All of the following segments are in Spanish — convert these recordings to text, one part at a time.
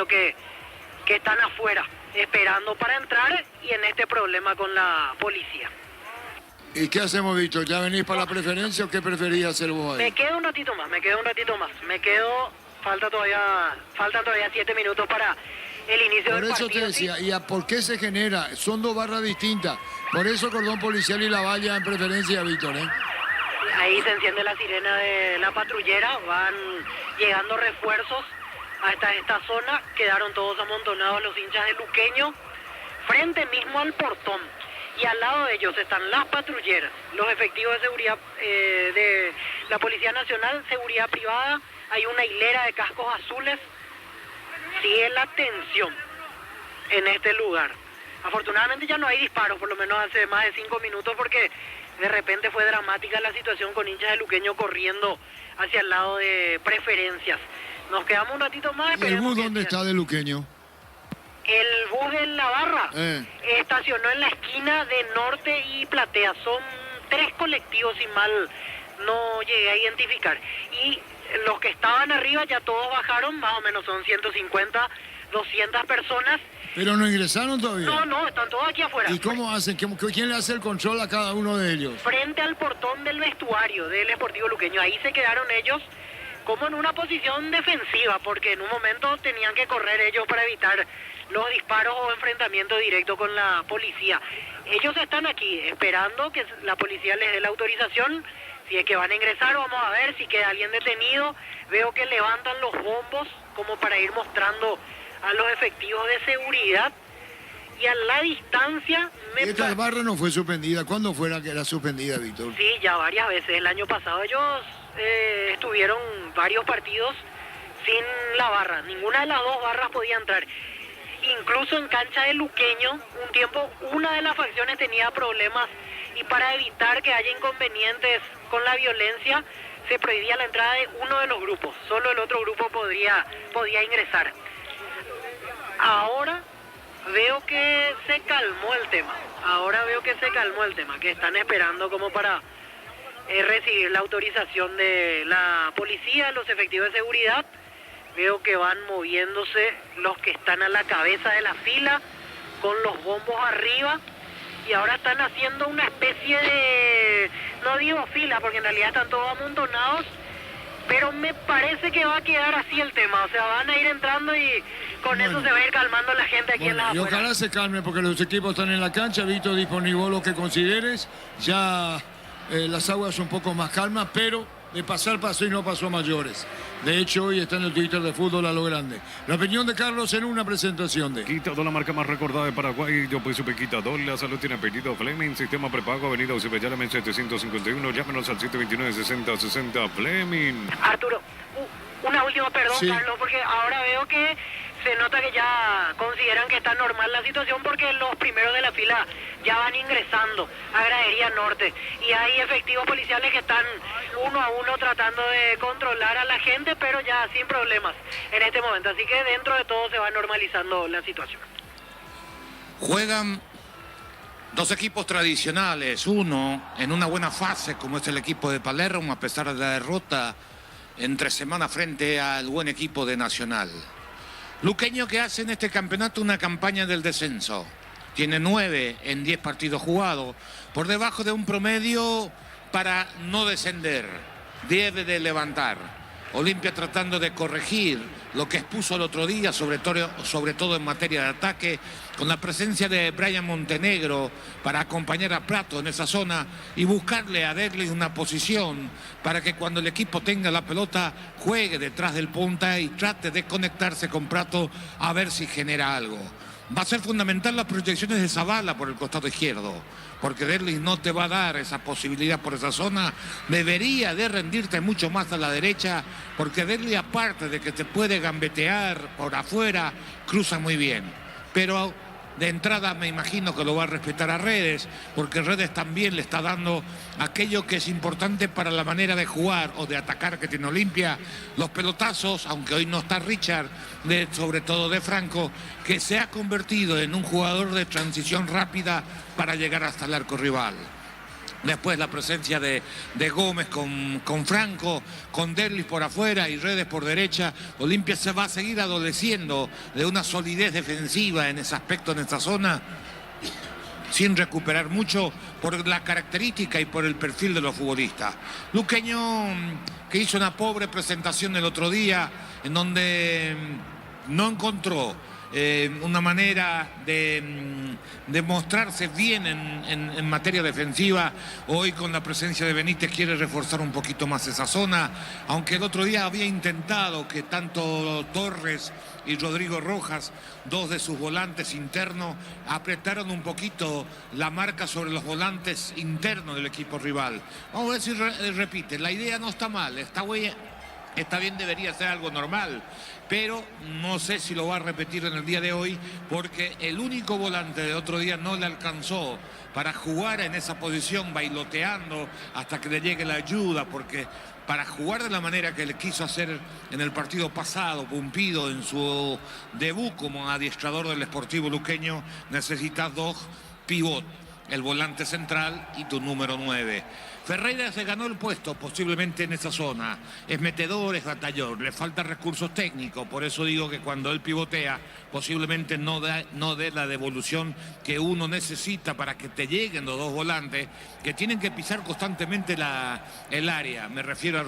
Luqueño que están afuera, esperando para entrar y en este problema con la policía. ¿Y qué hacemos, Víctor? ¿Ya venís para la preferencia o qué preferís hacer vos ahí? Me quedo un ratito más. Faltan todavía 7 minutos para el inicio del partido. Por eso te decía, ¿y por qué se genera? Son dos barras distintas. Por eso el cordón policial y la valla en preferencia, Víctor, ¿eh? Ahí se enciende la sirena de la patrullera, van llegando refuerzos hasta esta zona, quedaron todos amontonados los hinchas de Luqueño, frente mismo al portón, y al lado de ellos están las patrulleras, los efectivos de seguridad de la Policía Nacional, seguridad privada, hay una hilera de cascos azules, sigue la tensión en este lugar. Afortunadamente ya no hay disparos, por lo menos hace más de 5 minutos, porque de repente fue dramática la situación con hinchas de Luqueño corriendo hacia el lado de preferencias. Nos quedamos un ratito más. ¿Y el bus dónde está de Luqueño? El bus de la barra estacionó en la esquina de Norte y Platea. Son 3 colectivos, si mal no llegué a identificar. Y los que estaban arriba ya todos bajaron, más o menos son 150, 200 personas. ¿Pero no ingresaron todavía? No, están todos aquí afuera. ¿Y cómo hacen? ¿Quién le hace el control a cada uno de ellos? Frente al portón del vestuario del Sportivo Luqueño. Ahí se quedaron ellos como en una posición defensiva, porque en un momento tenían que correr ellos para evitar los disparos o enfrentamiento directo con la policía. Ellos están aquí esperando que la policía les dé la autorización. Si es que van a ingresar, vamos a ver si queda alguien detenido. Veo que levantan los bombos como para ir mostrando a los efectivos de seguridad. Y a la distancia... Esta barra no fue suspendida. ¿Cuándo fuera que era suspendida, Víctor? Sí, ya varias veces. El año pasado ellos estuvieron varios partidos sin la barra. Ninguna de las dos barras podía entrar. Incluso en cancha de Luqueño, un tiempo una de las facciones tenía problemas y para evitar que haya inconvenientes con la violencia, se prohibía la entrada de uno de los grupos. Solo el otro grupo podía ingresar. Ahora veo que se calmó el tema. Que están esperando como para recibir la autorización de la policía, los efectivos de seguridad. Veo que van moviéndose los que están a la cabeza de la fila con los bombos arriba y ahora están haciendo una especie de, no digo fila porque en realidad están todos amontonados, pero me parece que va a quedar así el tema, o sea, van a ir entrando y con eso se va a ir calmando la gente aquí en la afuera. Y ojalá se calme porque los equipos están en la cancha, Víctor, disponible lo que consideres, ya las aguas un poco más calmas, pero de pasar pasó y no pasó a mayores. De hecho, hoy está en el Twitter de Fútbol a lo Grande. La opinión de Carlos en una presentación de... Quitador, la marca más recordada de Paraguay. Yo pues supe Quitador. La salud tiene apellido Fleming. Sistema prepago, avenida Ucibellana, 751. Llámenos al 729-6060 Fleming. Arturo, una última, perdón, sí. Carlos, porque ahora veo que se nota que ya consideran que está normal la situación porque los primeros de la fila ya van ingresando a Gradería Norte y hay efectivos policiales que están uno a uno tratando de controlar a la gente, pero ya sin problemas en este momento, así que dentro de todo se va normalizando la situación. Juegan dos equipos tradicionales, uno en una buena fase como es el equipo de Palermo a pesar de la derrota entre semana frente al buen equipo de Nacional. Luqueño que hace en este campeonato una campaña del descenso. Tiene 9 en 10 partidos jugados, por debajo de un promedio para no descender. Debe de levantar. Olimpia tratando de corregir lo que expuso el otro día, sobre todo en materia de ataque, con la presencia de Brian Montenegro para acompañar a Prato en esa zona y buscarle a Derli una posición para que cuando el equipo tenga la pelota juegue detrás del punta y trate de conectarse con Prato a ver si genera algo. Va a ser fundamental las proyecciones de Zavala por el costado izquierdo, porque Derli no te va a dar esa posibilidad por esa zona. Debería de rendirte mucho más a la derecha, porque Derli, aparte de que te puede gambetear por afuera, cruza muy bien. Pero de entrada me imagino que lo va a respetar a Redes, porque Redes también le está dando aquello que es importante para la manera de jugar o de atacar que tiene Olimpia, los pelotazos, aunque hoy no está Richard, sobre todo de Franco, que se ha convertido en un jugador de transición rápida para llegar hasta el arco rival. Después la presencia de Gómez con Franco, con Derlis por afuera y Redes por derecha. Olimpia se va a seguir adoleciendo de una solidez defensiva en ese aspecto, en esta zona, sin recuperar mucho por la característica y por el perfil de los futbolistas. Luqueño, que hizo una pobre presentación el otro día, en donde no encontró una manera de mostrarse bien en materia defensiva. Hoy, con la presencia de Benítez, quiere reforzar un poquito más esa zona, aunque el otro día había intentado que tanto Torres y Rodrigo Rojas, dos de sus volantes internos, apretaron un poquito la marca sobre los volantes internos del equipo rival. Vamos a ver si repite. La idea no está mal, está bien, debería ser algo normal, pero no sé si lo va a repetir en el día de hoy, porque el único volante del otro día no le alcanzó para jugar en esa posición, bailoteando hasta que le llegue la ayuda, porque para jugar de la manera que le quiso hacer en el partido pasado, Pumpido, en su debut como adiestrador del Sportivo Luqueño, necesitas dos pivot, el volante central y tu número 9. Ferreira se ganó el puesto posiblemente en esa zona. Es metedor, es batallón, le faltan recursos técnicos. Por eso digo que cuando él pivotea, posiblemente no dé la devolución que uno necesita para que te lleguen los dos volantes, que tienen que pisar constantemente el área. Me refiero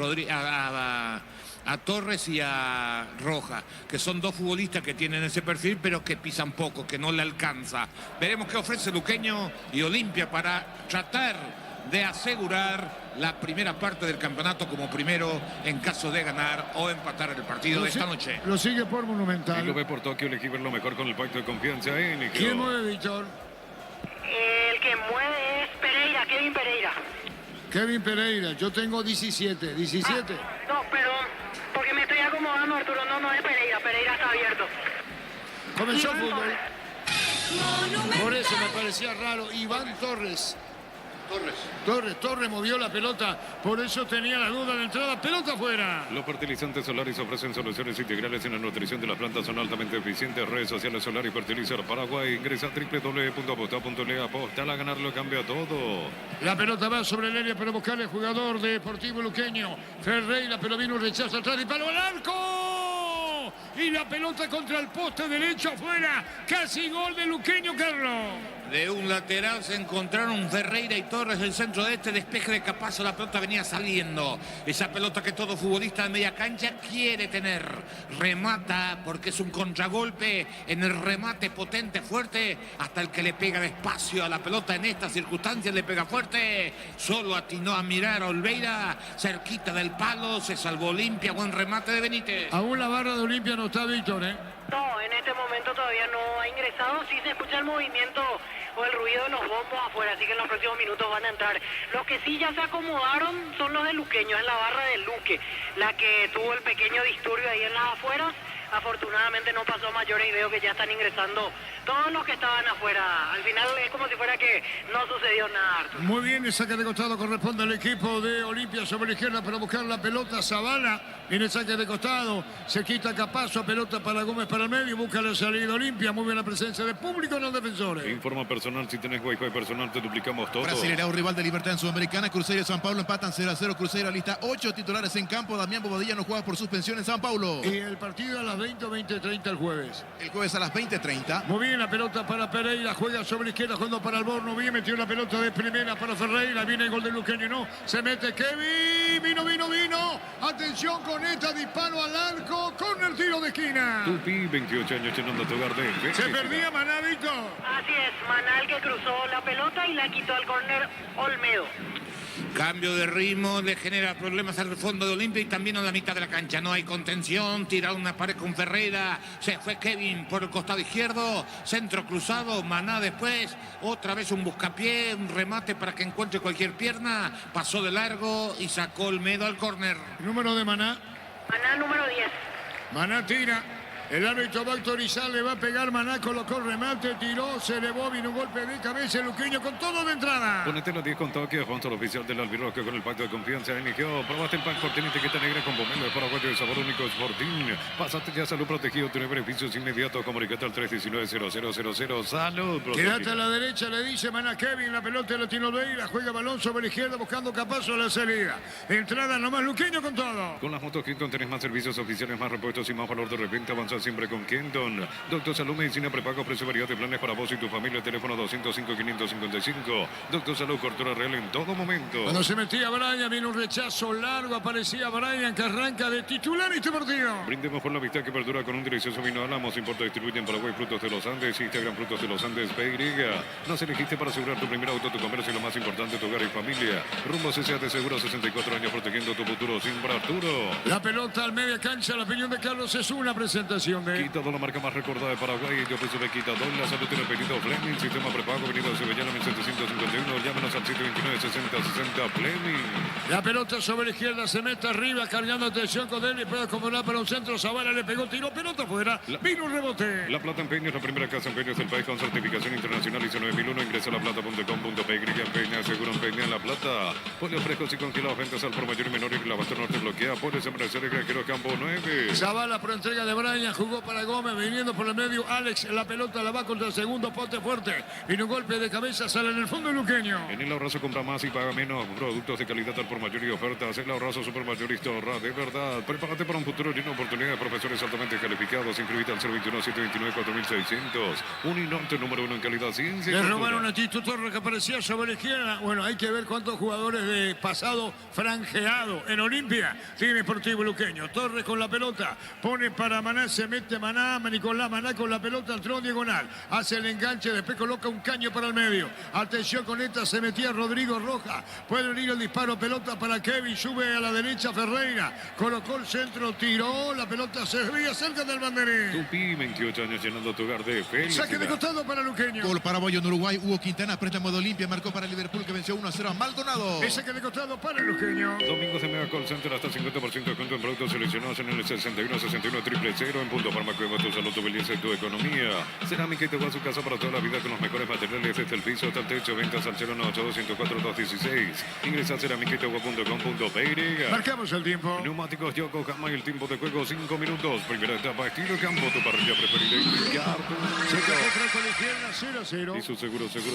a Torres y a Roja, que son dos futbolistas que tienen ese perfil, pero que pisan poco, que no le alcanza. Veremos qué ofrece Luqueño y Olimpia para tratar de asegurar la primera parte del campeonato como primero en caso de ganar o empatar el partido de esta noche. Lo sigue por Monumental. Y lo ve por Tokio, elegí ver lo mejor con el pacto de confianza. ¿Quién mueve, Víctor? El que mueve es Pereira, Kevin Pereira. Kevin Pereira, yo tengo 17. ¿17? No, pero porque me estoy acomodando, Arturo. No es Pereira, Pereira está abierto. Comenzó el fútbol. Por eso me parecía raro. Iván Torres movió la pelota, por eso tenía la duda de entrada. Pelota afuera. Los fertilizantes Solaris ofrecen soluciones integrales en la nutrición de las plantas, son altamente eficientes. Redes sociales Solaris Fertilizar Paraguay. Ingresa a www.aposta.le. Aposta a ganar, lo cambia todo. La pelota va sobre el área para buscar el jugador de Deportivo Luqueño. Ferreira, pero vino un rechazo atrás y palo al arco. Y la pelota contra el poste derecho afuera. Casi gol de Luqueño, Carlos. De un lateral se encontraron Ferreira y Torres del centro de este despeje de Capazo. La pelota venía saliendo. Esa pelota que todo futbolista de media cancha quiere tener. Remata porque es un contragolpe en el remate potente, fuerte. Hasta el que le pega despacio a la pelota en estas circunstancias le pega fuerte. Solo atinó a mirar a Olveira. Cerquita del palo. Se salvó Olimpia. Buen remate de Benítez. Aún la barra de Olimpia no está, Víctor, ¿eh? No, en este momento todavía no ha ingresado. Sí se escucha el movimiento o el ruido de los bombos afuera, así que en los próximos minutos van a entrar. Los que sí ya se acomodaron son los de Luqueño, es la barra de Luque, la que tuvo el pequeño disturbio ahí en las afueras. Afortunadamente no pasó a mayores y veo que ya están ingresando todos los que estaban afuera. Al final es como si fuera que no sucedió nada, Arturo. Muy bien, el saque de costado corresponde al equipo de Olimpia sobre la izquierda para buscar la pelota. Zavala en el saque de costado. Se quita Capazo, pelota para Gómez para el medio. Busca la salida Olimpia. Muy bien la presencia de público en los defensores. Informa personal, si tenés Wi-Fi personal te duplicamos todo. Brasileirao, rival de Libertad en Sudamericana. Cruzeiro y San Pablo empatan 0-0. Cruzeiro lista 8 titulares en campo. Damián Bobadilla no juega por suspensión en San Paulo. Y el partido a las 20 o 20:30 el jueves. El jueves a las 20:30. Muy bien la pelota para Pereira. Juega sobre la izquierda, jugando para Alborno. Bien, metió la pelota de primera para Ferreira. Viene el gol de Luqueño. No, se mete Kevin. Vino. Atención con esta, disparo al arco. Con el tiro de esquina. Tupi, 28 años llenando tu hogar de... Se perdía Maná, Víctor. Así es, Manal que cruzó la pelota y la quitó al córner Olmedo. Cambio de ritmo, le genera problemas al fondo de Olimpia y también a la mitad de la cancha. No hay contención, tira una pared con Ferreira. Se fue Kevin por el costado izquierdo. Centro cruzado, Maná después. Otra vez un buscapié, un remate para que encuentre cualquier pierna. Pasó de largo y sacó Olmedo al córner. Número de Maná. Maná número 10. Maná tira. El árbitro va a autorizar, le va a pegar Maná, colocó el remate, tiró, se elevó, vino un golpe de cabeza, el luqueño con todo de entrada. Ponete los 10 con toque, Juan Solo oficial del albirrojo con el pacto de confianza. Inició, probaste el pan Fortín, etiqueta negra con pomelo de paraguayo de sabor único Fortín. Pasaste ya Salud Protegido, tiene beneficios inmediatos. Comunicate al 319-0000. Salud Protegido. Quédate a la derecha, le dice Maná Kevin, la pelota la tiene Olveira, juega balón sobre la izquierda buscando Capazo a la salida. Entrada nomás luqueño con todo. Con las motos Kenton tenés más servicios oficiales, más repuestos y más valor de repente. Avanza siempre con Kenton. Doctor Salud, medicina prepago, precio variedad de planes para vos y tu familia. Teléfono 205-555. Doctor Salud, cortura real en todo momento. Cuando se metía Brian, vino un rechazo largo, aparecía Brian que arranca de titular este partido. Brindemos por la amistad que perdura con un delicioso vino Álamos. Importa, distribuye en Paraguay Frutos de los Andes. Instagram Frutos de los Andes PY. Nos elegiste para asegurar tu primer auto, tu comercio y lo más importante, tu hogar y familia. Rumbo CCA de Seguro, 64 años protegiendo tu futuro sin Arturo. La pelota al media cancha, la opinión de Carlos es una presentación de Quitado, la marca más recordada de Paraguay. Yo puse Quitado. La salud tiene pedido Fleming. Sistema prepago, venido de Sevillana 1751. Llámanos al 729-6060 Fleming. La pelota sobre la izquierda, se mete arriba, cargando atención con él y puede acomodar para un centro. Zavala le pegó, tiró, pelota afuera. Vino un rebote. La Plata Empeño es la primera casa empeños del país con certificación internacional ISO 9001. Ingresa a laplata.com.py. Empeña, seguro empeña en La Plata. Pollos frescos y congelados, ventas al por mayor y menor y la Basto Norte bloquea. Pollos empresarios granjeros Campo 9. Zavala por entrega de Brian, jugó para Gómez, viniendo por el medio. Alex, la pelota la va contra el segundo poste fuerte. Vino un golpe de cabeza, sale en el fondo el luqueño. En el Ahorrazo compra más y paga menos. Productos de calidad al por mayor y ofertas. El Ahorrazo Supermayorista ahorra de verdad. Prepárate para un futuro lleno de oportunidades. Profesores altamente calificados. Inscribite al 021-729-4600. Uninorte número 1 en calidad, ciencia. Le robaron a Tito Torres que aparecía sobre la izquierda. Bueno, hay que ver cuántos jugadores de pasado franjeado en Olimpia tiene Sportivo Luqueño. Torres con la pelota, pone para Maná, se mete Maná, Nicolás Maná con la pelota, entró diagonal, hace el enganche, después coloca un caño para el medio. Atención con esta, se metía Rodrigo Rojas, puede venir el disparo, pelota para Kevin, sube a la derecha Ferreira, colocó el centro, tiró, la pelota se veía cerca del banderín. Tupi, 28 años llenando tu hogar de felicidad. Saque de costado para Luqueño. Gol paraguayo en Uruguay. Hugo Quintana, préstamo de Olimpia, marcó para Liverpool que venció 1-0 a Maldonado. Ese que de costado para Luqueño. Domingos de Mega Call Center hasta 50% de descuento en productos seleccionados en el 61-61-000 en Punto Fármaco de tu salud, tu belleza y tu economía. Cerámica y te va a su casa para toda la vida con los mejores materiales desde el piso hasta el techo. Ventas al 098-204-216. Ingresa a cerámicaitagua.com.py. Marcamos el tiempo. Neumáticos Yokohama y el tiempo de juego 5 minutos. Primera etapa, estilo campo, tu parrilla preferida. Se quedó frente a la izquierda, 0-0. Y su seguro, Chaco.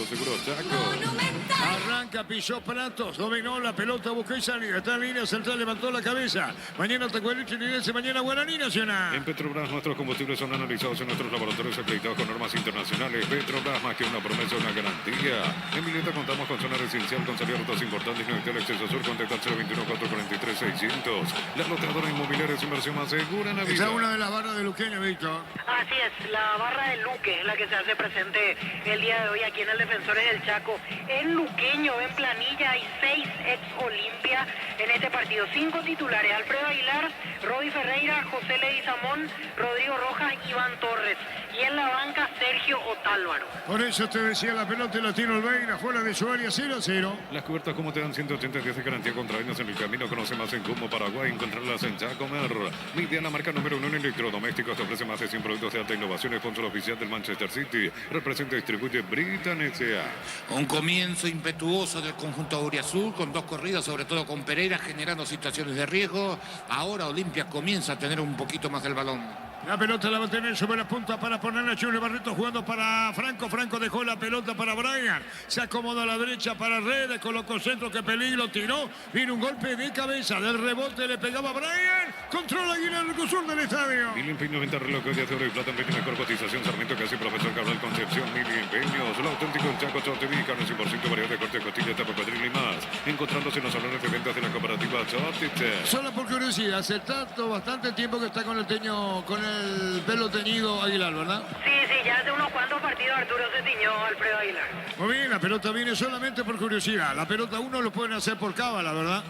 Arranca, pisó Pratos, dominó la pelota, buscó y salida. Está en línea central, levantó la cabeza. Mañana Tacuarito Chinense, mañana Guaraní Nacional. En Petrobras nuestros combustibles son analizados en nuestros laboratorios acreditados con normas internacionales. Petrobras, más que una promesa, una garantía. En Mileta contamos con zona residencial, con salida de rutas importantes, no el acceso sur, contacta al 021-443-600. La lotadora inmobiliaria es inversión más segura en la vida. Esa es una de las barras de Luqueño, Víctor. Así es, la barra de Luque es la que se hace presente el día de hoy aquí en el Defensores del Chaco. En Luqueño, en planilla, hay 6 ex Olimpia en este partido. 5 titulares: Alfredo Aguilar, Rodi Ferreira, José Leguizamón, Rodrigo Rojas, Iván Torres. Y en la banca, Sergio Otálvaro. Por eso te decía, la pelota la tiene Olveira, fuera de su área, 0-0. Las cubiertas como te dan 180 días de garantía contra daños en el camino. Conoce más en Como Paraguay. Encontrarlas en Chacomer. Media, la marca número 1 en electrodomésticos. Te ofrece más de 100 productos de alta innovación. Sponsor oficial del Manchester City. Representa y distribuye Britan S.A. Un comienzo impetuoso del conjunto auriazul con 2 corridas, sobre todo con Pereira, generando situaciones de riesgo. Ahora Olimpia comienza a tener un poquito más del balón. La pelota la va a tener sobre la punta para ponerla a Junior Barreto jugando para Franco. Franco dejó la pelota para Brian. Se acomoda a la derecha para Redes. Colocó centro, que peligro, tiró. Vino un golpe de cabeza. Del rebote le pegaba Brian. Controla Aguilar el sur del estadio. Mil Empeños, venta reloj de oro y plata. Empeño, mejor cotización. Sarmiento, casi profesor Cabral Concepción. Mil Empeños. Lo auténtico en Chaco, Chorteví. Carne 100%, variedad de corte, costilla, tapa, cuadril y más. Encontrándose en los salones de ventas de la cooperativa Chortite. Solo por curiosidad, hace bastante tiempo que está con el pelo teñido Aguilar, ¿verdad? Sí, ya hace unos cuantos partidos Arturo se tiñó Alfredo Aguilar. Muy bien, la pelota viene solamente por curiosidad. La pelota uno lo pueden hacer por cábala, ¿verdad?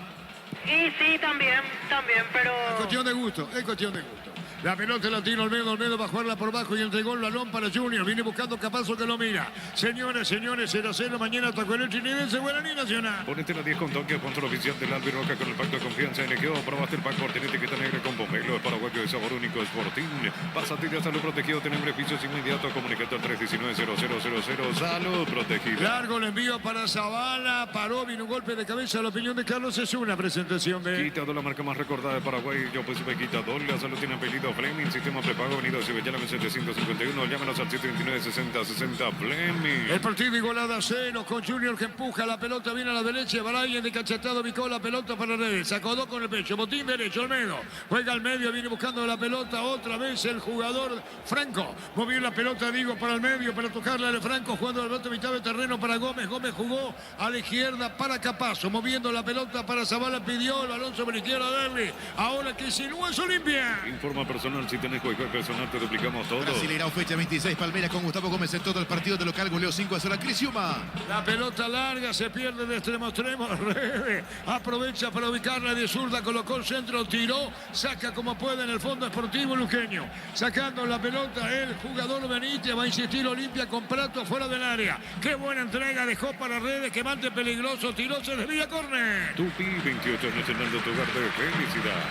Y sí, también, pero... Es cuestión de gusto, es cuestión de gusto. La pelota la tira Olmedo va a jugarla por bajo y entregó el balón para Junior. Viene buscando Capazo que lo mira. Señores, 0-0. Mañana atacó el Trinidad, Guaraní Nacional. Ponete la 10 con toque, sponsor oficial del Albi Roca con el pacto de confianza NGO. Probaste el pack por tener etiqueta negra con Pomelo, el paraguayo de sabor único Sporting. Pásate de salud protegido, tener beneficios inmediatos. Comunicate al 319-0000. Salud protegida. Largo el envío para Zavala. Paró, vino un golpe de cabeza. La opinión de Carlos es una presentación de... Quitador, la marca más recordada de Paraguay. Yo pues Quitador. La salud tiene apellido Fleming. Sistema prepago venido a Cibellana 751. Llámenos al 729-6060 Fleming. El partido igualado a 0 con Junior que empuja la pelota, viene a la derecha, Balaguer de cachetado, picó la pelota para Redes, sacó con el pecho, botín derecho, Olmedo, juega al medio, viene buscando la pelota, otra vez el jugador Franco, movió la pelota, digo, para el medio, para tocarla de Franco, jugando la pelota mitad de terreno para Gómez jugó a la izquierda para Capazo, moviendo la pelota para Zavala, pidió el balón sobre la izquierda de Derli, ahora que insinúa es Olimpia. Informa personal, si tenés cualquier personal te duplicamos todo. Brasileirao, fecha 26, Palmeiras con Gustavo Gómez en todo el partido de local, goleó 5-0 a Criciúma. La pelota larga, se pierde de extremo a extremo. Aprovecha para ubicarla de zurda, colocó el centro, tiró, saca como puede en el fondo esportivo luqueño. Sacando la pelota el jugador Benítez, va a insistir Olimpia con Prato fuera del área. Qué buena entrega dejó para Redes, que mante peligroso, tiró, se desvía córner. Tupi, 28 años llenando tu hogar de felicidad.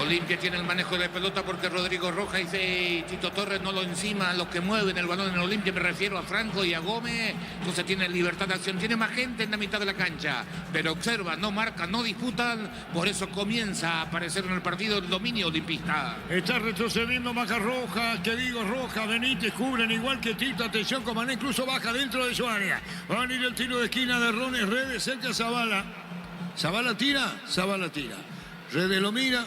Olimpia tiene el manejo de pelota porque Rodrigo Rojas y Tito Torres no lo encima, los que mueven el balón en Olimpia, me refiero a Franco y a Gómez, entonces tiene libertad de acción, tiene más gente en la mitad de la cancha, pero observa, no marcan, no disputan, por eso comienza a aparecer en el partido el dominio olimpista. Está retrocediendo Maca Rojas, que digo Rojas, Benítez cubren igual que Tito, atención, Comané incluso baja dentro de su área, va a venir el tiro de esquina de Rones, Redes cerca a Zavala, Zavala tira, Redes lo mira,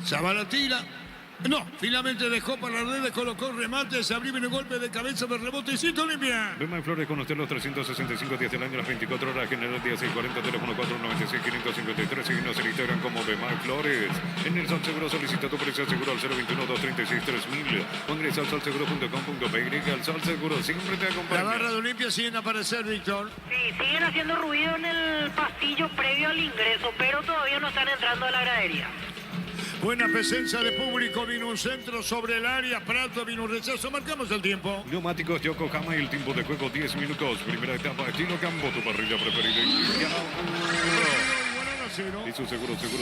Zavala tira. No, finalmente dejó para las redes, colocó remate, se abrió un golpe de cabeza de rebote y cito Olimpia. Bema y Flores con usted los 365 días del año, las 24 horas, general 1640, teléfono 496-553, síguenos en Instagram como Bema y Flores. En el Sol Seguro solicita tu precio seguro al 021-236-3000 o ingresa al solseguro.com.py. Al Sol Seguro siempre te acompaña. La barra de Olimpia siguen a aparecer, Víctor. Sí, siguen haciendo ruido en el pasillo previo al ingreso, pero todavía no están entrando a la gradería. Buena presencia de público, vino un centro sobre el área, Prato, vino un rechazo, marcamos el tiempo. Neumáticos Yokohama y el tiempo de juego 10 minutos. Primera etapa, estilo Campo, tu parrilla preferida. Y su seguro, Chaco.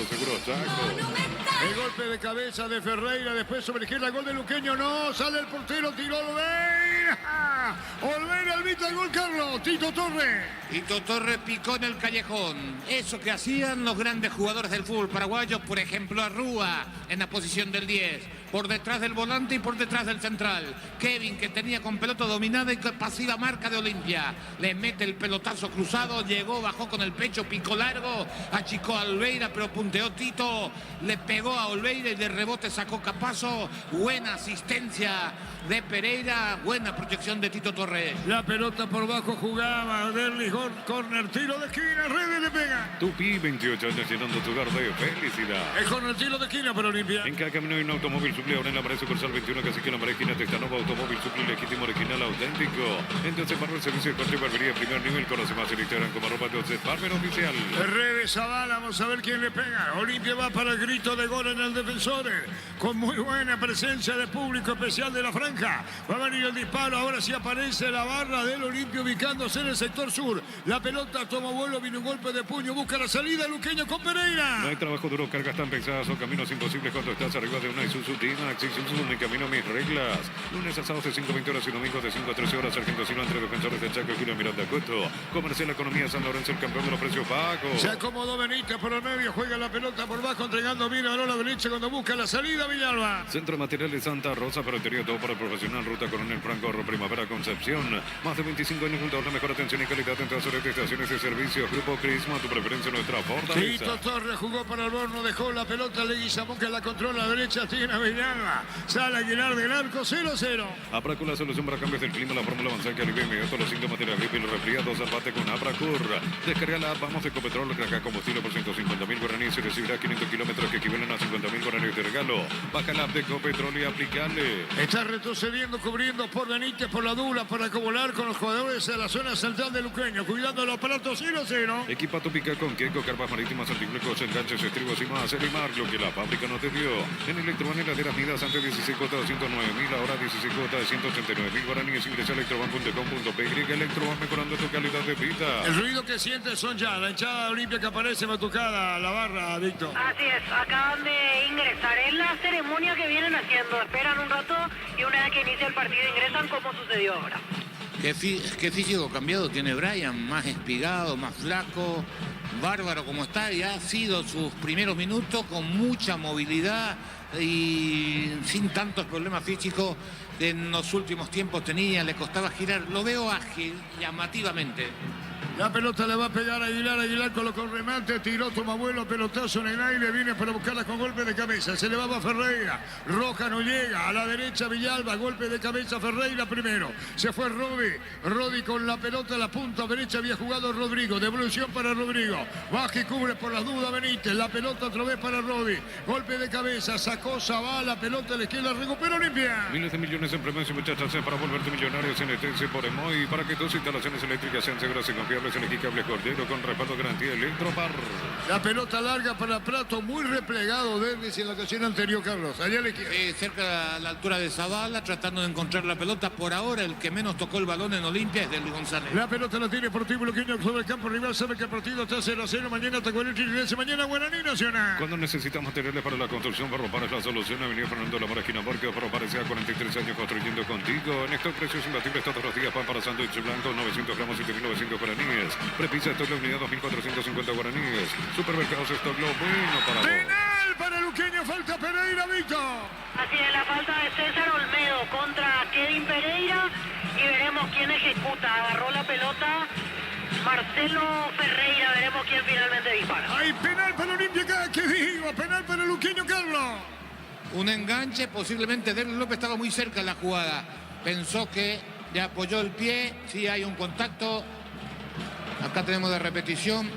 El golpe de cabeza de Ferreira, después sobre la izquierda, gol de Luqueño, no, sale el portero, tiró Olveira. Olveira, el vista el gol, Carlos, Tito Torres. Tito Torres picó en el callejón. Eso que hacían los grandes jugadores del fútbol paraguayo, por ejemplo, Arrúa en la posición del 10, por detrás del volante y por detrás del central. Kevin, que tenía con pelota dominada y pasiva marca de Olimpia. Le mete el pelotazo cruzado, llegó, bajó con el pecho, picó largo, achicó a Olveira, pero punteó Tito, le pegó a Olveira y de rebote sacó Capazo. Buena asistencia de Pereira, buena proyección de Tito Torres. La pelota por bajo jugaba Derli, corner, tiro de esquina, Redes le pega. Tupi, 28 años llenando tu hogar de felicidad. Es corner, tiro de esquina para Olimpia. En cada camino hay un automóvil suple, ahora en la pared sucursal 21, casi que en la pared esquina de esta nueva automóvil suple, legítimo, original, auténtico. Entonces, para el servicio de corte y barbería primer nivel, conoce más en Instagram como @Barber Oficial. Redes, Zavala, vamos a ver quién le pega. Olimpia va para el grito de gol en el defensor, con muy buena presencia de público especial de la franja. Va a venir el disparo, ahora sí aparece la barra del Olimpia ubicándose en el sector sur. La pelota toma vuelo, viene un golpe de puño, busca la salida, Luqueño con Pereira. No hay trabajo duro, cargas tan pesadas o caminos imposibles cuando estás arriba de una Isuzu D-Max. Isuzu, mi camino, mis reglas. Lunes a sábados de 5:20 horas y domingos de 5 a 13 horas. Sargento Silva entre defensores de Chaco y Julio Miranda Coto. Comercial Economía San Lorenzo, el campeón de los precios bajos. Se acomodó Benítez por el medio, juega la pelota por bajo, entregando bien a la derecha cuando busca la salida, Villalba. Centro Materiales Santa Rosa, ferretería todo para el profesional. Ruta Coronel Franco, Primavera Concepción. Más de 25 años junto a la mejor atención y calidad en todas las estaciones de servicio. Grupo Crisma, tu preferencia, nuestra fortaleza. Tito Torres jugó para el Borno, dejó la pelota, Leguizamón que la controla a la derecha, tiene a Villalba. Sale Aguilar del arco, 0-0. Abracur, la solución para cambios del clima, la fórmula avanzada que alivia inmediato los síntomas de la gripe y los resfriados. Salvate con Abracur. Descarga la app Vamos Ecopetrol, carga combustible por 150.000 guaraníes y recibirá 500 kilómetros que equivalen a 50.000 guaraníes de regalo. Baja la app de Ecopetrol y aplicale. Está retrocediendo, cubriendo por Benítez, por la dula, para acumular con los jugadores de la zona central de Luqueño. Luqueño, cuidando los platos 0-0. Equipa tu pica con Keiko, carpas marítimas, artículos, enganches, estribos y más. Elimar lo que la fábrica no te dio. En Electroban, heladeras Midas, antes 16 cuotas de 109.000, ahora 16 cuotas de 189.000 guaraníes. Ingresa a electroban.com.py. Electroban, mejorando tu calidad de vida. El ruido que sientes son ya la hinchada Olimpia que aparece batucada, la barra, Víctor. Así es, acaban de ingresar. Es la ceremonia que vienen haciendo. Esperan un rato y una vez que inicia el partido ingresan como sucedió ahora. Qué físico cambiado tiene Brian, más espigado, más flaco, bárbaro como está, y ha sido sus primeros minutos con mucha movilidad y sin tantos problemas físicos que en los últimos tiempos tenía, le costaba girar. Lo veo ágil, llamativamente. La pelota le va a pegar a Aguilar. Aguilar colocó el remate, tiró, toma vuelo, pelotazo en el aire, viene para buscarla con golpe de cabeza. Se le va a Ferreira. Roja no llega. A la derecha Villalba, golpe de cabeza Ferreira primero. Se fue Rodi con la pelota a la punta derecha. Había jugado Rodrigo. Devolución para Rodrigo. Baja y cubre por las dudas Benítez. La pelota otra vez para Rodi. Golpe de cabeza. Sacó Zavala. Pelota a la izquierda. Recupera Olimpia. Miles de millones en premios y muchas chances para volverte millonarios en ETC por Emoy. Para que tus instalaciones eléctricas sean seguras y confiables. Elegí cable Cordero con respaldo garantía Electropar. La pelota larga para Prato, muy replegado desde en la ocasión anterior, Carlos. Allá le quiero. Cerca a la altura de Zavala, tratando de encontrar la pelota. Por ahora, el que menos tocó el balón en Olimpia es de Luis González. La pelota la tiene Sportivo Luqueño sobre el campo rival. Sabe que el partido está 0-0. Mañana atacó el Chile. Mañana Guaraní Nacional. Cuando necesitas materiales para la construcción, Ferropar es la solución. Avenida Fernando Lamora, esquina Borges. Ferropar a 43 años construyendo contigo. En estos precios imbatibles todos los días. Pan para sándwich blanco, 900 gramos, 7.900 guaraníes. Prepisa Stock la unidad, 2.450 guaraníes. Supermercados Stock lo bueno para vos. Penal para Luqueño. Falta Pereira, Víctor. Así es, la falta de César Olmedo contra Kevin Pereira y veremos quién ejecuta. Agarró la pelota Marcelo Ferreira, veremos quién finalmente dispara. Hay penal para Olimpia, ¿qué digo? Penal para Luqueño, Carlos. Un enganche, posiblemente Derlis López estaba muy cerca en la jugada. Pensó que le apoyó el pie, sí hay un contacto. Acá tenemos de repetición.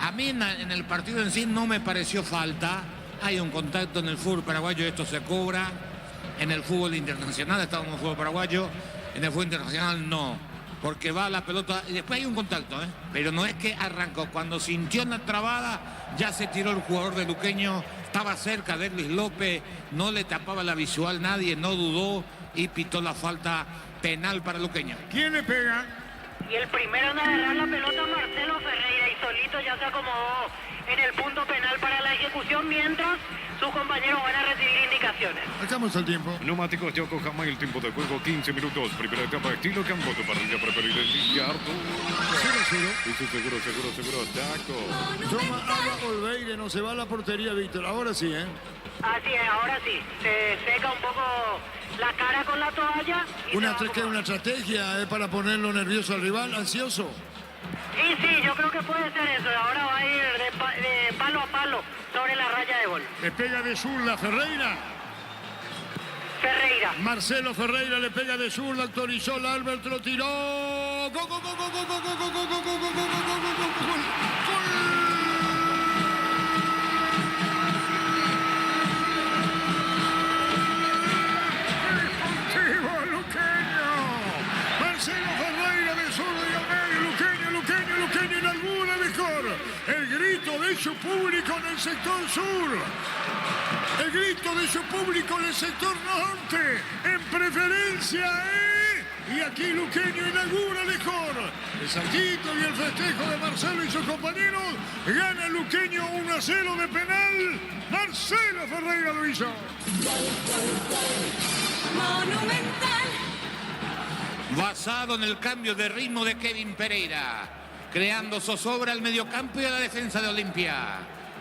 A mí en el partido en sí no me pareció falta. Hay un contacto en el fútbol paraguayo, esto se cobra. En el fútbol internacional, estábamos en el fútbol paraguayo. En el fútbol internacional no. Porque va la pelota y después hay un contacto, ¿eh? Pero no es que arrancó. Cuando sintió una trabada, ya se tiró el jugador de Luqueño. Estaba cerca de Derlis López. No le tapaba la visual nadie, no dudó y pitó la falta penal para Luqueño. ¿Quién le pega? Y el primero en agarrar la pelota Marcelo Ferreira y solito ya se acomodó en el punto penal para la ejecución mientras sus compañeros van a recibir indicaciones. Sacamos el tiempo. Neumáticos Yokohama y el tiempo de juego 15 minutos. Primera etapa estilo campo, tu parrilla preferida en Villardo. 0-0. Eso seguro, taco. Toma agua Olveire, no se va a la portería, Víctor. Ahora sí, ¿eh? Así es, ahora sí. Se seca un poco la cara con la toalla. Y Una se va a estrategia para ponerlo nervioso al rival, ansioso. Sí, yo creo que puede ser eso. Ahora va a ir de palo a palo sobre la raya de gol. Le pega de zurda Ferreira. Ferreira. Marcelo Ferreira le pega de zurda, autorizó el Albert, lo tiró. ¡Gol, gol, gol, gol, gol, gol, gol, gol, gol, gol, gol, gol, gol! Marcelo Ferreira de zurda y al medio, Luqueño inaugura mejor. El grito de su público en el sector sur. El grito de su público en el sector norte. En preferencia, Y aquí Luqueño inaugura mejor. El saltito y el festejo de Marcelo y sus compañeros. Gana Luqueño 1-0 de penal. Marcelo Ferreira lo hizo. Monumental. Basado en el cambio de ritmo de Kevin Pereira, creando zozobra al mediocampo y a la defensa de Olimpia.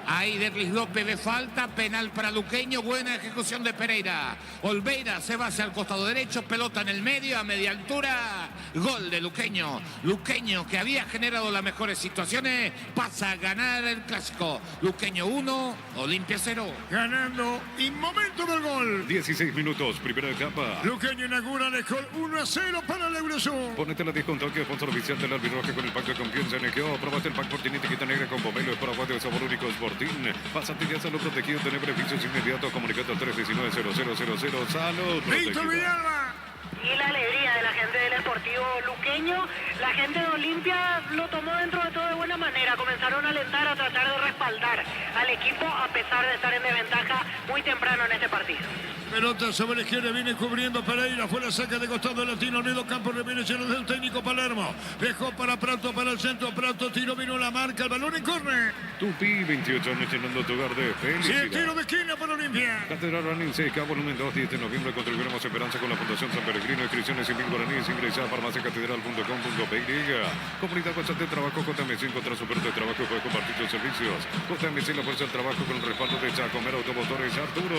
Ahí Derlis López ve falta, penal para Luqueño, buena ejecución de Pereira. Olveira se va hacia el costado derecho, pelota en el medio, a media altura, gol de Luqueño. Luqueño, que había generado las mejores situaciones, pasa a ganar el clásico. Luqueño 1, Olimpia 0. Ganando y momento del gol. 16 minutos, primera etapa. Luqueño inaugura el gol 1-0 para el Eurosur. Ponete la 10 con toque, sponsor oficial del arbitraje con el pack de confianza en EGO. Probaste el pack Fortín etiqueta negra con pomelo, es para de sabor único Sporting. Pásate ya a Salud Protegido, tener beneficios inmediatos. Comunicando al 319-0000. Salud Víctor Protegido. Villalba. Y la alegría de la gente del Deportivo Luqueño. La gente de Olimpia lo tomó dentro de todo de buena manera. Comenzaron a alentar, a tratar de respaldar al equipo a pesar de estar en desventaja muy temprano en este partido. Pelota sobre la izquierda, viene cubriendo Pereira, fue la saca de costado de Latino Unido, campo reviene lleno del técnico Palermo, dejó para Prato, para el centro, Prato, tiro, vino la marca, el balón en córner. Tupi, 28 años llenando tu hogar de Sí, felicidad. el tiro de esquina para Olimpia. Catedral Running Seca, volumen 2, 10 de noviembre, contribuiremos esperanza con la Fundación San Peregrino, inscripciones en 1000 guaraníes, ingresa a farmaciacatedral.com.py. Comunidad Fuerza de Trabajo, JMC, encontrar su puerto de trabajo y puede compartir tus servicios. JMC, la Fuerza del Trabajo con el respaldo de Chacomera Automotores Arturo.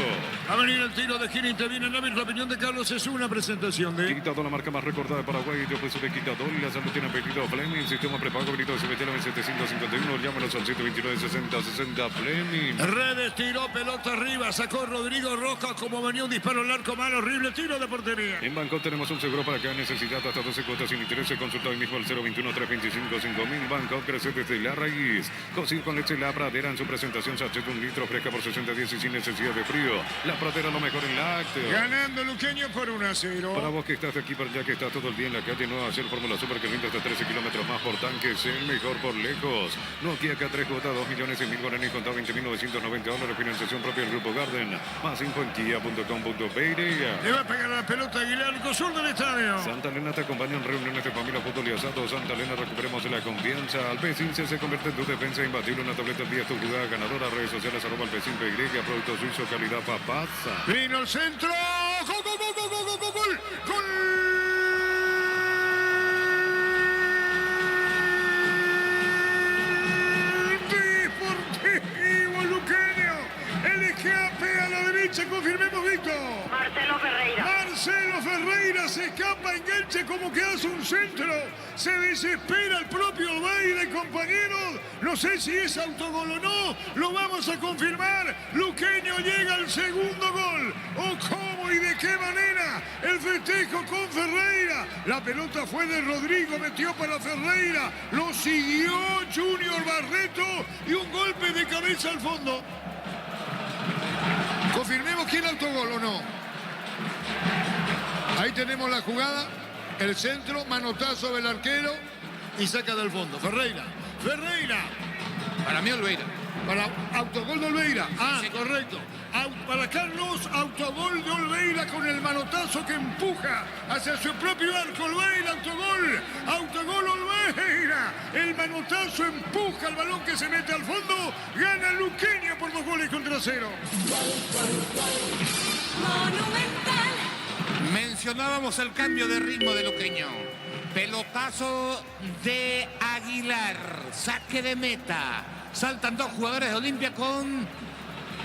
A venir el tiro de esquina, interviene Navis, la opinión de Carlos es una presentación de... Quitador, la marca más recordada de Paraguay, yo peso de Quitador y la salud tiene apellido Fleming, sistema prepago habilitado de CBT 751, llámanos al 129-60-60 Fleming. Redes, tiró, pelota arriba, sacó Rodrigo Rojas, como venía un disparo al arco mal, horrible tiro de portería. En Banco tenemos un seguro para cada necesidad hasta 12 cuotas sin interés. Consulta hoy mismo al 021-325-5000. Banco crece desde la raíz. Cocina con leche La Pradera en su presentación. Sachet 1 litro fresca por 60 y sin necesidad de frío. La Pradera lo mejor en lácteos. Ganando Luqueño por 1-0. Para vos que estás de aquí para allá, que estás todo el día en la calle, no hacer Fórmula Super que rinde hasta 13 kilómetros más por tanque, es el mejor por lejos. Nokia K3 cuota 2.100.000 guaraníes contra $20.990. Financiación propia del Grupo Garden. Más info en kia.com.py. Le va a pegar la pelota Aguilar, el sur del estadio. Santa Elena te acompaña en reuniones de familia, fútbol y asado. Santa Elena, recuperemos la confianza. Alpecin se convierte en tu defensa imbatible. Una tableta al día, tu jugada ganadora. Redes sociales, @Alpecin PY. Producto suizo, calidad Papazza. Vino el centro. ¡Gol, gol, gol, gol, gol, gol, gol! ¡Gol! Deportivo Luqueño. El escape a la derecha, confirmemos, Víctor. Marcelo Ferreira. Marcelo Ferreira se escapa, enganche como que hace un centro. Se desespera el propio Almeida y compañeros. No sé si es autogol o no. Lo vamos a confirmar. Luqueño llega al segundo gol. ¿O cómo y de qué manera? El festejo con Ferreira. La pelota fue de Rodrigo, metió para Ferreira. Lo siguió Junior Barreto y un golpe de cabeza al fondo. Confirmemos quién autogol o no. Ahí tenemos la jugada, el centro, manotazo del arquero y saca del fondo. Ferreira. Para mí, Olveira. Para autogol de Olveira. Ah, Sí. correcto. Para Carlos, autogol de Olveira con el manotazo que empuja hacia su propio arco. Olveira, autogol Olveira. El manotazo empuja el balón que se mete al fondo. Gana Luqueño por 2-0. Monumental. Mencionábamos el cambio de ritmo de Luqueño. Pelotazo de Aguilar. Saque de meta. Saltan dos jugadores de Olimpia con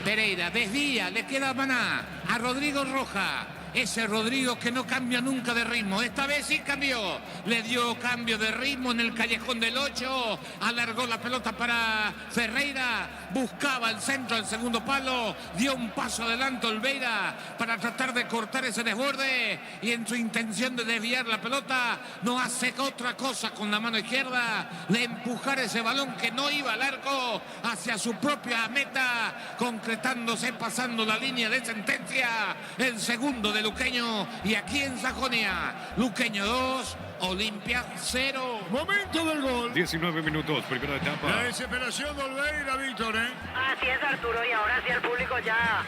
Pereira. Desvía, le queda Maná a Rodrigo Roja. Ese Rodrigo que no cambia nunca de ritmo. Esta vez sí cambió. Le dio cambio de ritmo en el callejón del 8. Alargó la pelota para Ferreira. Buscaba el centro del segundo palo. Dio un paso adelante Olveira para tratar de cortar ese desborde. Y en su intención de desviar la pelota, no hace otra cosa con la mano izquierda. De empujar ese balón que no iba al arco hacia su propia meta. Concretándose, pasando la línea de sentencia. El segundo de Luqueño, y aquí en Sajonia, Luqueño 2, Olimpia 0. Momento del gol. 19 minutos, primera etapa. La desesperación de Olveira, Víctor, ¿eh? Así es, Arturo, y ahora sí el público ya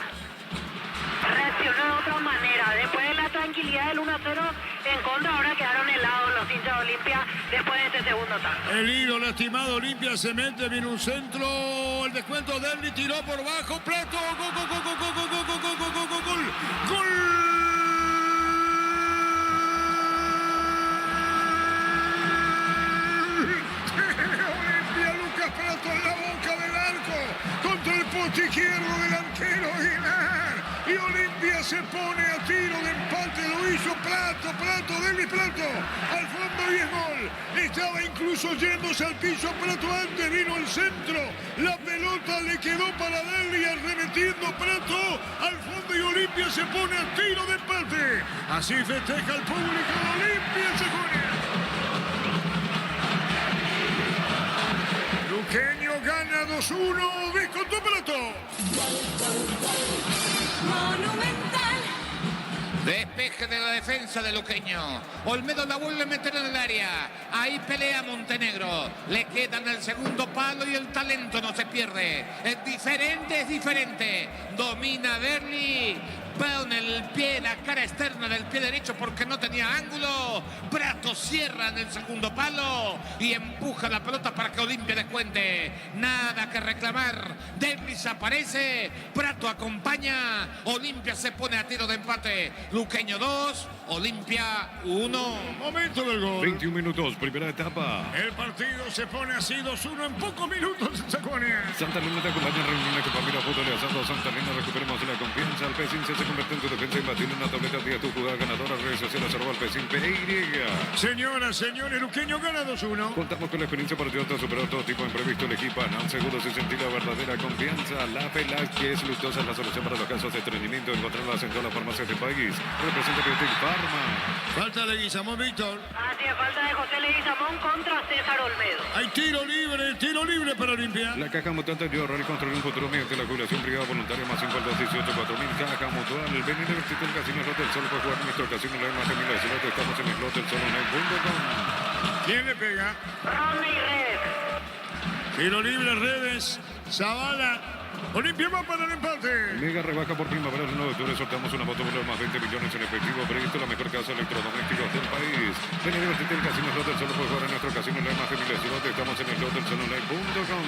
reaccionó de otra manera. Después de la tranquilidad del 1-0 en contra, ahora quedaron helados los hinchas de Olimpia después de este segundo tanto. El hilo lastimado, Olimpia se mete, viene un centro, el descuento de Derli, tiró por bajo, Prato, gol. Olimpia, Lucas Prato en la boca del arco, contra el poste izquierdo del arquero Aguilar. Y Olimpia se pone a tiro de empate, lo hizo Prato, Derli Prato, al fondo y es gol. Estaba incluso yéndose al piso Prato antes, vino el centro, la pelota le quedó para Derli, arremetiendo Prato al fondo y Olimpia se pone a tiro de empate. Así festeja el público de Olimpia, se pone. Luqueño gana 2-1, descontó Prato. Monumental. Despeje de la defensa de Luqueño. Olmedo la vuelve a meter en el área. Ahí pelea Montenegro. Le quedan el segundo palo y el talento no se pierde. Es diferente. Domina Berli. Pone el pie, la cara externa del pie derecho porque no tenía ángulo. Prato cierra en el segundo palo y empuja la pelota para que Olimpia descuente. Nada que reclamar. Derlis aparece. Prato acompaña. Olimpia se pone a tiro de empate. Luqueño 2, Olimpia 1. Momento del gol. 21 minutos, primera etapa. El partido se pone así 2-1 en pocos minutos en Saconia. Santa Elena te acompaña en reunión de familia fútbol y asado. Santa Elena, recuperemos la confianza. El P15 se convierte en tu defensa imbatible. Una tableta día tu jugada ganadora. Redes sociales @P5 PY. Señoras, señores, Luqueño gana 2-1. Contamos con la experiencia para ayudarte a superar todo tipo de imprevisto. El equipo Anal Seguro se sentir la verdadera confianza. La Velázquez Luctosa es la solución para los casos de estreñimiento. Encontrarlas en todas las farmacias del país. Representa Biotic Pharma. Falta Leguizamón, Víctor. Así es, falta de José Leguizamón contra César Olmedo. Hay tiro libre para Olimpia. La Caja Mutante ayuda a ahorrar y construir un futuro mediante la jubilación privada voluntaria más 5 al 218 4000. Caja Mutual. Ven y divertirte en el Casino Slot del Sol para jugar en nuestro casino. La más de 1000 ciudades. Estamos en el Slot del Sol online.com. ¿Quién le pega? Rodney Redes. Tiro libre, Redes. Zavala. Olimpia va para el empate. Mega rebaja por primavera el 1 de octubre. Sorteamos una moto de más 20 millones en efectivo. Previsto la mejor casa electrodomésticos del país. Ven y divertirte en el Casino Slot del Sol para jugar en nuestro casino. La más de 1000 ciudades. Estamos en el Slot del Sol online.com.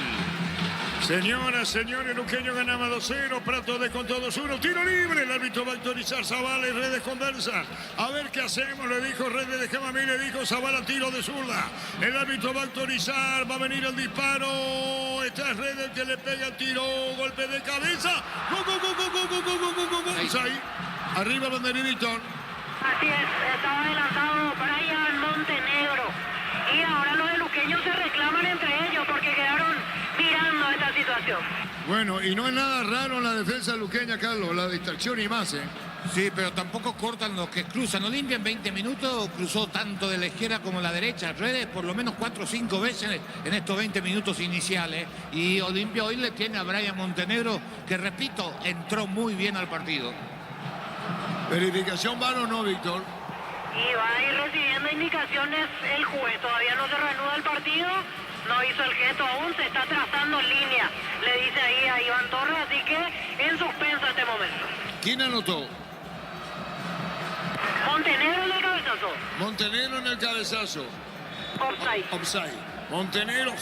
Señoras, señores, Luqueño ganaba 2-0, Prato descontó 2-1, tiro libre, el árbitro va a autorizar, Zavala y Redes conversa. A ver qué hacemos, le dijo Redes, déjame a mí, le dijo Zavala, tiro de zurda. El árbitro va a autorizar, va a venir el disparo, está Redes que le pega el tiro, golpe de cabeza. Ahí. Arriba banderín, Víctor. Así es, estaba adelantado Brian Montenegro. Y ahora los de Luqueño se reclaman entre ellos porque quedaron mirando esta situación. Bueno, y no es nada raro en la defensa luqueña, Carlos, la distracción y más, ¿eh? Sí, pero tampoco cortan los que cruzan. Olimpia en 20 minutos cruzó tanto de la izquierda como la derecha. Redes por lo menos 4 o 5 veces en estos 20 minutos iniciales. Y Olimpia hoy le tiene a Brian Montenegro, que repito, entró muy bien al partido. ¿Verificación vano o no, Víctor? Y va a ir recibiendo indicaciones el juez. Todavía no se reanuda el partido. No hizo el gesto aún, se está trazando línea. Le dice ahí a Iván Torres, así que en suspenso este momento. ¿Quién anotó? Montenegro en el cabezazo. Montenegro en el cabezazo. Offside. Montenegro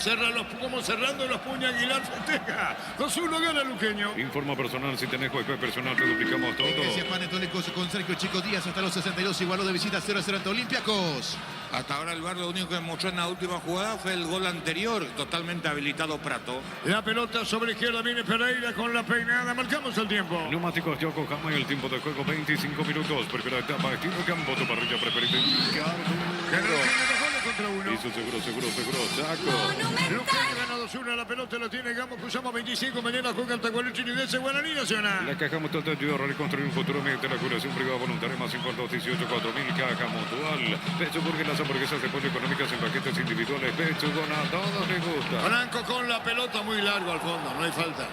como cerrando los puños. Aguilar festeja. 2-1 gana Luqueño. Informa personal, si tenés juez personal, te duplicamos todo. Iglesia Panetónicos con Sergio Chico Díaz hasta los 62, igualó de visita 0-0 ante Olympiacos. Hasta ahora el VAR lo único que mostró en la última jugada fue el gol anterior, totalmente habilitado Prato. La pelota sobre izquierda, viene Pereira con la peinada, marcamos el tiempo. Neumáticos Yokohama y el tiempo de juego 25 minutos. Primera etapa, estilo campo, tu parrilla preferida. Contra uno. Hizo seguro, saco. Luqueño gana 2-1, la pelota la tiene Gamos, cruzamos 25, mañana juega el Tacualuchi Nidense, Guaraní Nacional. La Caja Mutual te ayuda a ahorrar y construir un futuro mediante la curación privada voluntaria más 5 al 218 4000. Caja Mutual. Pecho Burger, las hamburguesas de pollo económicas en paquetes individuales. Pecho a todos les gusta. Franco con la pelota muy largo al fondo, no hay falta.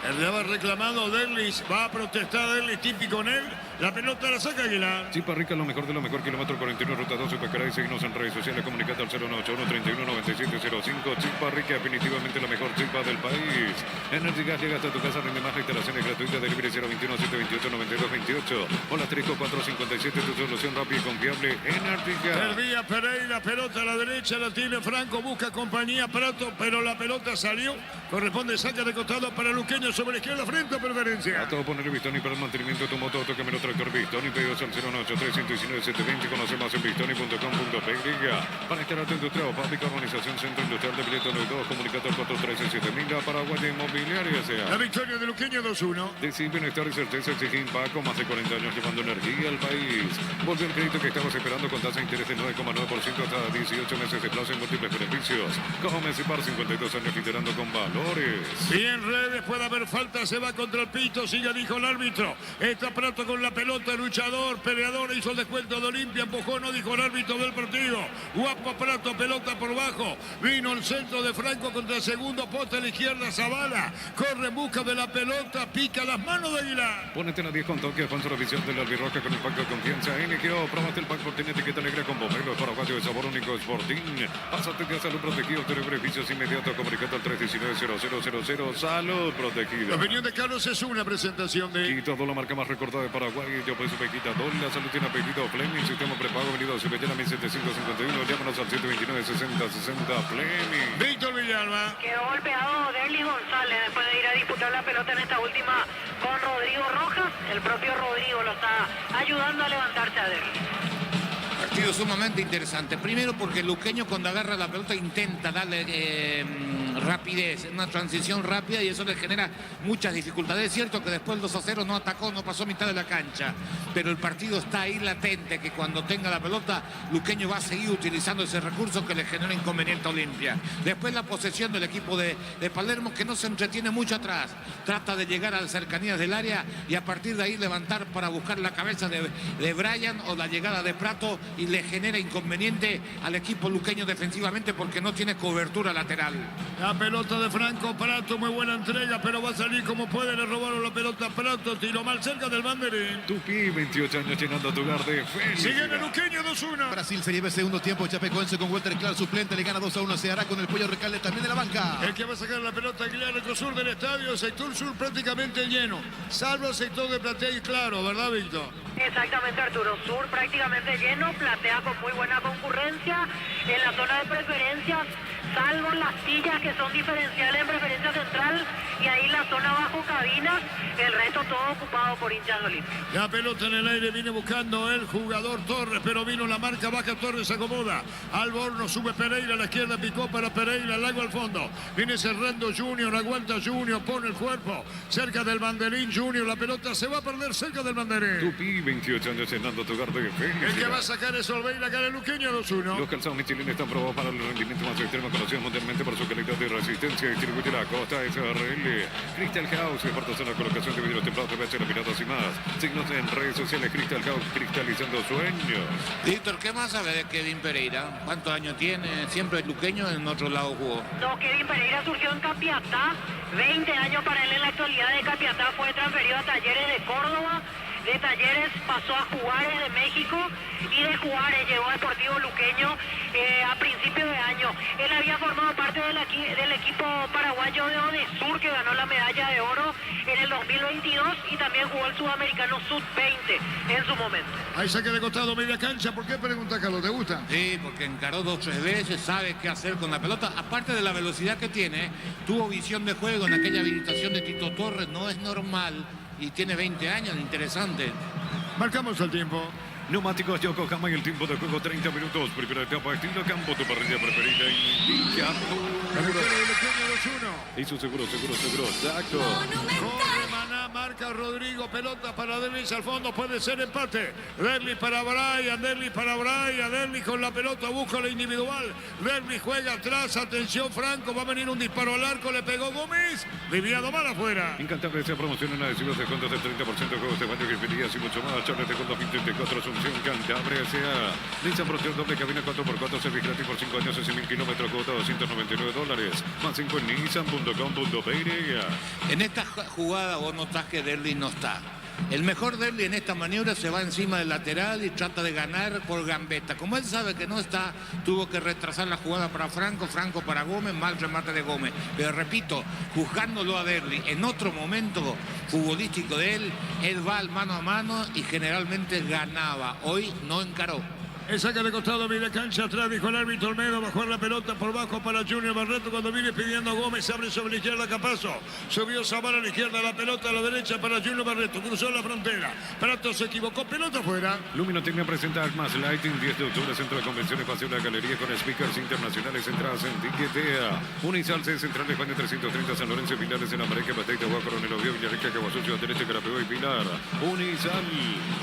El de haber reclamado Derlis, va a protestar Derlis, típico en él. La pelota la saca Aguilar. Chipa Rica, lo mejor de lo mejor, kilómetro 41, ruta 12, Pecará y seguimos en redes sociales, comunicate al 091-31-9705. Chipa Rica, definitivamente la mejor chipa del país. Energy Gas llega hasta tu casa, rinde más, instalaciones gratuitas, delivery 021-728-9228. Hola 34-457, tu solución rápida y confiable, Energy Gas. Perdía Pereira, pelota a la derecha, la tiene Franco, busca compañía Prato, pero la pelota salió. Corresponde saca de costado para Luqueño sobre la izquierda, frente a preferencia. A todo poner Bistoni para el mantenimiento de tu moto, auto, camino, tractor Bistoni, pedidos al 093-119-720, conoce más en bistoni.com.py. Para instalarte industria o fábrica, organización Centro Industrial de Billetes 92, comunicate al 413-7000, Paraguay Inmobiliaria sea. La victoria de Luqueño 2-1. Decir bienestar y certeza exige Impaco, más de 40 años llevando energía al país. Volvió el crédito que estabas esperando con tasa de interés del 9,9% hasta 18 meses de plazo en múltiples beneficios. Comes y Par, 52 años liderando con valores. Bien, Redes, puede haber falta, se va contra el pito, sigue, dijo el árbitro. Está Prato con la la pelota, luchador, peleador, hizo el descuento de Olimpia, empujó, no dijo el árbitro del partido. Guapo Prato, pelota por bajo. Vino el centro de Franco contra el segundo poste a la izquierda, Zavala. Corre en busca de la pelota, pica las manos de Aguilar. Ponete la 10 con toque, con la visión del albirroja con el pack de confianza. NGO, probate el pack por tiene etiqueta negra con pomelo paraguayo de sabor único Sporting. Pásate de salud protegido, obtener beneficios inmediatos comunicando al 319-0000. Salud protegida. La opinión de Carlos es una presentación de Quito, la marca más recordada de Paraguay. Yo pues Pequita Dol, la salud tiene apellido Fleming, sistema prepago venido a Sevillana 1751. Llámanos al 129-60-60 Fleming. Víctor Villalba. Quedó golpeado Derlis González después de ir a disputar la pelota en esta última con Rodrigo Rojas. El propio Rodrigo lo está ayudando a levantarse a Derlis. Partido sumamente interesante. Primero porque el luqueño cuando agarra la pelota intenta darle rapidez, una transición rápida y eso le genera muchas dificultades. Es cierto que después el 2-0 no atacó, no pasó mitad de la cancha, pero el partido está ahí latente, que cuando tenga la pelota, Luqueño va a seguir utilizando ese recurso que le genera inconveniente a Olimpia. Después la posesión del equipo de Palermo, que no se entretiene mucho atrás, trata de llegar a las cercanías del área y a partir de ahí levantar para buscar la cabeza de Brian o la llegada de Prato y le genera inconveniente al equipo luqueño defensivamente porque no tiene cobertura lateral. La pelota de Franco Prato, muy buena entrega, pero va a salir como puede. Le robaron la pelota a Prato, tiró mal cerca del banderín. Tupi, 28 años llenando tu hogar de Sigue felicidad. en el Luqueño 2-1. Brasil se lleva el segundo tiempo. Chapecoense con Walter Clark suplente. Le gana 2-1. Se hará con el Pollo Recalde también de la banca. El que va a sacar la pelota Aguilar, el sur del estadio, sector sur prácticamente lleno, salvo el sector de Platea y Claro, ¿verdad, Víctor? Exactamente, Arturo. Sur prácticamente lleno, Platea con muy buena concurrencia en la zona de preferencias, salvo las sillas que son diferenciales en preferencia central y ahí la zona bajo cabinas, el resto todo ocupado por hinchas de Olimpia. La pelota en el aire viene buscando el jugador Torres, pero vino la marca baja, Torres se acomoda. Alborno sube Pereira a la izquierda, picó para Pereira, Lago al fondo. Viene cerrando Junior, aguanta Junior, pone el cuerpo cerca del banderín Junior, la pelota se va a perder cerca del banderín. Tupi, 28 años llenando tu hogar de felicidad. El que va a sacar es Olveira, acá en el Luqueño 2-1. Los calzados Michelin están probados para el rendimiento más extremo, conocidos mundialmente por su calidad de resistencia. Distribuye la Costa SRL. Crystal House, expertos en la colocación de vidrios templados, PVC, laminados y más. Signos en redes sociales, Crystal House, cristalizando sueños. Víctor, ¿qué más sabe de Kevin Pereira? ¿Cuántos años tiene? Siempre es luqueño, en otro lado jugó. No, Kevin Pereira surgió en Capiatá, 20 años para él en la actualidad. De Capiatá fue transferido a Talleres de Córdoba. De Talleres pasó a Juárez de México y de Juárez llegó al Deportivo Luqueño a principios de año. Él había formado parte del equipo paraguayo de Odesur que ganó la medalla de oro en el 2022 y también jugó el sudamericano sub-20 en su momento. Ahí saque de costado media cancha. ¿Por qué pregunta, Carlos? ¿Te gusta? Sí, porque encaró 2 o 3 veces, sabe qué hacer con la pelota. Aparte de la velocidad que tiene, tuvo visión de juego en aquella habilitación de Tito Torres, no es normal. Y tiene 20 años, interesante. Marcamos el tiempo. Neumáticos Yokohama y el tiempo de juego 30 minutos. Primera etapa, estilo campo, tu parrilla preferida. Indica El Luqueño 2-1. Hizo seguro, exacto. Corre Maná, marca Rodrigo, pelota para Derlis al fondo, puede ser empate. Derlis para Brian, Derlis con la pelota, busca la individual. Derlis juega atrás, atención Franco, va a venir un disparo al arco, le pegó Gómez, desviado mal afuera. Encantable esa promoción en adhesivos de descuentos del 30% de juegos de baño, griferías y mucho más. Charles de Condo 2024, Asunción, Cantabria, sea Nissan Protector doble cabina 4x4, servicio gratis por 5 años, 100.000 kilómetros, cuota $299. Más 5 en nissan.com.py. En esta jugada vos notás que Derli no está. El mejor Derli en esta maniobra se va encima del lateral y trata de ganar por gambeta. Como él sabe que no está, tuvo que retrasar la jugada para Franco para Gómez, mal remate de Gómez. Pero repito, juzgándolo a Derli en otro momento futbolístico de él va al mano a mano y generalmente ganaba. Hoy no encaró. El saca de costado, media cancha atrás, dijo el árbitro Olmedo, bajó la pelota por bajo para Junior Barreto cuando viene pidiendo a Gómez, abre sobre la izquierda Capazo, subió Zavala a la izquierda, la pelota a la derecha para Junior Barreto, cruzó la frontera, Prato se equivocó, pelota afuera. Luminotecnia presenta Armas Lighting, 10 de octubre, Centro de Convenciones, Paseo de la Galería con speakers internacionales, entradas en Tiquetea. Unisal, Central de España 330, San Lorenzo, Pilares en la Mareca, Pateita, Coronel Oviedo, Villarrica, Caguazú, Ciudad del Este, Carapeo y Pilar. Unisal.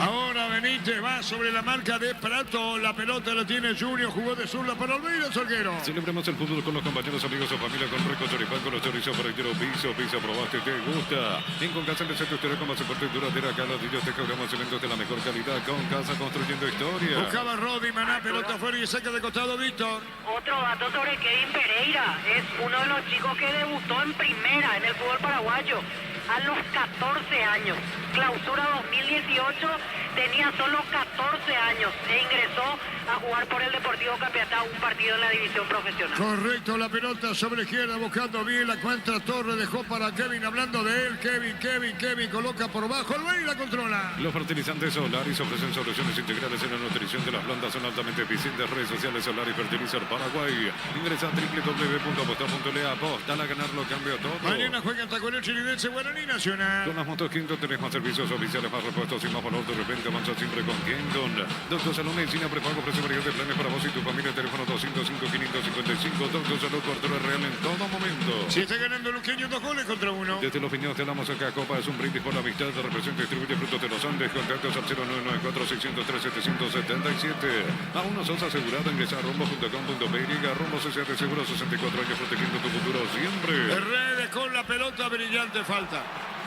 Ahora Benítez va sobre la marca de Prato. Luqueño, la pelota la tiene Junior, jugó de zurda para Olmedo, Solguero. Celebremos el fútbol con los compañeros, amigos o familia con Rico Choripán, con los chorizos por el tiro piso, probaste, te gusta. En Concasa en el centro histórico más fuerte y duradera, acá los niños te cobramos eventos de la mejor calidad. Concasa construyendo historia. Buscaba Rodi, Maná, pelota afuera y saca de costado Víctor. Otro dato sobre Kevin Pereira. Es uno de los chicos que debutó en primera en el fútbol paraguayo a los 14 años. Clausura 2018, tenía solo 14 años e ingresó a jugar por el Deportivo Capiatá un partido en la división profesional. Correcto, la pelota sobre la izquierda, buscando bien la cuenta Torre, dejó para Kevin, hablando de él, Kevin, coloca por bajo, el y la controla. Los fertilizantes Solaris ofrecen soluciones integrales en la nutrición de las plantas, son altamente eficientes. Redes sociales Solaris Fertilizar Paraguay. Ingresa a www.aposta.le, aposta a ganarlo, cambio todo. Mañana juegan Taconel Chiridense, Guaraní Nacional. Con las motos Quinton tenés más servicios oficiales, más repuestos y más valor. De repente avanza siempre con Quinton. Doctor Salud Medicina Prepago, ofrece variedad de planes para vos y tu familia. Teléfono 205-555. Doctor Salud, cobertura real en todo momento. Si está ganando Luqueño 2 goles contra 1. Desde los Piños te damos acá Copa, es un brindis por la amistad. Representa y distribuye frutos de los Andes. Contactos al 0994-603-777. Aún no sos asegurado. Ingresa a rombo.com.py. Rombo Social de Seguro, 64 años protegiendo tu futuro siempre. Redes con la pelota, brillante falta.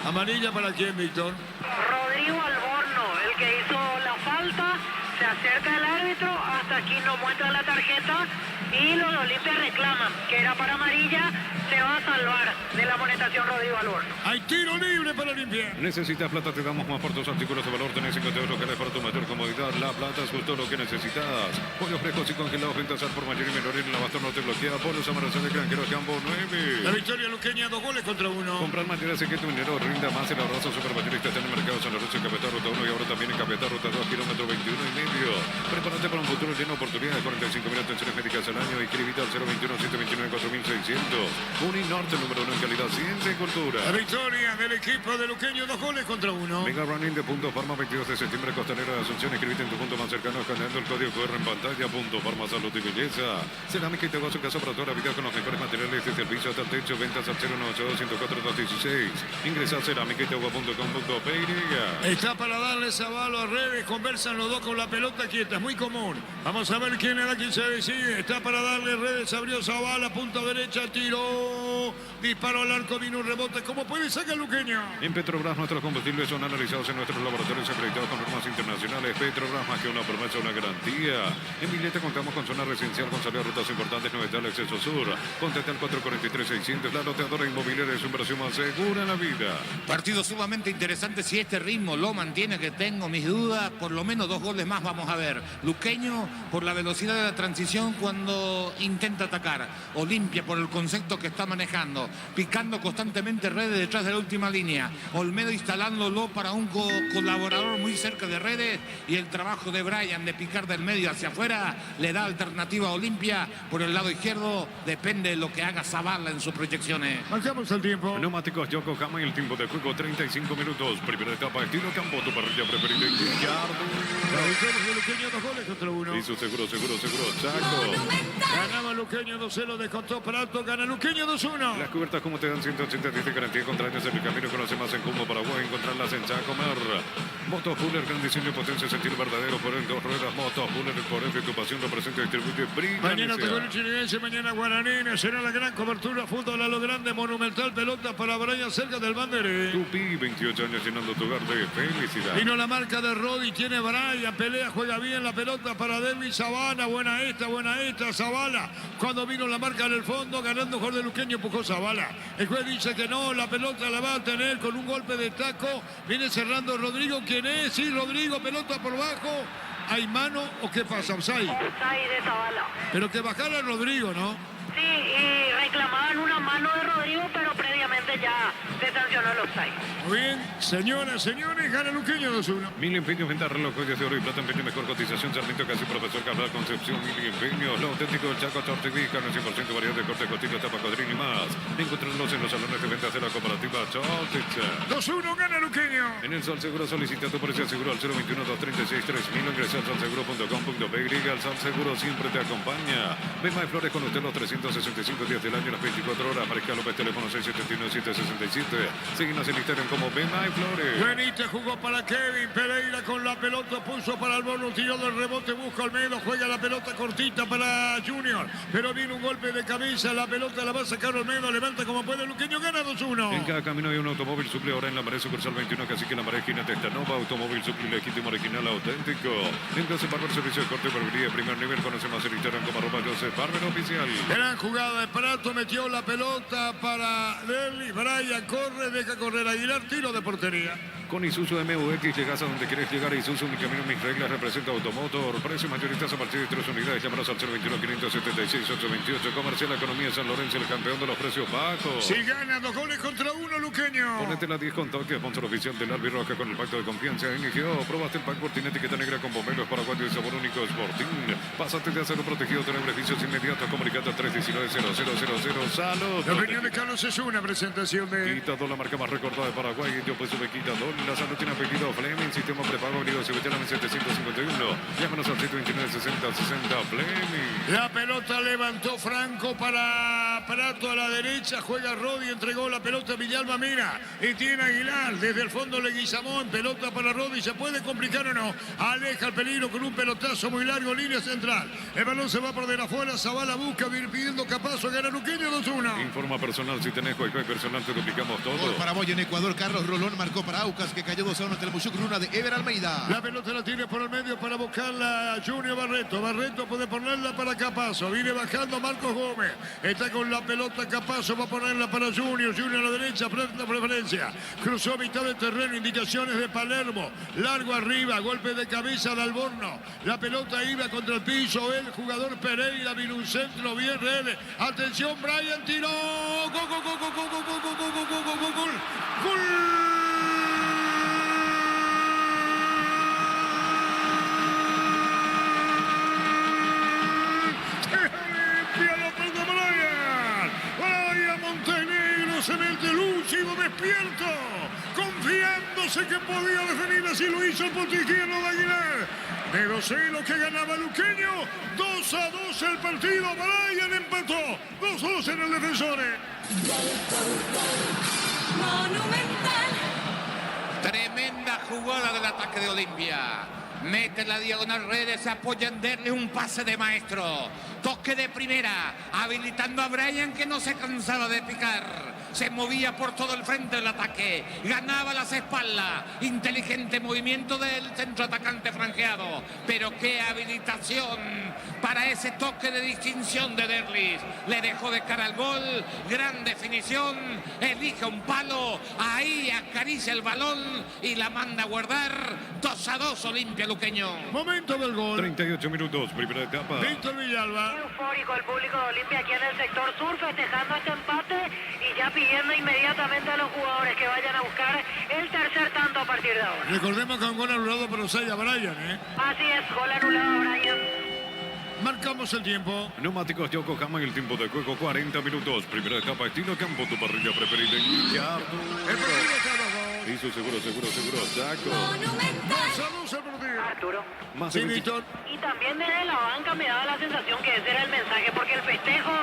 Amarilla para quién, Víctor. Rodrigo Alborno, el que hizo la falta, se acerca el árbitro, hasta aquí no muestra la tarjeta y los de Olimpia reclaman que era para amarilla. Se va a salvar de la amonestación Rodrigo Alborno. Hay tiro libre para Olimpia. Necesitas plata, te damos más por tus artículos de valor. Tenés 50 euros locales para tu mayor comodidad. La plata es justo lo que necesitas. Pollos frescos y congelados, ventas al por mayor y menor en el abastón no te bloquea. Polos Amarazón de Granjero Campo 9. La victoria Luqueña, 2 goles contra 1. Comprar material hace que tu dinero rinda más. El abrazo supermayorista está en el mercado San Lorenzo en Capital, ruta 1 y ahora también en Capital, ruta 2, kilómetro 21 y medio. Prepárate para un futuro lleno de oportunidades. 45.000 atenciones médicas al año. Inscribite al 021-729-4600. Uninorte, número 1 en calidad, ciencia y cultura. La victoria del equipo de Luqueño, 2 goles contra 1. Mega Running de Punto Farma, 22 de septiembre, Costanera de Asunción. Inscribite en tu punto más cercano, escaneando el código QR en pantalla. Punto Farma, salud y belleza. Cerámica y te vas a su casa para toda la vida con los mejores materiales desde el piso hasta el techo. Ventas al 092-104-216. Ingresa a cerámicaitagua.com.py. Está para darle Zabalo a Redes. Conversan los dos con la pelota quieta. Es muy común. Vamos a ver quién era quien se decide. Está para darle Redes. Abrió Zabala. Punta derecha. Tiró. Disparó al arco. Vino un rebote. ¿Cómo puede sacar Luqueño? En Petrobras nuestros combustibles son analizados en nuestros laboratorios acreditados con normas internacionales. Petrobras, más que una promesa, una garantía. En Villeta contamos con zona residencial con salida a rutas importantes. No está el acceso sur. Contacta al 443-600. La loteadora inmobiliaria es una inversión más segura en la vida. Partido sumamente interesante. Si este ritmo lo mantiene, que tengo mis dudas, por lo menos 2 goles más vamos a ver. Luqueño por la velocidad de la transición cuando intenta atacar. Olimpia por el concepto que está manejando, picando constantemente Redes detrás de la última línea. Olmedo instalándolo para un colaborador muy cerca de Redes, y el trabajo de Brian de picar del medio hacia afuera le da alternativa a Olimpia por el lado izquierdo. Depende de lo que haga Zabala en sus proyecciones. Marcamos el tiempo. Neumáticos Yokohama y el tiempo de juego 35 minutos. Primera etapa, estilo campo, tu parrilla preferida en Gallardo. La victoria de Luqueño, 2 goles contra 1. Hizo seguro, Chaco. Ganaba Luqueño 2-0, descontó Prato, gana Luqueño 2-1. Las cubiertas como te dan 180 días de garantía contra años en el camino. Conoce más en Como Paraguay, encontrarlas en Chacomer. Motos Fuller, gran diseño y potencia, sentir verdadero por el 2 ruedas. Motos Fuller, el poder de tu pasión, representa y distribuye brilla. Mañana Taconel Chiridense, mañana Guaraní, será la gran cobertura, fútbol a lo grande, monumental, pelota para Brian cerca del banderé. Tupi, 28 años llenando tu hogar de felicidad. Vino la marca de Rodi, tiene Brian, pelea, juega bien la pelota para Delvis Zabala, buena esta, Zabala. Cuando vino la marca en el fondo, ganando Jorge de Luqueño, empujó Zabala. El juez dice que no, la pelota la va a tener con un golpe de taco. Viene cerrando Rodrigo, ¿quién es? Sí, Rodrigo, pelota por bajo. ¿Hay mano o qué pasa? Offside. Offside de Zabala. Pero que bajara Rodrigo, ¿no? Sí, y reclamaban una mano de Rodrigo, pero previamente ya se sancionó el offside. Muy bien, señoras, señores, gana Luqueño 2-1. Mil Empeños, venta reloj, joyas de oro y plata, empeño, mejor cotización, Sarmiento, casi profesor Cabral, Concepción, Mil Empeños, lo auténtico del Chaco, Torteguí, carne 100% variedad de corte, costilla, tapa, cuadrín y más. Encontrarlos en los salones de ventas de la cooperativa Chotecha. 2-1, gana Luqueño. En el Sol Seguro solicita tu precio seguro al 021-236-3000, ingresa al solseguro.com.py, el Sol Seguro siempre te acompaña. Bema de Flores con usted los 365 días del año, las 24 horas, Mariscal López, teléfono 679-7 6767. Síguenos en Instagram como Bema y Flores. Benítez jugó para Kevin Pereira con la pelota, puso para el bono, tiró del rebote, busca Olmedo, juega la pelota cortita para Junior, pero viene un golpe de cabeza, la pelota la va a sacar Olmedo, levanta como puede Luqueño, gana 2-1. En cada camino hay un automóvil suple ahora en la Maré Sucursal 21, casi que en la Maré esquina Testanova, automóvil suple legítimo, original, auténtico. En Joseph Barber, servicio de corte y barbería de primer nivel, conoce más en Instagram como @Joseph Barber Oficial. Gran jugada de Prato, metió la pelota para Derlis, Brian corre, deja correr Aguilar, tiro de portería. Con Isuzu MUX llegas a donde quieres llegar. Isuzu, mi camino, mis reglas, representa Automotor. Precios mayoristas a partir de 3 unidades. Llámanos al 021-576-828. Comercial Economía San Lorenzo, el campeón de los precios bajos. Si gana 2 goles contra 1, Luqueño. Ponete la 10 con toque, sponsor oficial del Albirroja con el pacto de confianza. NGO, probaste el pack Sporting etiqueta negra con bomberos paraguayo y sabor único Sporting. Pásate de acero protegido, tener beneficios inmediatos. Comunicate al 319-0000. Salud. La opinión de Carlos es una presentación de... Quitador, la marca más recordada de Paraguay. Yo pues sube Quitador. La salud tiene apellido Fleming. Sistema prepago avenida Cebetana en 751. Llámanos al 729-6060 Fleming. La pelota levantó Franco para Prato a la derecha. Juega Rodi, entregó la pelota a Villalba, mira. Y tiene Aguilar. Desde el fondo Leguizamón. Pelota para Rodi. ¿Se puede complicar o no? Aleja el peligro con un pelotazo muy largo. Línea central. El balón se va por de afuera. Zavala busca, pidiendo Capazo. Gana Luqueño 2-1. Informa personal. Si tenés Wi-Fi personal, te duplicamos todo. Gol para Boya en Ecuador. Carlos Rolón marcó para Aucas, que cayó 2-1 ante el Muchuc Runa de Ever Almeida. La pelota la tiene por el medio para buscarla Junior Barreto. Barreto puede ponerla para Capazo. Viene bajando Marcos Gómez. Está con la pelota Capazo. Va a ponerla para Junior. Junior a la derecha. Frente a preferencia. Cruzó mitad de terreno. Indicaciones de Palermo. Largo arriba. Golpe de cabeza de Alborno. La pelota iba contra el piso. El jugador Pereira. Vino un centro bien red. Atención, Brian tiró. Gol, gol, gol, gol, gol, gol, gol, gol, gol, gol, gol, gol, gol. Se mete lúcido, despierto, confiándose que podía definir, así lo hizo el punto izquierdo de Aguilar. De 2-0 que ganaba Luqueño, 2-2 el partido, Brian empató, 2-2 en el Defensores. Monumental. Tremenda jugada del ataque de Olimpia. Mete la diagonal redes, apoya en Derlis, un pase de maestro. Toque de primera, habilitando a Brian, que no se cansaba de picar. Se movía por todo el frente del ataque, ganaba las espaldas. Inteligente movimiento del centro atacante franqueado. Pero qué habilitación para ese toque de distinción de Derlis. Le dejó de cara al gol, gran definición, elige un palo, ahí acaricia el balón y la manda a guardar. 2-2 Olimpia Luqueño. Momento del gol. 38 minutos, primera etapa. Víctor Villalba. Eufórico el público de Olimpia aquí en el sector sur, festejando este empate y ya pidiendo inmediatamente a los jugadores que vayan a buscar el tercer tanto a partir de ahora. Recordemos que un gol anulado por Osaya Brian, Así es, gol anulado, Brian. Marcamos el tiempo. Neumáticos Yokohama en el tiempo de juego, 40 minutos. Primera etapa, estilo campo, tu parrilla preferida en El partido está 2-2. Hizo seguro, Chaco. Monumental. Saludos al partido. Arturo. Más Sí, de 20 Víctor. Y también desde la banca me daba la sensación que ese era el mensaje, porque el festejo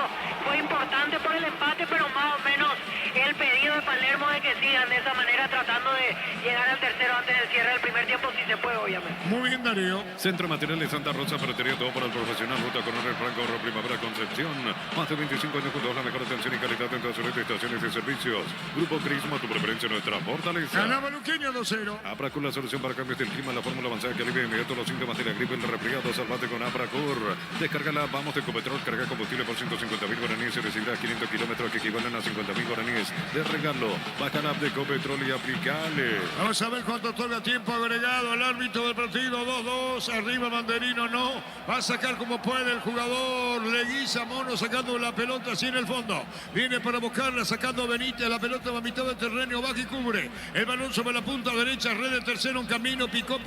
fue importante por el empate, pero más o menos el pedido de Palermo de que sigan de esa manera tratando de llegar al tercero antes del cierre del primer tiempo, si se puede, obviamente. Muy bien, Darío. Centro Material de Santa Rosa, ferretería, todo para el profesional. Ruta Coronel Franco, Primavera Concepción. Más de 25 años juntos, la mejor atención y calidad en todas sus estaciones y servicios. Grupo Crisma, tu preferencia, nuestra fortaleza. Ganaba Luqueño 2-0. Apracur, la solución para cambios del clima, la fórmula avanzada que alivia inmediato los síntomas de la gripe, el resfriado. Salvate con Apracur. Descárgala, vamos de Ecopetrol, carga combustible por 150.000 guaraníes y recibirás 500 kilómetros que equivalen a 50.000 guaraníes de regalo. Baja la app de Ecopetrol y aplicale. Vamos a ver cuánto toca tiempo agregado al árbitro del partido. 2-2. Arriba Mandarino no. Va a sacar como puede el jugador Leguizamón, sacando la pelota así en el fondo. Viene para buscarla, sacando Benítez. La pelota va a mitad del terreno, baja y cubre. El balón sobre la punta derecha, red de tercero en camino. Picó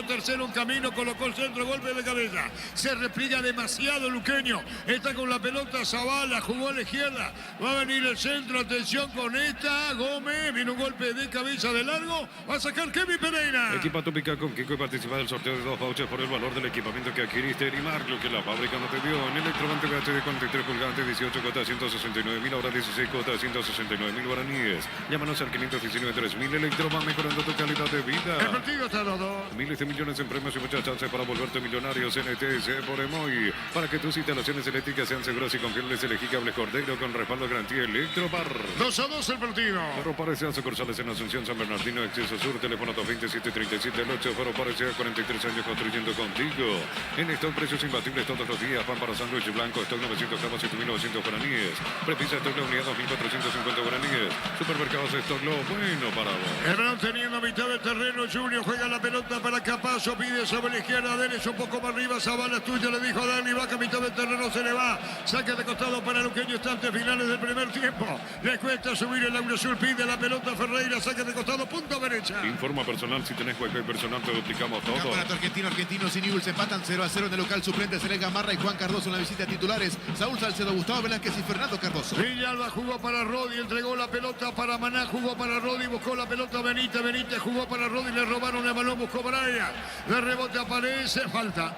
tercero en camino. Colocó el centro, golpe de cabeza. Se repliega demasiado Luqueño. Está con la pelota Zavala, jugó a la izquierda. Va a venir el centro, atención con esta. Va Gómez, viene un golpe de cabeza de largo, va a sacar Kevin Pereira. Equipa tu pica con Kiko y participa del sorteo de 2 vouchers por el valor del equipamiento que adquiriste en Imar, lo que la fábrica no te dio. En Electrovante HD 43 pulgadas, 18 cuotas, 169.000, ahora 16 cuotas, 169.000 guaraníes. Llámanos al 519 3000. Electro va mejorando tu calidad de vida. El partido está 2-2. Miles de millones en premios y muchas chances para volverte millonarios en ETS por Emoy. Para que tus instalaciones eléctricas sean seguras y confiables, elegí Cables Cordero con respaldo de garantía Electropar. 2-2 el partido. Foro Parecea sucursales en Asunción, San Bernardino, Exceso Sur, teléfono 227-37 el 8. Foro Parecea, 43 años construyendo contigo. En stock, precios imbatibles todos los días. Pan para sándwich blanco, stock 900 gramos, 7.900 guaraníes. Prepisa stock la unidad, 2.450 guaraníes. Supermercados stock, lo bueno para vos. El balón teniendo mitad del terreno, Junior juega la pelota para Capazo, pide sobre la izquierda, Denis un poco más arriba, Zavala es tuya, le dijo Dani, Vaca, mitad del terreno se le va, saca de costado para Luqueño, instantes finales del primer tiempo, le cuesta subir el Lauro Sur, pide la pelota Ferreira, saca de costado, punto derecha. Informa personal, si tenés wifi personal te duplicamos todo. Campeonato argentinos y Newell's empatan 0-0 en el local suplente. Seré Gamarra y Juan Cardoso en la visita de titulares. Saúl Salcedo, Gustavo Velázquez y Fernando Cardoso. Villalba jugó para Rodi, entregó la pelota para Maná, jugó para Rodi, buscó la pelota Benítez jugó para Rodi, le robaron el balón, buscó Brian, de rebote aparece, falta.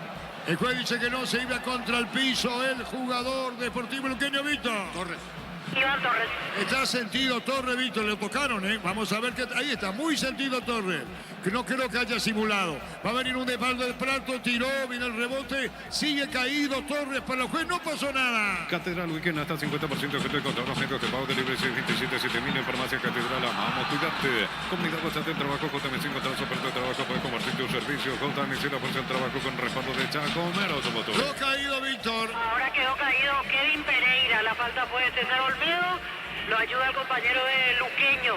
El juez dice que no, se iba contra el piso el jugador Deportivo Luqueño, Víctor. Torres. Iván Torres. Está sentido Torres, Víctor, le tocaron, ¿eh? Vamos a ver que ahí está, muy sentido Torres. Que no creo que haya simulado. Va a venir un despaldo de Prato, tiró, viene el rebote, sigue caído Torres para el juez, no pasó nada. Catedral Weekend hasta 50% de contra los metros de pago de libre 627-7000 en Farmacia Catedral. Amamos cuidarte. Comunidad bastante trabajo, JM5 tras oferta de trabajo, puedes compartir tu servicio. JMC la fuerza de trabajo con respaldo de Chaco, Mero Automotor. Lo caído, Víctor. Ahora quedó caído Kevin Pereira. La falta fue de César Olmedo. Lo ayuda el compañero de Luqueño,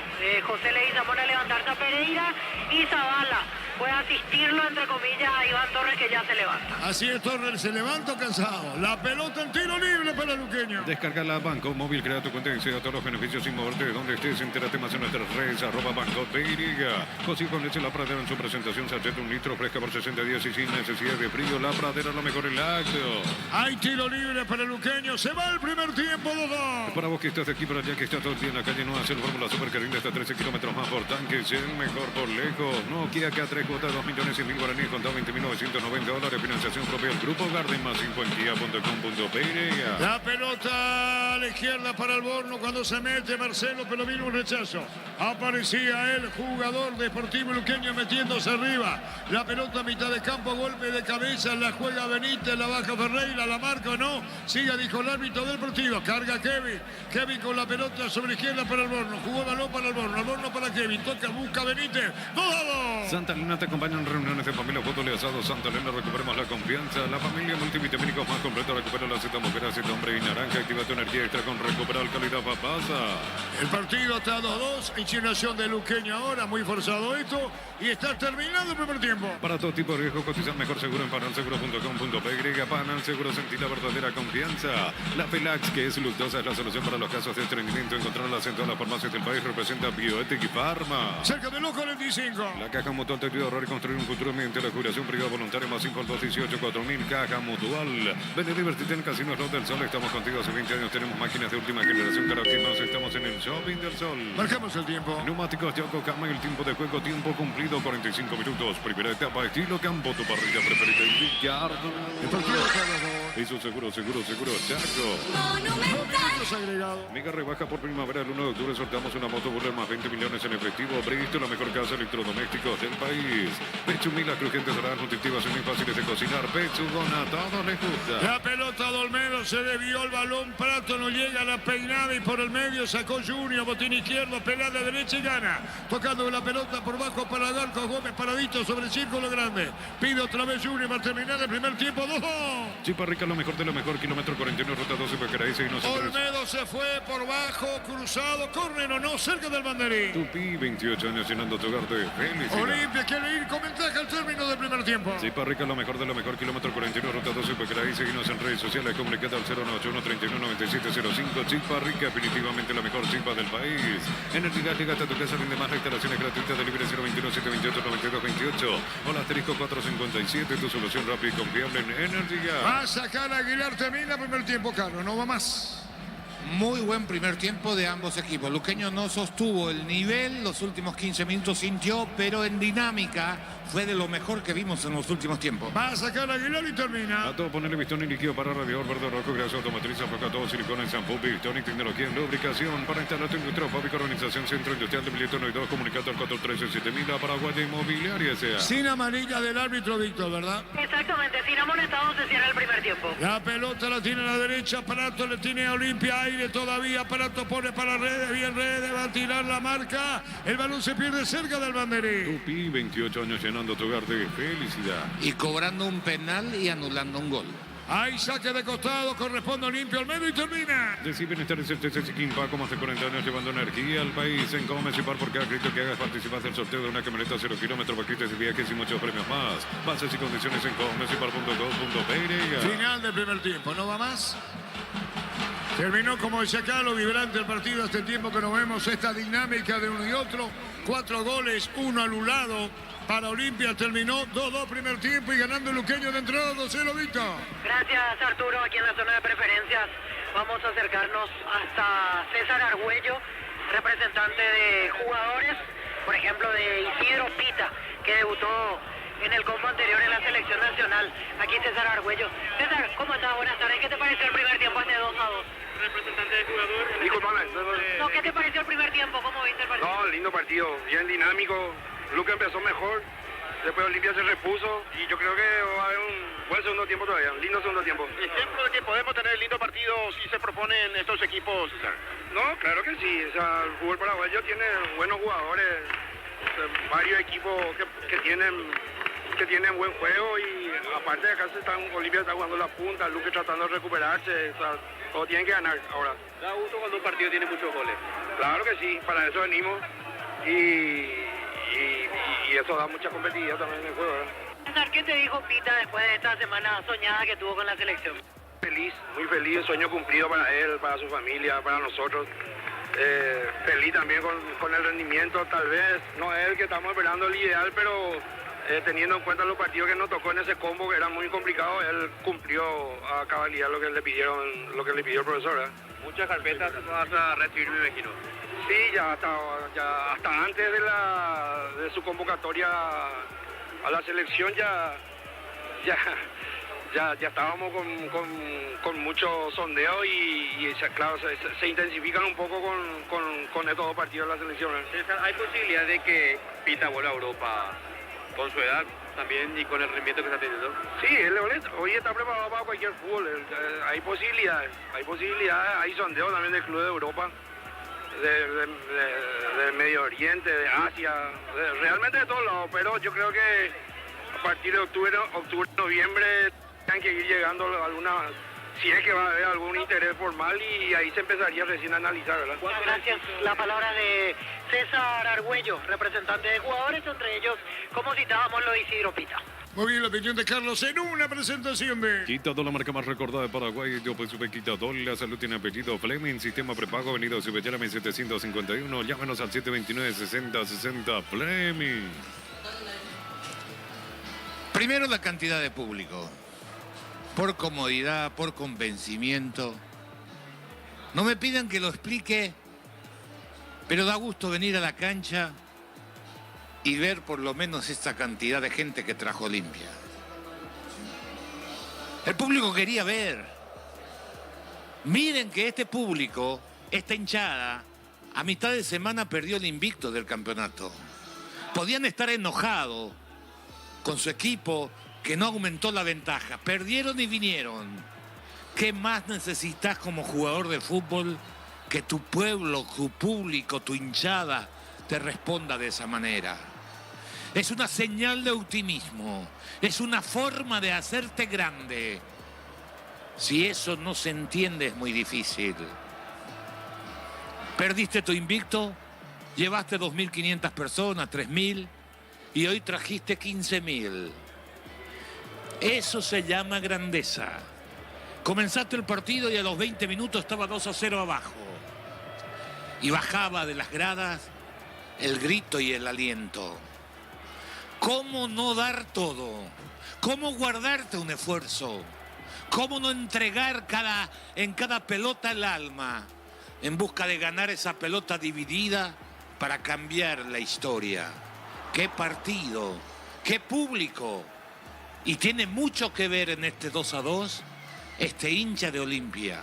José Leguizamón, a levantarse a Pereira. Y Zavala puede asistirlo, entre comillas, a Iván Torres, que ya se levanta. Así es, Torres se levanta cansado. La pelota en tiro libre para Luqueño. Descarga la Banco Móvil, crea tu cuenta y accede a todos los beneficios sin moverte de donde estés. Entérate más en nuestras redes, @Banco PY. Cosí con leche La Pradera en su presentación, sachet 1 litro, fresca por 60 días y sin necesidad de frío. La Pradera, lo mejor en lácteo. Hay tiro libre para Luqueño, se va el primer tiempo, 2-2. Para vos que estás de aquí para allá, que estás todo el día en la calle, no hace el Fórmula Super que rinde hasta 13 kilómetros más por tanque, es el mejor por lejos. Nokia K3 cuota 2.100.000 guaraníes, contado $20.990, financiación propia del Grupo Garden, más info en kia.com.py. La pelota a la izquierda para el Borno cuando se mete Marcelo, pero vino un rechazo. Aparecía el jugador Deportivo Luqueño metiéndose arriba. La pelota a mitad de campo, golpe de cabeza, la juega Benítez, la baja Ferreira, la marca o no. Siga, dijo el árbitro del partido. Carga Kevin. Kevin con la pelota sobre la izquierda para el Borno. Jugó balón para el Borno para Kevin. Toca, busca Benítez. ¡Todo! Santa Elena te acompaña en reuniones de familia, fútbol y asado. Santa Elena, recuperemos la confianza. La familia multivitamínicos más completa, recupera la Z mujer, aceite hombre y naranja. Activa tu energía extra con recuperar calidad papasa. El partido está 2-2. Insinuación de Luqueño ahora, muy forzado esto. Y está terminando el primer tiempo. Para todo tipo de riesgo, cotizar mejor seguro en panalseguro.com.py. Panal Seguro, sentir la verdadera confianza. La Pelax, que es luctosa, es la solución para los casos de estreñimiento. Encontrarlas en todas las farmacias del país. Representa Bioethic y Pharma. Cerca de los 45. La Caja Mutual te ayuda a ahorrar y construir un futuro mediante la jubilación privada voluntaria. Más info al 218-4000. Caja Mutual. Ven y divertirte en Casino Slot del Sol. Estamos contigo hace 20 años. Tenemos máquinas de última generación. Karaoke más. Estamos en el Shopping del Sol. Marcamos el tiempo. Neumáticos Yokohama y el tiempo de juego. Tiempo cumplido, 45 minutos. Primera etapa, estilo campo. Tu parrilla preferida y Ricardo. El partido está 2-2. Eso seguro, Chaco. Monumental. Agregado. Mega rebaja por primavera el 1 de octubre. Sorteamos una moto burger más 20 millones en efectivo. Bristol, la mejor casa de electrodomésticos del país. Pechumila, crujientes doradas, nutritivas y muy fáciles de cocinar. Pechugona, a todos les gusta. La pelota de Olmedo, se desvió el balón. Prato no llega a la peinada y por el medio sacó Junior. Botín izquierdo, pelada derecha y gana. Tocando la pelota por bajo para Garco. Gómez paradito sobre el círculo grande. Pide otra vez Junior para terminar el primer tiempo. 2-2. Chipa Rica, lo mejor de lo mejor. Kilómetro 41, ruta 12, Pecaraíza y no se Olmedo se fue por bajo, cruzado, córner o no, cerca del banderín. Tupi, 28 años llenando tu hogar de felicidad. Olimpia quiere ir con ventaja al término del primer tiempo. Chipa Rica, lo mejor de lo mejor. Kilómetro 41, ruta 12, Pecaraíza. Seguimos en redes sociales. Comunicate al 091-31-9705. Chipa Rica, definitivamente la mejor chipa del país. Energía, llega hasta tu casa, rinde más, instalaciones gratuitas de libre 021-728-9228. Hola, asterisco 457, tu solución rápida y confiable en Energía. Va a sacar a Aguilar, termina el primer tiempo, Carlos, no va más. muy buen primer tiempo de ambos equipos. Luqueño no sostuvo el nivel, los últimos 15 minutos sintió, pero en dinámica fue de lo mejor que vimos en los últimos tiempos. Va a sacar Aguilar y termina. A todo ponerle Bistón y líquido para radiador verde rojo, grasa automotriz, afloja todo, silicona en shampoo, Bistón y tecnología en lubricación para instalar tu industria, fábrica, organización, centro industrial de Milito 92, comunicado al 413-7000, Paraguay Inmobiliaria S.A. Sin amarilla del árbitro, Víctor, ¿verdad? Exactamente, sin amonestado se cierra el primer tiempo. La pelota la tiene a la derecha, Prato le tiene a Olimpia, aire todavía, Prato pone para Redes, bien Redes, va a tirar la marca, el balón se pierde cerca del banderín. Tupi, 28 años llenando tu hogar de felicidad. Y cobrando un penal y anulando un gol. Hay saque de costado, corresponde a Olimpia al medio y termina. Decir bienestar es el TC Paco, más de 40 años llevando energía al país. En Gómez y Par, porque ha grito que hagas participar del sorteo de una camioneta 0 kilómetros, paquetes de viajes y muchos premios más. Bases y condiciones en gómezipar.com.py. Final del primer tiempo, ¿no va más? Terminó, como decía acá, lo vibrante el partido. Este tiempo que nos vemos, esta dinámica de uno y otro. 4 goles, 1 anulado para Olimpia. Terminó 2-2 primer tiempo y ganando el Luqueño de entrada 2-0, Víctor. Gracias, Arturo. Aquí en la zona de preferencias vamos a acercarnos hasta César Argüello, representante de jugadores, por ejemplo, de Isidro Pita, que debutó en el combo anterior en la selección nacional. Aquí César Argüello. César, ¿cómo estás? Buenas tardes. ¿Qué te pareció el primer tiempo este 2-2? Representante de jugador. No, ¿qué te pareció el primer tiempo? ¿Cómo viste el partido? No, lindo partido, bien dinámico. Luca empezó mejor, después Olimpia se repuso y yo creo que va a haber un buen segundo tiempo todavía, un lindo segundo tiempo. ¿Ejemplo de que podemos tener lindo partido si se proponen estos equipos? No, claro que sí, o sea, el fútbol paraguayo tiene buenos jugadores, o sea, varios equipos que tienen buen juego y aparte de acá Olimpia está jugando la punta, Luque tratando de recuperarse, o sea, todos tienen que ganar ahora. Da gusto cuando un partido tiene muchos goles. Claro que sí, para eso venimos y eso da mucha competitividad también en el juego, ¿verdad? César, ¿qué te dijo Pita después de esta semana soñada que tuvo con la selección? Feliz, muy feliz, sueño cumplido para él, para su familia, para nosotros. Feliz también con el rendimiento, tal vez no es el que estamos esperando el ideal, pero teniendo en cuenta los partidos que nos tocó en ese combo que era muy complicado, él cumplió a cabalidad lo que le pidió el profesor, ¿verdad? Muchas carpetas vas a recibir, me imagino. Sí, ya hasta antes de su convocatoria a la selección ya estábamos con mucho sondeo y claro, se intensifican un poco con estos dos partidos de la selección. César, ¿hay posibilidad de que Pita vuelva a Europa con su edad también y con el rendimiento que está teniendo? Sí, él hoy está preparado para cualquier fútbol. Hay posibilidades, hay sondeo también del Club de Europa, del Medio Oriente, de Asia, realmente de todos lados, pero yo creo que a partir de octubre, noviembre, tienen que ir llegando si es que va a haber algún interés formal y ahí se empezaría recién a analizar, ¿verdad? Muchas gracias. La palabra de César Argüello, representante de jugadores, entre ellos, como citábamos, lo de Isidro Pita. Muy bien, la opinión de Carlos en una presentación de... Quitador, la marca más recordada de Paraguay. Yo pues supe Quitador, la salud tiene apellido Fleming, sistema prepago, avenida Subellana 1751. Llámenos al 729-6060 Fleming. Primero, la cantidad de público. Por comodidad, por convencimiento. No me pidan que lo explique, pero da gusto venir a la cancha y ver por lo menos esta cantidad de gente que trajo Olimpia. El público quería ver. Miren que este público, esta hinchada, a mitad de semana perdió el invicto del campeonato. Podían estar enojados con su equipo que no aumentó la ventaja. Perdieron y vinieron. ¿Qué más necesitas como jugador de fútbol que tu pueblo, tu público, tu hinchada te responda de esa manera? Es una señal de optimismo. Es una forma de hacerte grande. Si eso no se entiende es muy difícil. Perdiste tu invicto, llevaste 2.500 personas, 3.000 y hoy trajiste 15.000. Eso se llama grandeza. Comenzaste el partido y a los 20 minutos estaba 2-0 abajo. Y bajaba de las gradas el grito y el aliento. ¿Cómo no dar todo? ¿Cómo guardarte un esfuerzo? ¿Cómo no entregar en cada pelota el alma en busca de ganar esa pelota dividida para cambiar la historia? ¡Qué partido! ¡Qué público! Y tiene mucho que ver en este 2-2 este hincha de Olimpia.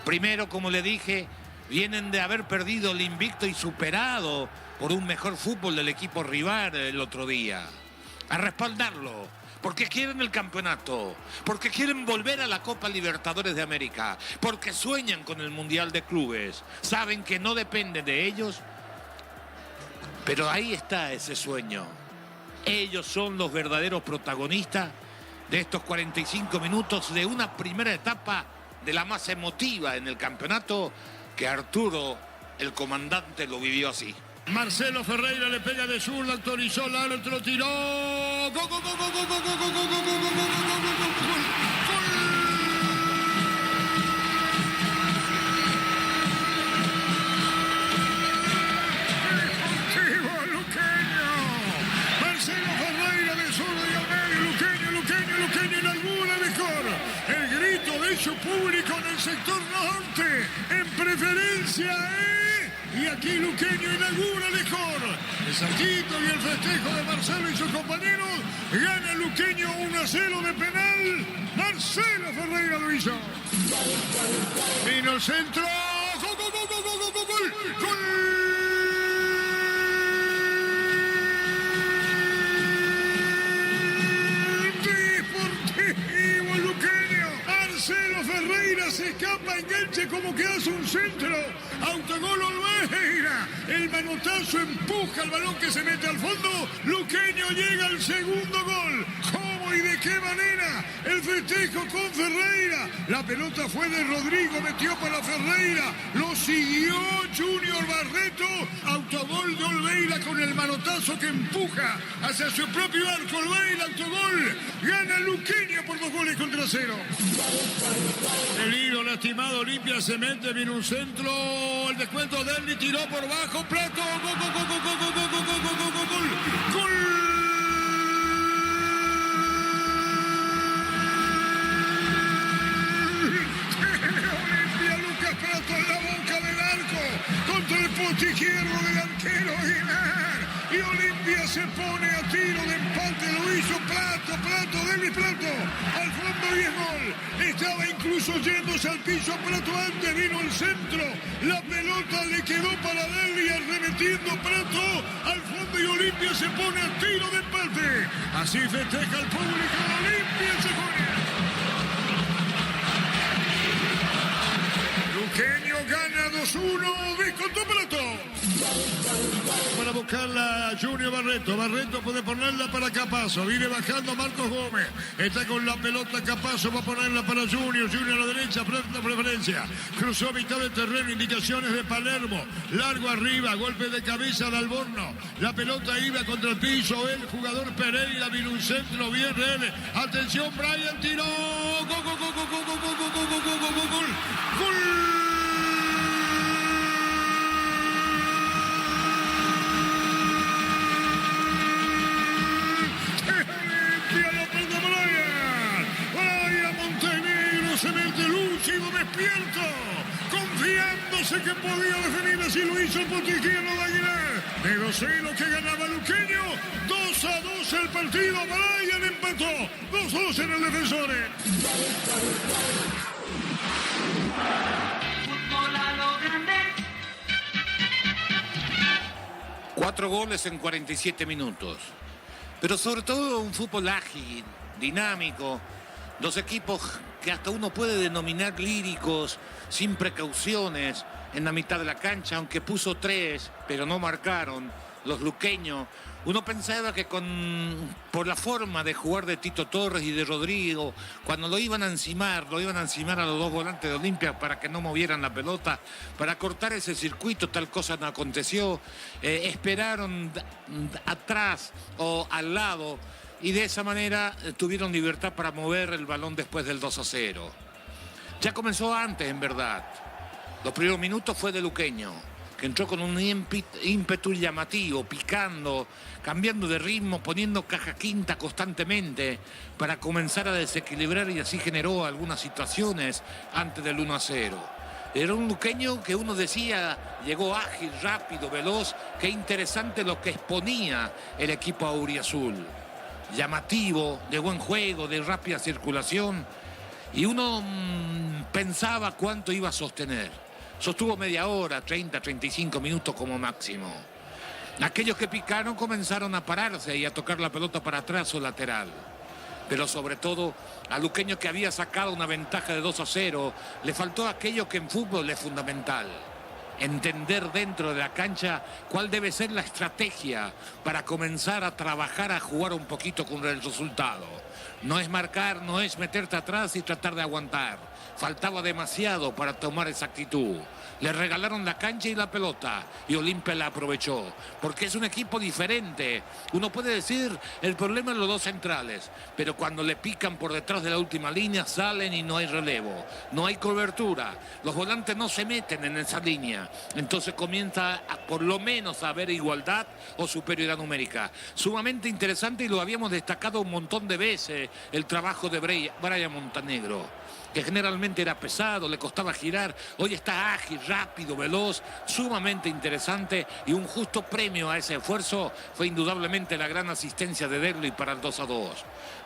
Primero, como le dije, vienen de haber perdido el invicto y superado por un mejor fútbol del equipo rival el otro día. A respaldarlo, porque quieren el campeonato, porque quieren volver a la Copa Libertadores de América, porque sueñan con el Mundial de Clubes. Saben que no depende de ellos, pero ahí está ese sueño. Ellos son los verdaderos protagonistas de estos 45 minutos de una primera etapa de la más emotiva en el campeonato, que Arturo, el comandante, lo vivió así. Marcelo Ferreira le pega de zurda, autorizó, el árbitro tiró. ¡Gol, gol, gol, gol, gol, gol, gol, gol, gol, gol, gol, gol! Marcelo Ferreira de zurda y al medio, Luqueño inaugura mejor. El grito de su público en el sector norte, en preferencia, y aquí Luqueño inaugura mejor. El saquito y el festejo de Marcelo y sus compañeros. Gana Luqueño 1-0 de penal. Marcelo Ferreira lo hizo. Vino el centro. ¡Gol, gol, gol, gol, gol, gol, gol! ¡Gol! Deportivo Luqueño. Marcelo Ferreira se escapa, enganche como que hace un centro. Autogol Olveira. El manotazo empuja el balón que se mete al fondo. Luqueño llega al segundo gol. ¿Cómo y de qué manera? El festejo con Ferreira. La pelota fue de Rodrigo, metió para Ferreira. Lo siguió Junior Barreto. Autogol de Olveira con el manotazo que empuja hacia su propio arco. Olveira, autogol. Gana Luqueño por 2-0. Herido, lastimado, Olimpia se mete, viene un centro, el descuento de Derli, tiró por bajo, Plato, gol, gol, gol, gol, gol, gol, gol, gol, gol, gol, gol, gol, gol. Olimpia, Lucas Prato en la boca del arco, contra el poste izquierdo del arquero Aguilar, y Olimpia se pone a tiro de empate, lo hizo Plato, Derli Plato, al fondo y es gol. Estaba incluso yéndose al piso Prato, antes vino el centro, la pelota le quedó para Derli, arremetiendo Prato al fondo y Olimpia se pone a tiro de empate. Así festeja el público de Olimpia, se pone. Luqueño gana 2-1, descontó Prato. Para buscarla Junior Barreto. Barreto puede ponerla para Capazo. Viene bajando Marcos Gómez. Está con la pelota Capazo. Va a ponerla para Junior. Junior a la derecha, preferencia. Cruzó mitad de terreno. Indicaciones de Palermo. Largo arriba. Golpe de cabeza de Alborno. La pelota iba contra el piso. El jugador Pereira vino un centro bien real. Atención, Brian tiró. Gol, gol, gol, gol, gol, gol, gol, gol, gol, gol, gol, gol, gol. Se mete lúcido, despierto, confiándose que podía definir, así lo hizo el poste izquierdo de Aguilar. De 2-0 que ganaba Luqueño, 2-2 el partido, Brian empató, 2-2 en el Defensores. Fútbol a lo grande. 4 goles en 47 minutos. Pero sobre todo un fútbol ágil, dinámico. Dos equipos que hasta uno puede denominar líricos, sin precauciones, en la mitad de la cancha, aunque puso 3, pero no marcaron los luqueños. Uno pensaba que por la forma de jugar de Tito Torres y de Rodrigo, cuando lo iban a encimar a los dos volantes de Olimpia para que no movieran la pelota, para cortar ese circuito, tal cosa no aconteció. Esperaron atrás o al lado, y de esa manera tuvieron libertad para mover el balón después del 2-0. Ya comenzó antes, en verdad. Los primeros minutos fue de Luqueño, que entró con un ímpetu llamativo, picando, cambiando de ritmo, poniendo caja quinta constantemente para comenzar a desequilibrar, y así generó algunas situaciones antes del 1-0. Era un luqueño que uno decía, llegó ágil, rápido, veloz. Qué interesante lo que exponía el equipo auriazul. Llamativo, de buen juego, de rápida circulación. Y uno pensaba cuánto iba a sostener. Sostuvo media hora, 30, 35 minutos como máximo. Aquellos que picaron comenzaron a pararse y a tocar la pelota para atrás o lateral. Pero sobre todo, a luqueño, que había sacado una ventaja de 2-0, le faltó aquello que en fútbol es fundamental: entender dentro de la cancha cuál debe ser la estrategia para comenzar a trabajar, a jugar un poquito con el resultado. No es marcar, no es meterte atrás y tratar de aguantar. Faltaba demasiado para tomar esa actitud. Le regalaron la cancha y la pelota, y Olimpia la aprovechó, porque es un equipo diferente. Uno puede decir, el problema es los dos centrales, pero cuando le pican por detrás de la última línea, salen y no hay relevo, no hay cobertura. Los volantes no se meten en esa línea. Entonces comienza por lo menos a haber igualdad o superioridad numérica. Sumamente interesante, y lo habíamos destacado un montón de veces, el trabajo de Brian Montenegro, que generalmente era pesado, le costaba girar. Hoy está ágil, rápido, veloz, sumamente interesante, y un justo premio a ese esfuerzo fue indudablemente la gran asistencia de Derli para el 2-2.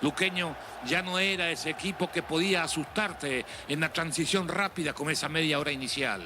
Luqueño ya no era ese equipo que podía asustarte en la transición rápida como esa media hora inicial.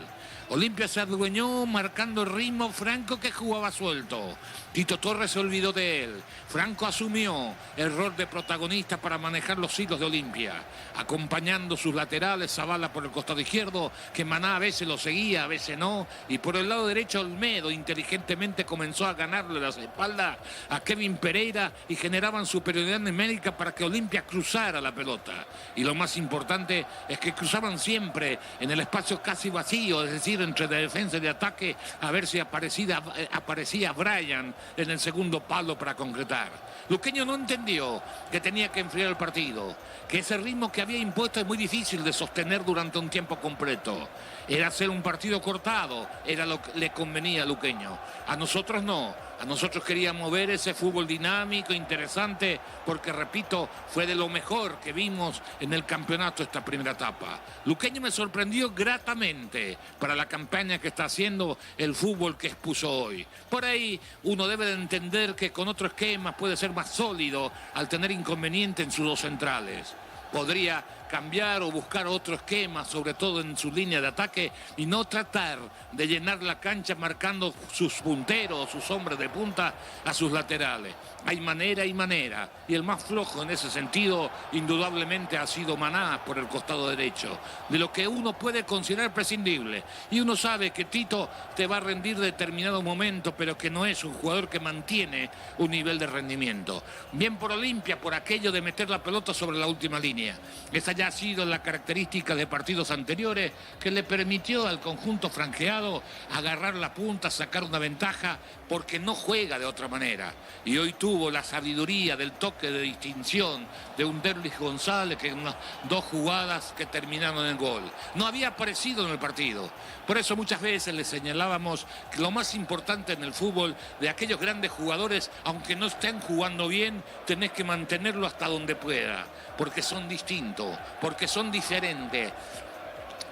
Olimpia se adueñó marcando el ritmo. Franco, que jugaba suelto. Tito Torres se olvidó de él. Franco asumió el rol de protagonista para manejar los hilos de Olimpia, acompañando sus laterales. Zavala por el costado izquierdo, que Maná a veces lo seguía, a veces no. Y por el lado derecho, Olmedo inteligentemente comenzó a ganarle las espaldas a Kevin Pereira, y generaban superioridad numérica para que Olimpia cruzara la pelota. Y lo más importante es que cruzaban siempre en el espacio casi vacío, es decir, entre de defensa y de ataque, a ver si aparecía Brian en el segundo palo para concretar. Luqueño no entendió que tenía que enfriar el partido, que ese ritmo que había impuesto es muy difícil de sostener durante un tiempo completo. Era hacer un partido cortado, era lo que le convenía a Luqueño. A nosotros no, a nosotros queríamos ver ese fútbol dinámico, interesante, porque, repito, fue de lo mejor que vimos en el campeonato esta primera etapa. Luqueño me sorprendió gratamente para la campaña que está haciendo, el fútbol que expuso hoy. Por ahí uno debe de entender que con otro esquema puede ser más sólido al tener inconveniente en sus dos centrales. Podría cambiar o buscar otro esquema, sobre todo en su línea de ataque, y no tratar de llenar la cancha marcando sus punteros, sus hombres de punta a sus laterales. Hay manera y manera, y el más flojo en ese sentido indudablemente ha sido Maná por el costado derecho, de lo que uno puede considerar prescindible. Y uno sabe que Tito te va a rendir determinado momento, pero que no es un jugador que mantiene un nivel de rendimiento. Bien por Olimpia, por aquello de meter la pelota sobre la última línea. Esa ya ha sido la característica de partidos anteriores, que le permitió al conjunto franjeado agarrar la punta, sacar una ventaja, porque no juega de otra manera. Y hoy tuvo la sabiduría del toque de distinción de un Derlis González, que en unas dos jugadas que terminaron en gol. No había aparecido en el partido. Por eso muchas veces le señalábamos que lo más importante en el fútbol de aquellos grandes jugadores, aunque no estén jugando bien, tenés que mantenerlo hasta donde pueda, porque son distintos, porque son diferentes,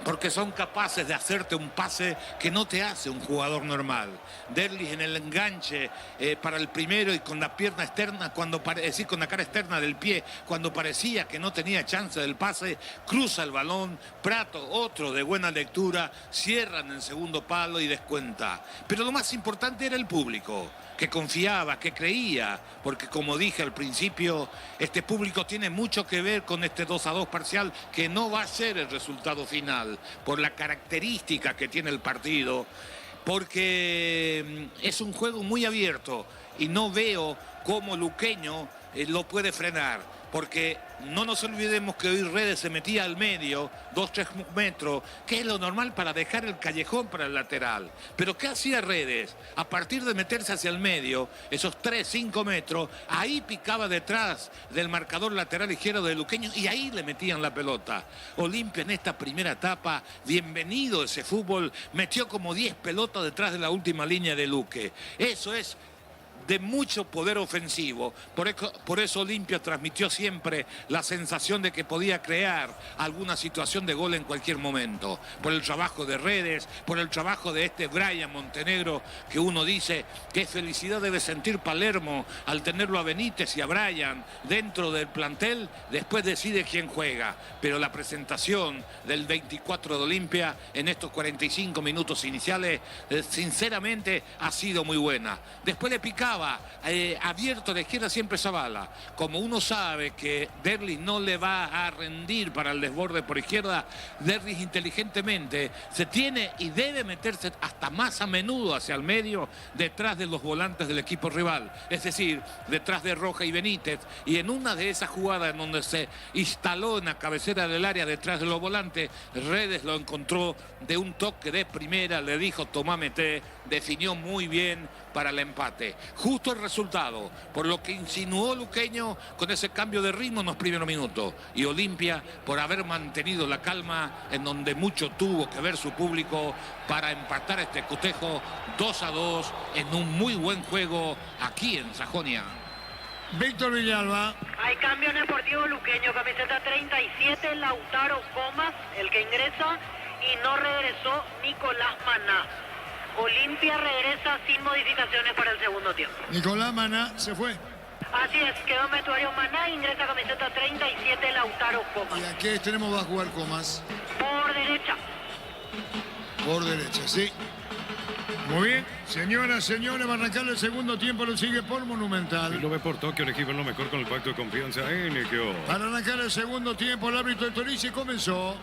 porque son capaces de hacerte un pase que no te hace un jugador normal. Derlis en el enganche para el primero, y con la pierna externa, con la cara externa del pie, cuando parecía que no tenía chance del pase, cruza el balón. Prato, otro de buena lectura, cierra en el segundo palo y descuenta. Pero lo más importante era el público, que confiaba, que creía, porque como dije al principio, este público tiene mucho que ver con este 2-2 parcial, que no va a ser el resultado final, por la característica que tiene el partido, porque es un juego muy abierto, y no veo cómo Luqueño lo puede frenar. porque no nos olvidemos que hoy Redes se metía al medio, 2-3 metros, que es lo normal para dejar el callejón para el lateral. Pero ¿qué hacía Redes? A partir de meterse hacia el medio, esos 3-5 metros, ahí picaba detrás del marcador lateral izquierdo de Luqueño y ahí le metían la pelota. Olimpia en esta primera etapa, bienvenido ese fútbol, metió como 10 pelotas detrás de la última línea de Luque. Eso es de mucho poder ofensivo. Por eso Olimpia transmitió siempre la sensación de que podía crear alguna situación de gol en cualquier momento. Por el trabajo de Redes, por el trabajo de este Brian Montenegro, que uno dice qué felicidad debe sentir Palermo al tenerlo a Benítez y a Brian dentro del plantel, después decide quién juega. Pero la presentación del 24 de Olimpia en estos 45 minutos iniciales, sinceramente, ha sido muy buena. Después le picaba abierto a la izquierda siempre Zavala. Como uno sabe que Derlis no le va a rendir para el desborde por izquierda, Derlis inteligentemente se tiene y debe meterse hasta más a menudo hacia el medio, detrás de los volantes del equipo rival, es decir, detrás de Roja y Benítez. Y en una de esas jugadas en donde se instaló en la cabecera del área detrás de los volantes, Redes lo encontró de un toque de primera, le dijo tomá, meté, definió muy bien para el empate. Justo el resultado, por lo que insinuó Luqueño con ese cambio de ritmo en los primeros minutos. Y Olimpia, por haber mantenido la calma, en donde mucho tuvo que ver su público, para empatar este cotejo 2-2 en un muy buen juego aquí en Sajonia. Víctor Villalba. Hay cambio en el Deportivo Luqueño, camiseta 37, Lautaro Comas, el que ingresa, y no regresó Nicolás Maná. Olimpia regresa sin modificaciones para el segundo tiempo. Nicolás Maná se fue. Así es, quedó en vestuario Maná, ingresa camiseta 37, Lautaro Comas. ¿Y a qué extremo va a jugar Comas? Por derecha. Por derecha, sí. Muy bien, señoras, señores, va a arrancar el segundo tiempo, lo sigue por Monumental. Y lo ve por Tokio, el equipo es lo mejor con el pacto de confianza en Ikeo. Para arrancar el segundo tiempo, el árbitro de Torici comenzó.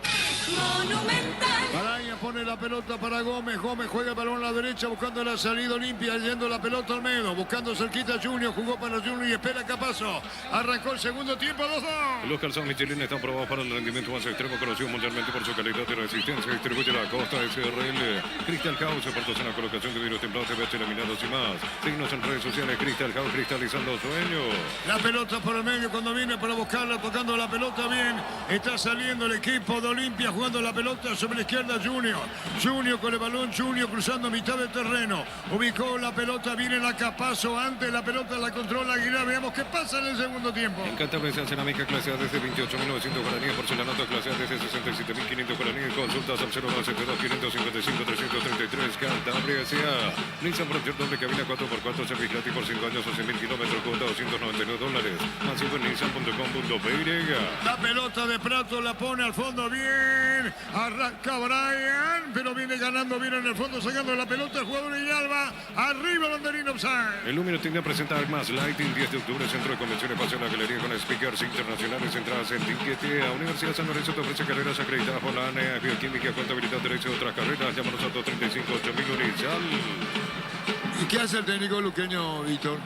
Monumental. Paraña pone la pelota para Gómez. Gómez juega el balón a la derecha buscando la salida Olimpia, yendo la pelota al medio, buscando cerquita Junior, jugó para Junior y espera Capazo. Arrancó el segundo tiempo, 2-2. Los calzados Michelin están probados para el rendimiento más extremo, conocido mundialmente por su calidad y resistencia. Distribuye la Costa SRL. Crystal House, aportación a la colocación de vidrios templados, TVH laminados y más. Síguenos en redes sociales, Crystal House, cristalizando sueños. La pelota por el medio cuando viene para buscarla, tocando la pelota bien. Está saliendo el equipo de Olimpia, jugando la pelota sobre la izquierda Junior. Junior con el balón, Junior cruzando mitad del terreno. Ubicó la pelota, viene la Capazo, antes la pelota la controla Aguilar. Veamos qué pasa en el segundo tiempo. En Cantabria, cerámica clase A desde 28.900 guaraníes, porcelanato clase A desde 67.500 guaraníes. Consultas al 092 555 333 Cantabria S.A. Nissan Frontier doble cabina 4x4, servicio gratis por 5 años o 100.000 kilómetros, cuota $299. Más info en nissan.com.py. La pelota de Prato la pone al fondo bien. Arranca Brian, pero viene ganando bien en el fondo, sacando la pelota el jugador Villalba. Arriba Banderino offside. El número tiende a presentar más Lighting 10 de octubre, Centro de Convenciones, Paseo La Galería con speakers internacionales, entradas en Ticket. A Universidad San Lorenzo te ofrece carreras acreditadas por la ANEA, Bioquímica, Contabilidad, Derecho y otras carreras. Llámanos al 235-8000 Urizal. ¿Y qué hace el técnico luqueño, Víctor?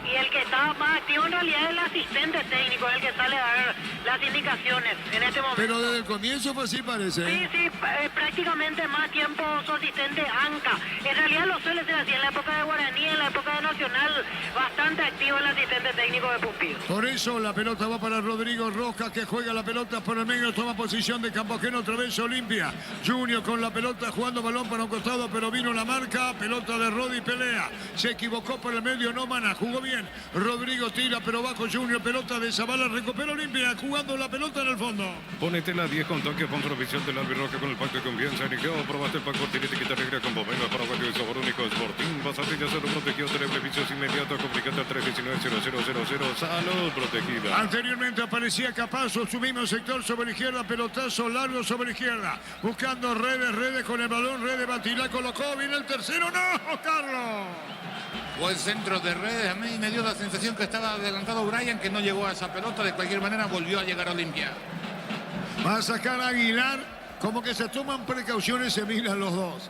Y el que está más activo en realidad es el asistente técnico, el que sale a dar las indicaciones en este momento. Pero desde el comienzo fue así, parece. Sí, prácticamente más tiempo su asistente Anca. En realidad lo suele ser así, en la época de Guaraní, en la época de Nacional, bastante activo el asistente técnico de Pumpido. Por eso la pelota va para Rodrigo Rojas, que juega la pelota por el medio, toma posición de campo ajeno, otra vez Olimpia. Junior con la pelota, jugando balón para un costado, pero vino la marca, pelota de Rodi, pelea. Se equivocó por el medio, no Mana, jugó bien. Rodrigo tira, pero bajo Junior, pelota de Zavala, recupera Olimpia, jugando la pelota en el fondo. Ponete la 10 con toque, con provisión del Albirroca con el pacto de confianza. Nikeo, probaste el pack tiene etiqueta negra con pomelo paraguayo y sabor único Sporting. Pasatilla cero protegido, tener beneficios inmediatos, complicando al 319-0000. Salud protegida. Anteriormente aparecía Capazo, subimos sector sobre la izquierda, pelotazo largo sobre la izquierda. Buscando Redes con el balón, Redes Batilá colocó, viene el tercero, ¡no, Carlos! Buen centro de Redes, a mí me dio la sensación que estaba adelantado Brian, que no llegó a esa pelota, de cualquier manera volvió a llegar a Olimpia. Va a sacar a Aguilar, como que se toman precauciones, se miran los dos.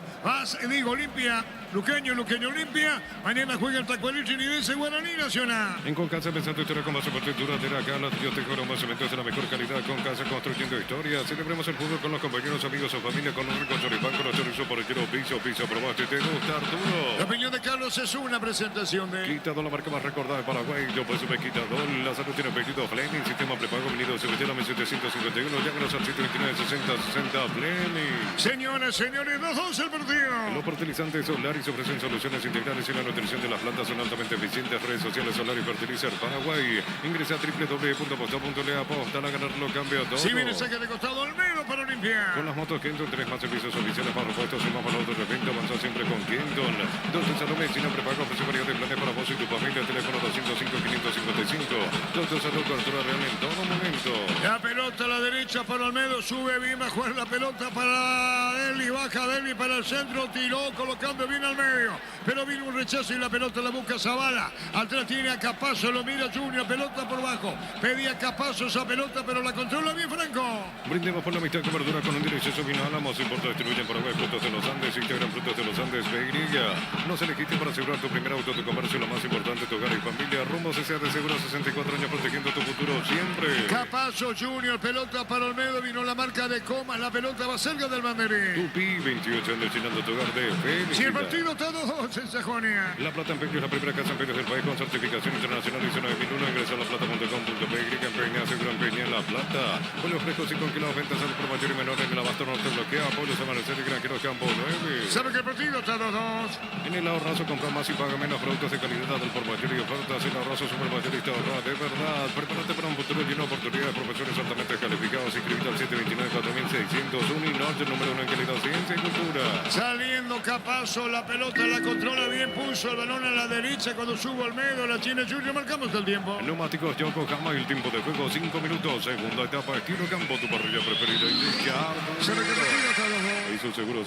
Digo, Olimpia, Luqueño, Olimpia. Mañana juega el Tacualiche Nidense, Guaraní Nacional. En Concasa, pensando historia con más apertura de acá, la biblioteca más cementos de la mejor calidad. Concasa, construyendo historia. Celebremos el fútbol con los compañeros, amigos o familia, con un rico choripán, con los chorizos por el tiro, piso, probaste, te gusta, Arturo. La opinión de Carlos es una presentación de Quitador, la marca más recordada de Paraguay. Yo pues me Quitador. La salud tiene apellido Fleming. Sistema prepago venido de Cebetera 1751. Llámenos al 729-6060 Fleming. Señoras, señores, 2-2 el partido. Los fertilizantes Solaris ofrecen soluciones integrales y la nutrición de las plantas son altamente eficientes. Redes sociales Solaris Fertilizer Paraguay. Ingresa a www.posta.le. Aposta a ganarlo, cambia todo. Si viene saque de costado, Olmedo para Olimpia. Con las motos Kenton, 3 más servicios oficiales para repuestos y más valor de evento. Avanza siempre con Kenton. 2 en Salud Medicina Prepago ofrece variedad de planes para vos y tu familia. Teléfono 205-555. 2 en Salud, cobertura real en todo momento. La pelota a la derecha para Olmedo. Sube bien, va a jugar la pelota para Deli. Baja Deli para el centro. Tiró, colocando bien al medio. Pero vino un rechazo y la pelota la busca Zavala. Atrás tiene a Capazo, lo mira Junior. Pelota por bajo. Pedía Capazo esa pelota, pero la controla bien Franco. Brindemos por la mitad de cobertura con un derecho vino Álamos. Importa distribuyen Paraguay Frutos de los Andes. Integran Frutos de los Andes. Begrilla. Nos elegiste para asegurar tu primer auto de comercio. Lo más importante, tu hogar y familia. Rumbo CCA de Seguro, 64 años protegiendo tu futuro siempre. Capazo Junior, pelota para Olmedo. Vino la marca de Comas. La pelota va cerca del banderín. Tupi, 28 años llenando tu hogar de felicidad. Si el partido está 2-2 en Sajonia. La Plata Empeño es la primera casa empeños del país con certificación internacional ISO 9001. Ingresa a laplata.com.py. Empeña, seguro empeña en La Plata. Pollos frescos y congelados, ventas al por mayor y menor en el abasto norte bloquea. Pollos Amanecer y Granjeros Campo 9. ¿Sabe que el partido está 2-2? En el ahorrazo compra más y paga menos productos de calidad del por mayor y ofertas. En ahorrazo supermayorista ahorra de verdad. Prepárate para un futuro lleno de oportunidades. Profesores altamente calificados. Inscribite al 729-4601 y norte, número 1 en calidad, ciencia y cultura. Saliendo Capazo, la pelota la controla bien, puso el balón a la derecha cuando subo Olmedo, la China Junior, marcamos el tiempo. Neumáticos Yokohama, el tiempo de juego 5 minutos, segunda etapa, estilo campo, tu parrilla preferida, indicar. Se ve que el partido está 2-2. Hizo seguro,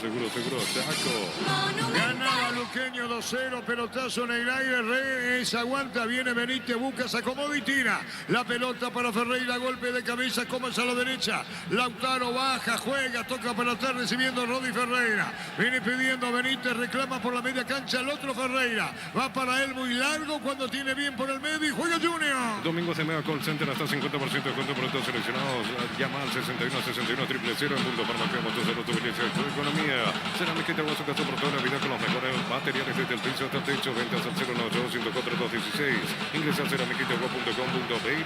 taco. Ganaba Luqueño 2-0, pelotazo en el aire, Reyes aguanta, viene Benítez, busca, se acomoda y tira. La pelota para Ferreira, golpe de cabeza, Comas a la derecha. Lautaro baja, juega, toca para atrás, recibiendo a Rodi Ferreira. Viene pidiendo a Benítez, reclama por la media cancha el otro Ferreira. Va para él muy largo cuando tiene bien por el medio y juega Junior. Domingo se mea Call Center hasta 50% de cuento por todos seleccionados. Llama al 61-61-000 en Punto Farmacia, Motosalud, tu belleza, tu economía. Cerámica y te su casa por toda la vida con los mejores materiales desde el piso hasta el techo. Ventas al 098-104-216. Ingresa a cerámica.com.pe.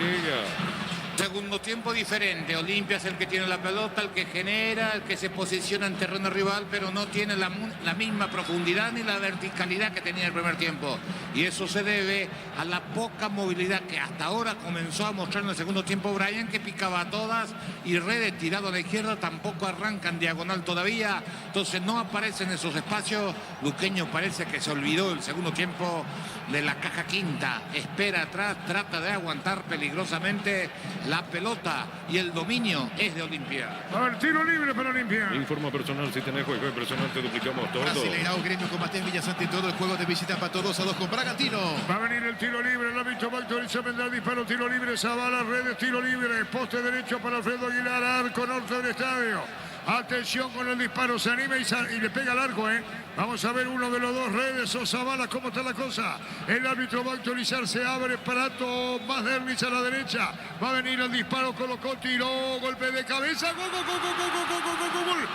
Segundo tiempo diferente. Olimpia es el que tiene la pelota, el que genera, el que se posiciona en terreno rival, pero no tiene la misma profundidad ni la verticalidad que tenía el primer tiempo. Y eso se debe a la poca movilidad que hasta ahora comenzó a mostrar en el segundo tiempo Brian, que picaba a todas, y Redes tirado a la izquierda tampoco arranca en diagonal todavía. Entonces no aparecen esos espacios. Luqueño parece que se olvidó el segundo tiempo de la caja quinta. Espera atrás, trata de aguantar peligrosamente. La pelota y el dominio es de Olimpia. A ver, tiro libre para Olimpia. Informa personal, si tenés juego personal te duplicamos todo. Brasileirao, Gremio con Matías Villasante en todo el juego de visita empató 2-2 con Bragantino. Va a venir el tiro libre, el árbitro va a autorizar, vendrá el disparo, tiro libre, Zavala, Redes, tiro libre, poste derecho para Alfredo Aguilar, arco norte del estadio. Atención con el disparo, se anima y le pega al arco, Vamos a ver uno de los dos, Redes o Zavala, cómo está la cosa. El árbitro va a autorizar, se abre Prato, más Derlis a la derecha. Va a venir el disparo, colocó, tiró, golpe de cabeza, gol, gol, gol, gol, gol, gol, gol, gol, gol, gol.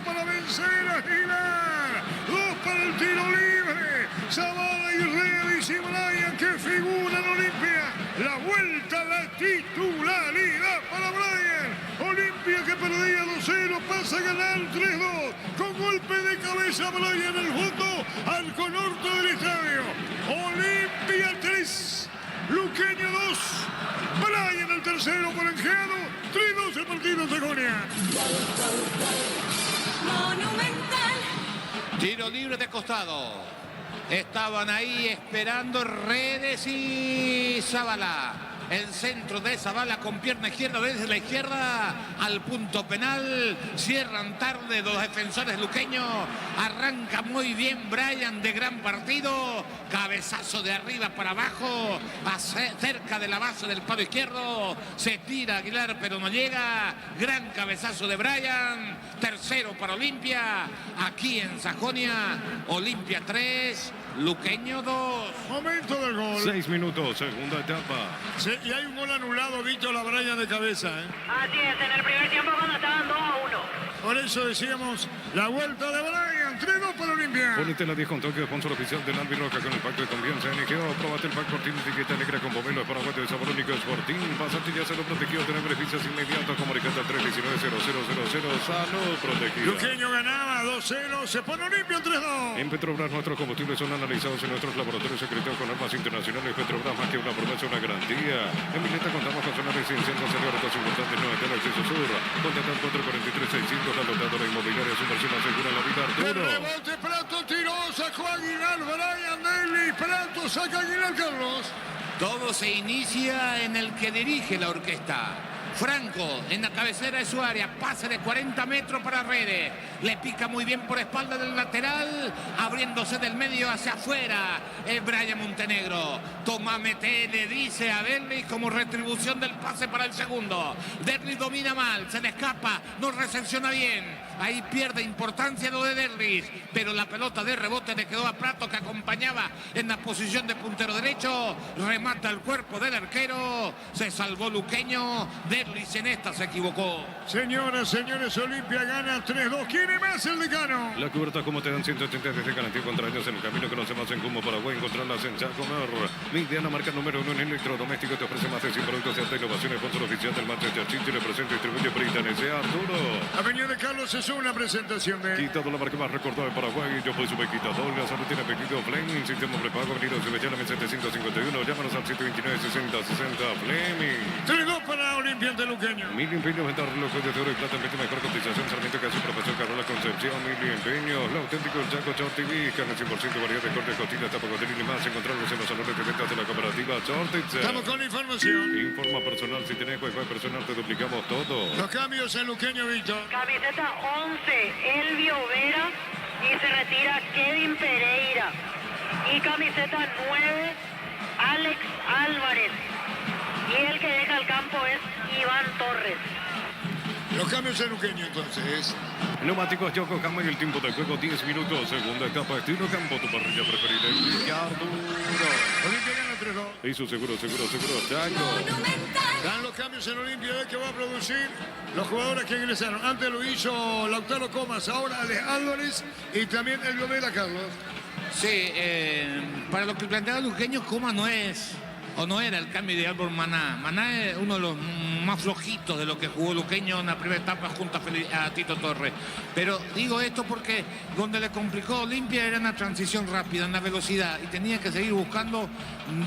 Para vencer a Aguilar, 2 para el tiro libre, Zavala y Redes y Brian que figura en Olimpia, la vuelta a la titularidad para Brian, Olimpia que perdía 2-0 pasa a ganar 3-2, con golpe de cabeza Brian en el fondo, arco norte del estadio, Olimpia 3, Luqueño 2, Brian el tercero por Engeado, 3-2 el partido en Sajonia. Monumental. Tiro libre de costado. Estaban ahí esperando Redes y Zavala. El centro de esa bala con pierna izquierda desde la izquierda al punto penal. Cierran tarde los defensores luqueños. Arranca muy bien Bryan, de gran partido. Cabezazo de arriba para abajo, cerca de la base del palo izquierdo. Se tira Aguilar, pero no llega. Gran cabezazo de Bryan. Tercero para Olimpia. Aquí en Sajonia, Olimpia 3, Luqueño 2. Momento del gol. 6 minutos, segunda etapa. Sí, y hay un gol anulado, Víctor, a Bryan de cabeza. Así es, en el primer tiempo cuando estaban 2-1. Por eso decíamos la vuelta de Bryan. 3-2 para Olimpia. Ponete la 10 con toque, sponsor oficial del Albiroca con el pacto de confianza NGO. Probate el pack Fortín, etiqueta negra con pomelo de Paraguay de sabor único Sporting. Pasate ya se lo protegido, tener beneficios inmediatos. Comunicate al 319-0000. Salud protegido. Luqueño ganaba 2-0. Se pone Olimpia 3-2. En Petrobras nuestros combustibles son analizados en nuestros laboratorios secretos con armas internacionales. Petrobras más que una promesa, una garantía. En Mileta contamos con zona residencial con datos importantes, no está el acceso sur. Contacta al 443-600, la dotadora inmobiliaria, su inversión más segura en la vida, El Arturo. rebote, Prato tiró, sacó Aguilar, Bryan Daly, Prato saca Aguilar, Carlos. Todo se inicia en el que dirige la orquesta. Franco en la cabecera de su área, pase de 40 metros para Redes. Le pica muy bien por espalda del lateral, abriéndose del medio hacia afuera. Es Bryan Montenegro. Toma, mete, le dice a Derli como retribución del pase para el segundo. Derli domina mal, se le escapa, no recepciona bien. Ahí pierde importancia lo de Derlis, pero la pelota de rebote le quedó a Prato, que acompañaba en la posición de puntero derecho. Remata el cuerpo del arquero. Se salvó Luqueño. Derlis en esta se equivocó. Señoras, señores, Olimpia gana 3-2. ¿Quién es más el decano? La cubierta como te dan 180 desde garantía contra años en el camino que no se más en Cumo, Paraguay. Encontrarlas en Chacomer. Mediana, marca número 1 en electrodoméstico. Te ofrece más de 100 productos de alta innovación. Sponsor oficial del Manchester City. Le presenta y distribuye Britanese Arturo. Avenida de Carlos es una presentación de... Quitado, la marca más recordada de Paraguay. Yo pues sube quitador. La salud tiene apetito. Fleming. Sistema prepago. Avenida Subellana 751. Llámanos al 729-6060. Fleming. 3-2 para Olimpia ante Luqueño. Mil empeños, venta relojes de oro y plata, en mejor cotización, Sarmiento, casi profesor Carola Concepción, Mil empeños, la auténtico El Chaco Short TV, carne 100% variedad de corte, costillas, tapa, costillas y más, encontrarlos en los salones de ventas de la cooperativa Shortix. Estamos con la información. Informa personal, si tenés wifi personal te duplicamos todo. Los cambios en Luqueño, Víctor. Camiseta 11, Elvio Vera, y se retira Kevin Pereira. Y camiseta 9, Alex Álvarez. Y el que deja el campo es Iván Torres. Los cambios en Luqueño, entonces. Neumáticos Yokohama y el tiempo de juego 10 minutos. Segunda etapa, estilo campo, tu parrilla preferida. Olimpia gana 3-2. Hizo seguro, Chaco. Dan los cambios en Olimpia, de que va a producir los jugadores que ingresaron. Antes lo hizo Lautaro Comas, ahora Alex Álvarez y también el Vera, Carlos. Sí, para lo que planteaba Luqueño, Comas no es... o no era el cambio ideal por Maná. Maná es uno de los más flojitos de lo que jugó Luqueño en la primera etapa junto a Tito Torres. Pero digo esto porque donde le complicó a Olimpia era en la transición rápida, en la velocidad, y tenía que seguir buscando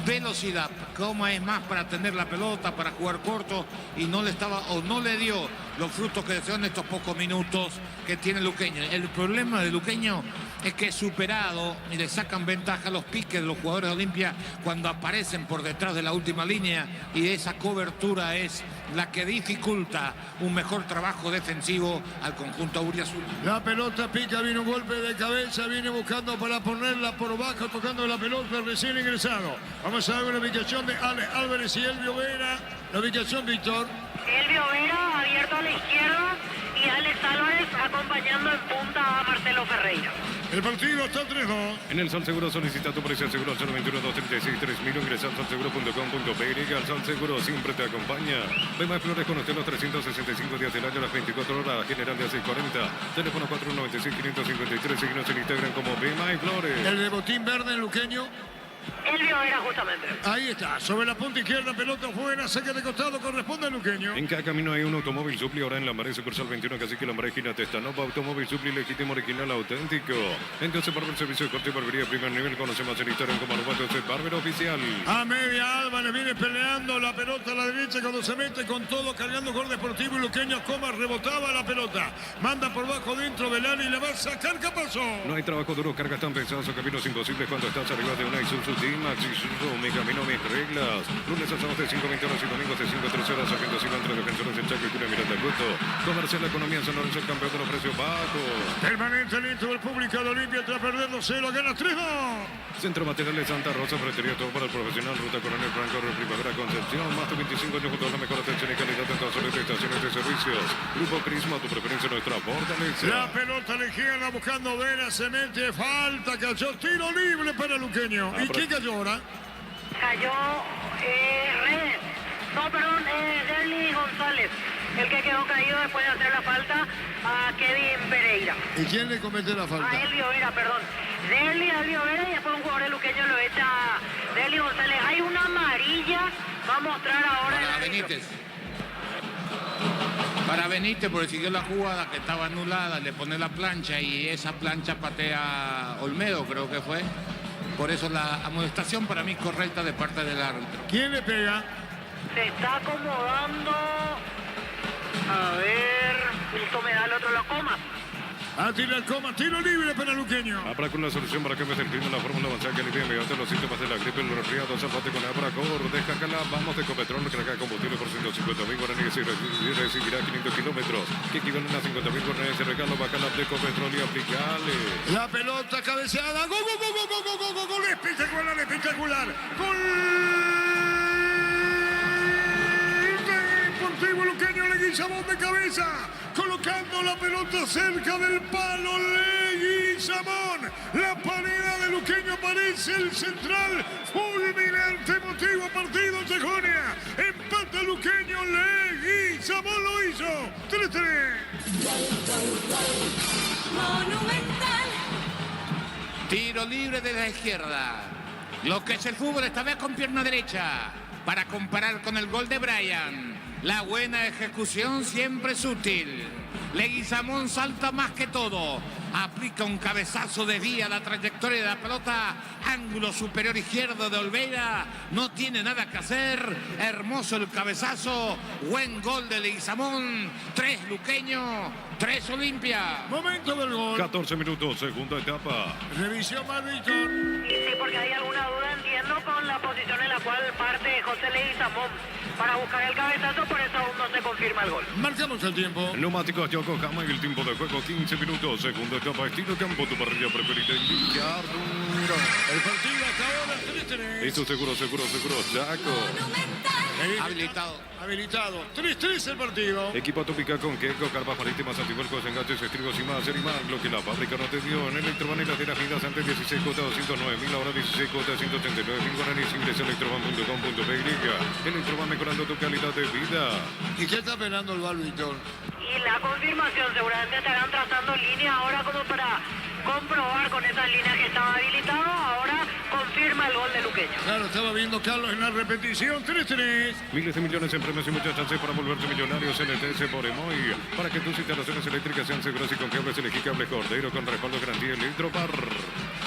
velocidad. Cómo es más para tener la pelota, para jugar corto, y no le estaba o no le dio los frutos que deseó en estos pocos minutos que tiene Luqueño. El problema de Luqueño es que es superado y le sacan ventaja los piques de los jugadores de Olimpia cuando aparecen por detrás de la última línea, y esa cobertura es la que dificulta un mejor trabajo defensivo al conjunto auriazul. La pelota pica, viene un golpe de cabeza, viene buscando para ponerla por bajo, tocando la pelota recién ingresado. Vamos a ver la ubicación de Alex Álvarez y Elvio Vera. La ubicación, Víctor. Elvio Vera abierto a la izquierda y Alex Álvarez acompañando en punta a Marcelo Ferreira. El partido está 3-2. En el Sol Seguro solicita tu precio seguro al 021-236-3000. Ingresa al solseguro.com.py. Al Sol Seguro siempre te acompaña. Ve más flores con usted los 365 días del año, las 24 horas. General de hace 40. Teléfono 496-553. Síguenos en Instagram como Ve más flores. El de botín verde en Luqueño. Elvio Vera justamente. Ahí está, sobre la punta izquierda, pelota fuera, saque de costado, corresponde a Luqueño. En cada camino hay un automóvil Supli, ahora en Lambaré, sucursal 21, Cacique Lambaré, Ginate, Estanova, automóvil Supli, legítimo, original, auténtico. Entonces, para el servicio de corte y barbería de primer nivel, conocemos el Instagram como @, barbero oficial. A media, Álvarez viene peleando la pelota a la derecha cuando se mete con todo, cargando gol deportivo, y Luqueño Comas rebotaba la pelota. Manda por bajo dentro del área y la va a sacar, ¿qué pasó? No hay trabajo duro, cargas tan pesadas o caminos imposibles cuando estás arriba de una Isuzu Maxi Suso, mi camino, mis reglas. Lunes a sábado de 5:20 horas y domingos de 5 a 13 horas. Agenda Silva entre defensores de Chaco y Curia Miranda Gusto. Comercial la economía en San Lorenzo, el campeón de los precios bajos. Permanente lento del público de Olimpia tras perder 2-0, gana 3-2. Centro Materiales Santa Rosa, Fretería, todo para el profesional. Ruta Coronel Franco, Primavera Concepción. Más de 25 años junto a la mejor atención y calidad en todas las estaciones de servicios. Grupo Crisma, tu preferencia, nuestra fortaleza. La pelota legiana buscando Vera, se mete, falta, cayó, tiro libre para Luqueño. ¿Y quién cayó ahora? Cayó Redes. No, perdón, Derly González. El que quedó caído después de hacer la falta a Kevin Pereira. ¿Y quién le cometió la falta? A Elvio Vera, perdón. Derly Vera y después un jugador de Luqueño lo echa Derly González. Hay una amarilla. Va a mostrar ahora Para el Benítez. Para Benítez, porque siguió la jugada que estaba anulada, le pone la plancha y esa plancha patea Olmedo, creo que fue. Por eso la amonestación para mí correcta de parte del árbitro. ¿Quién le pega? Se está acomodando. A ver, justo me da el otro, lo coma. A tirar coma, tiro libre para Luqueño. Abra con la solución para cambios del clima, la fórmula avanzada que alivia inmediatamente los síntomas de la gripe, el resfriado, zapate con Abracor, descárgala, vamos de Ecopetrol, carga combustible por 150.000 guaraníes y recibirá 500 kilómetros, que equivalen a 50.000 guaraníes de regalo, baja la de Ecopetrol y aplicale. La pelota cabeceada, gol, gol, gol, gol, gol, gol, gol, gol, espectacular, espectacular. Gol. Deportivo Luqueño, Leguizamón de cabeza, colocando la pelota cerca del palo. Leguizamón, la pared de Luqueño aparece el central, fulminante, emotivo partido en Sajonia. Empata Luqueño, Leguizamón lo hizo. 3-3. Monumental. Tiro libre de la izquierda. Lo que es el fútbol esta vez con pierna derecha. Para comparar con el gol de Brian. La buena ejecución siempre es útil. Leguizamón salta más que todo. Aplica un cabezazo, desvía la trayectoria de la pelota. Ángulo superior izquierdo de Olveira. No tiene nada que hacer. Hermoso el cabezazo. Buen gol de Leguizamón. 3 Luqueño, 3 Olimpia. Momento del gol. 14 minutos, segunda etapa. Revisión Marvito. Sí, porque hay alguna duda, entiendo, con la posición en la cual parte José Leguizamón para buscar el cabezazo, por eso aún no se confirma el gol. Marcamos el tiempo. Neumáticos Yokohama y el tiempo de juego 15 minutos, segunda etapa, estilo campo, tu parrilla preferida en Villarrura. El partido acabó del 3-3. Esto seguro, Chaco. Habilitado. 3-3 el partido. Equipo Tópica con Queco, carpas marítimas, antivuelcos, enganches, estribos y más, lo que la fábrica no te dio. En Electroban y las tiras finas antes 16 cuotas 209.000, ahora 16 cuotas 139.000 guaraníes. Ingres electroban.com.py. Electroban mejorando tu calidad de vida. ¿Y qué está esperando el bar, Víctor? Y la confirmación, seguramente estarán trazando línea ahora como para comprobar con esas líneas que estaba habilitado. Ahora confirma el gol de Luqueño. Claro, estaba viendo Carlos en la repetición. 3-3. Miles de millones en premios y muchas chances para volverse millonarios en el TS por Emoy. Para que tus instalaciones eléctricas sean seguras y confiables, elegí cable Cordero con respaldo garantía Electropar.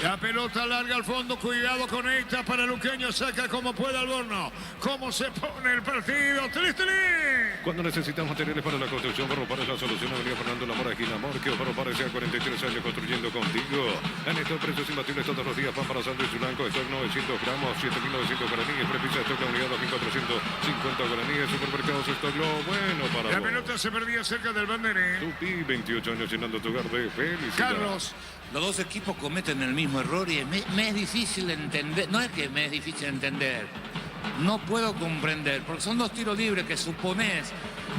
La pelota larga al fondo, cuidado con esta para Luqueño, saca como pueda Alborno. ¿Cómo se pone el partido? 3-3. Cuando necesitas materiales para la construcción, Barropar es la solución. Avenida Fernando Lamora, esquina Morquio. Barropar es 43 años construyendo contigo. En estos precios imbatibles todos los días, pan para sándwich blanco, stock 900 gramos, 7.900 guaraníes. Prepisa stock la unidad 2.450 guaraníes. Supermercados stock lo bueno para La vos. pelota se perdía cerca del banderín. Tupi, 28 años llenando tu hogar de felicidad. Carlos. Los dos equipos cometen el mismo error y me es difícil entender. No es que me es difícil entender. No puedo comprender, porque son dos tiros libres que suponés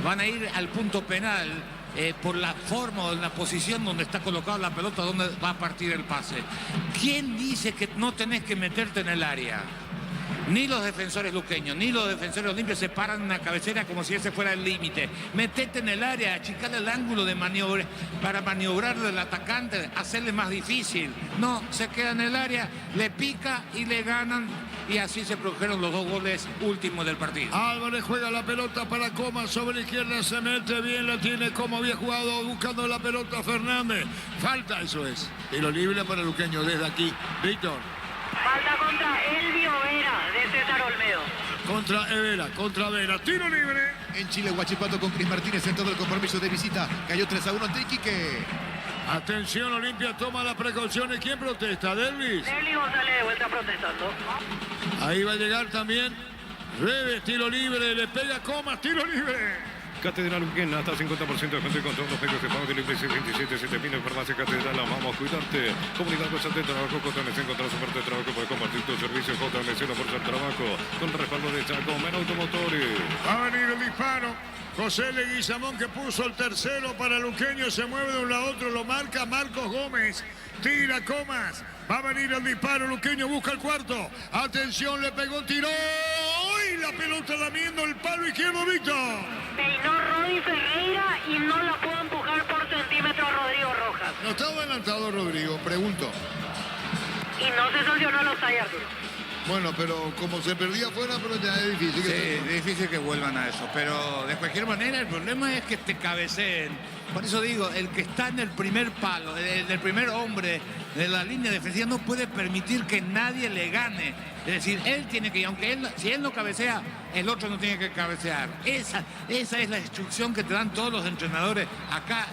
van a ir al punto penal por la forma o la posición donde está colocada la pelota, donde va a partir el pase. ¿Quién dice que no tenés que meterte en el área? Ni los defensores luqueños, ni los defensores olimpios se paran en una cabecera como si ese fuera el límite. Metete en el área, achicar el ángulo de maniobra para maniobrar del atacante, hacerle más difícil. No, se queda en el área, le pica y le ganan. Y así se produjeron los dos goles últimos del partido. Álvarez juega la pelota para Coma sobre la izquierda, se mete bien, la tiene como había jugado, buscando la pelota Fernández. Falta, eso es. Tiro libre para Luqueño desde aquí. Víctor. Falta contra Elvio Vera de César Olmedo. Contra Vera. Tiro libre. En Chile, Huachipato con Cris Martínez en todo el compromiso de visita. Cayó 3-1 ante Iquique. Atención, Olimpia toma las precauciones. ¿Quién protesta? ¿Delvis? Derlis González de vuelta protestando. Ahí va a llegar también Reves, tiro libre, le pega Comas, tiro libre. Catedral Luqueño hasta 50% de gente con todos los medios de pago de libre 27 7000 en farmacia Catedral. Vamos a cuidarte. Comunidad constante de trabajo. JMC encontrar su parte de trabajo. Puedes compartir tu servicio. JMC la fuerza del trabajo. Con el respaldo de Chaco. Men Automotores. Va a venir el disparo. José Leguizamón que puso el tercero para Luqueño. Se mueve de un lado a otro. Lo marca Marcos Gómez. Tira Comas. Va a venir el disparo. Luqueño busca el cuarto. Atención, le pegó, tiró. ¡Y la pelota lamiendo el palo izquierdo, Víctor! Peinó Rodi Ferreira y no la pudo empujar por centímetros Rodrigo Rojas. No estaba adelantado Rodrigo, pregunto. Y no se sancionó a los Arturo. Bueno, pero como se perdía afuera, pero ya es difícil. Sí, es difícil que vuelvan a eso, pero de cualquier manera el problema es que te cabeceen. Por eso digo, el que está en el primer palo, el primer hombre de la línea defensiva no puede permitir que nadie le gane. Es decir, él tiene que, si él no cabecea, el otro no tiene que cabecear. Esa es la instrucción que te dan todos los entrenadores. Acá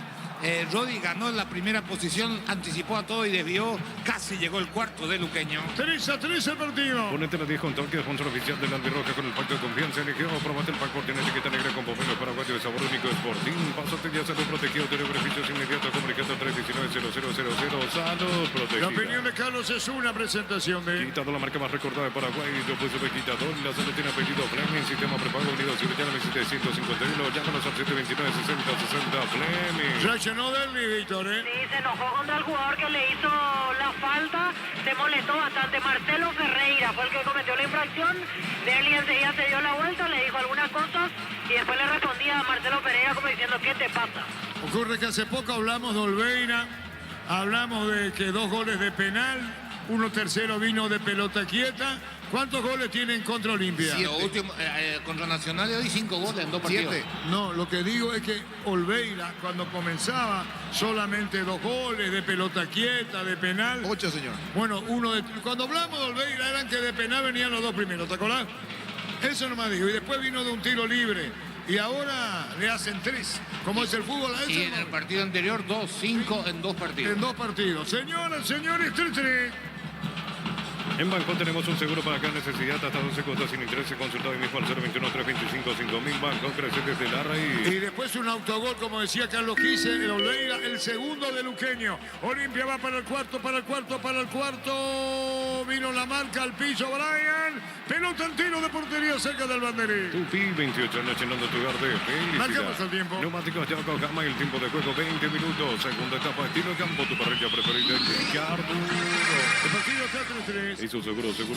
Rodi ganó la primera posición, anticipó a todo y desvió, casi llegó el cuarto de Luqueño. 3-3 el partido. Ponete la 10 con toque, sponsor oficial del Albirroja con el pacto de confianza. Eligió, probate el pack tiene etiqueta negra con pomelo paraguayo de sabor único Sporting. Pásate ya, salud protegido, tiene beneficios inmediatos. Comunicando 319-0000. Salud protegida. La opinión de Carlos es una presentación de... Quitador, la marca más recordada de Paraguay. Yo puse de Quitador. La salud tiene apellido Fleming. Sistema prepago unido. Si llaman al 751, llámanos al 729-6060 Fleming. Reaccionó Delvis, Víctor, ¿eh? Sí, se enojó contra el jugador que le hizo la falta, se molestó bastante. Marcelo Ferreira fue el que cometió la infracción. Derlis enseguida se dio la vuelta, le dijo algunas cosas y después le respondía a Marcelo Ferreira como diciendo, ¿qué te pasa? Ocurre que hace poco hablamos de Olveira, hablamos de que 2 goles de penal, uno tercero vino de pelota quieta. ¿Cuántos goles tienen contra Olimpia? Lo último, contra Nacional de hoy 5 goles en 2 partidos. 7. No, lo que digo es que Olveira, cuando comenzaba, solamente 2 goles de pelota quieta, de penal. 8, señor. Bueno, cuando hablamos de Olveira eran que de penal venían los 2 primeros, ¿te acordás? Eso nomás digo. Y después vino de un tiro libre. Y ahora le hacen 3. ¿Cómo es el fútbol? A eso, Y en el partido anterior 5 en 2 partidos. en 2 partidos. Señoras, señores, 3-3. En Banco tenemos un seguro para cada necesidad hasta 12 cuotas sin interés. Consultado hoy mismo al 021-325-5000. Banco crece desde la raíz. Y después un autogol, como decía Carlos Quise, el Olveira, el segundo de Luqueño. Olimpia va para el cuarto. Vino la marca al piso, Brian. Pelota en tiro de portería cerca del banderín. Tupi, 28 años llenando tu hogar de felicidad. Marcamos el tiempo. Neumáticos Yaco Gama, el tiempo de juego 20 minutos. Segunda etapa, estilo campo, tu parrilla preferida. Carburo. El partido está 3-3. Hizo seguro, Chaco.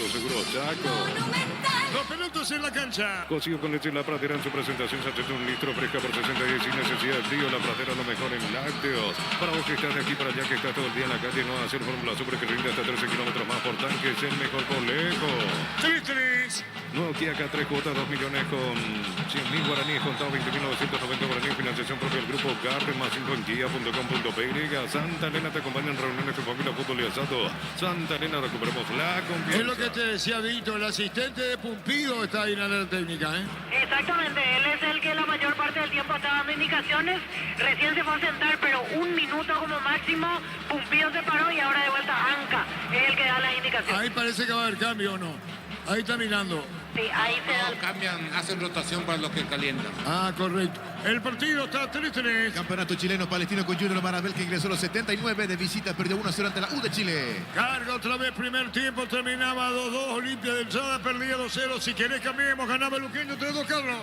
Los pelotas en la cancha. Cocido con leche en la pradera en su presentación. Se hace un litro fresca por 60 días sin necesidad de frío. La pradera lo mejor en lácteos. Para vos que estás de aquí para allá, que estás todo el día en la calle, no hacer fórmula super que rinde hasta 13 kilómetros más por tanque. Es el mejor por lejos. 3-3. Nuevo Kia K3 cuotas 2 millones con 100.000 guaraníes, contado 20.990 guaraníes, financiación propia del grupo Garre, más 5 en kia.com.py. Santa Elena te acompaña en reuniones con familia, fútbol y asado. Santa Elena, recuperemos la confianza. Es lo que te decía Víctor, el asistente de Pumpido está ahí en la técnica, ¿eh? Exactamente, él es el que la mayor parte del tiempo está dando indicaciones. Recién se fue a sentar, pero 1 minuto como máximo. Pumpido se paró y ahora de vuelta Anca es el que da las indicaciones. Ahí parece que va a haber cambio, ¿o no? Ahí está mirando. Sí, ahí se da. No, cambian, hacen rotación para los que calientan. Ah, correcto. El partido está 3-3. Campeonato chileno palestino con Junior Marabel que ingresó a los 79 de visita, perdió 1-0 ante la U de Chile. Carga otra vez, primer tiempo, terminaba 2-2. Olimpia del Sada perdía 2-0. Si querés cambiemos, ganaba el Luqueño 3-2, Carlos.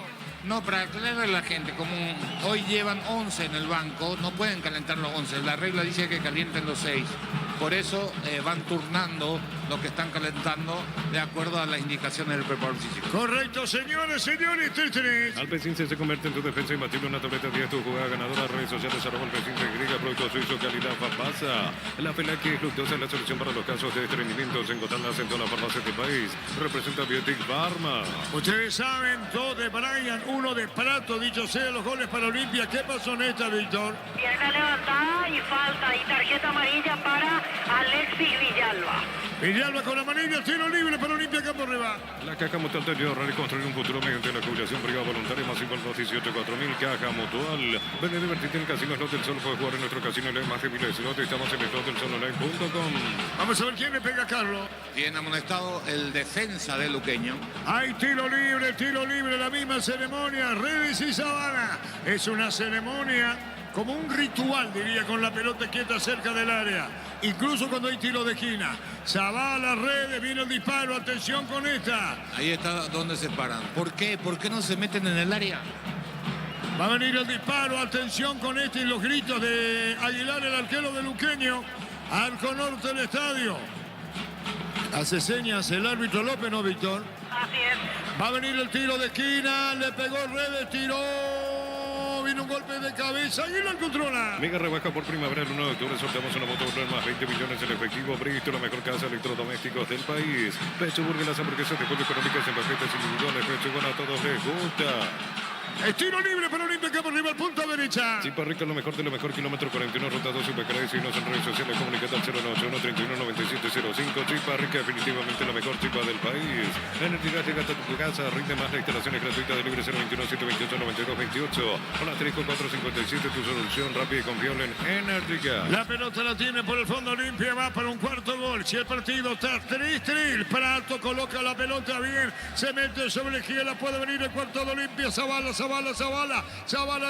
No, para aclararle a la gente, como hoy llevan 11 en el banco, no pueden calentar los 11. La regla dice que calienten los 6. Por eso van turnando los que están calentando de acuerdo a las indicaciones del preparador físico. Correcto, señores, 3-3. Alpecin se convierte en tu defensa imbatible, una tableta 10, tu jugada ganadora, redes sociales, @Alpecin se agrega, producto suizo, calidad, pasa. La pela que es fructosa es la solución para los casos de estreñimiento. Se encontrarlas en todas las farmacias del país. Representa Biotic Pharma. Ustedes saben, 2 de Brian, 1 de Prato, dicho sea los goles para Olimpia. ¿Qué pasó en esta, Víctor? Pierna levantada y falta y tarjeta amarilla para Alexis Villalba. Villalba con la manilla, tiro libre para Olimpia Campo Rival. La Caja Mutual te ayuda a reconstruir un futuro mediante la jubilación privada voluntaria más igual 218-4000. Caja Mutual. Ven a divertirte en Casino Slot del Sol. Puedes jugar en nuestro casino online más débil de Slot. Estamos en slotdelsolonline.com. Vamos a ver quién le pega a Carlos. Bien amonestado el defensa de Luqueño. Hay tiro libre, la misma ceremonia. Redes y Sabana. Es una ceremonia como un ritual, diría, con la pelota quieta cerca del área. Incluso cuando hay tiro de esquina. Zavala, Redes, viene el disparo. Atención con esta. Ahí está donde se paran. ¿Por qué? ¿Por qué no se meten en el área? Va a venir el disparo. Atención con este y los gritos de Aguilar, el arquero de Luqueño. Arco norte del estadio. Hace señas el árbitro López, ¿no, Víctor? Así es. Va a venir el tiro de esquina. Le pegó Redes, tiró. Vino un golpe de cabeza. Aguilar controla. Mega rebaja por primavera el 1 de octubre. Sorteamos una moto más 20 millones en efectivo. Bristol, la mejor casa de electrodomésticos del país. Pecho Burger, las hamburguesas de pollo económicas en paquetes individuales. Pecho, bueno, a todos les gusta. Estilo libre para Olimpia Campo Rival, punta derecha. Chipa Rica, lo mejor de lo mejor, kilómetro 41, ruta 2, Supercarés, y nos en redes sociales, comunicate al 091-319705. Chipa Rica, definitivamente la mejor chipa del país. Energía llega a tu casa, rinde más, la instalaciones gratuitas de libre 021-728-9228. Hola, 3457, tu solución rápida y confiable en Energía. La pelota la tiene por el fondo. Olimpia va para un cuarto gol. Si el partido está 3-3, Prato coloca la pelota bien, se mete sobre la izquierda, puede venir el cuarto de Olimpia. Zavala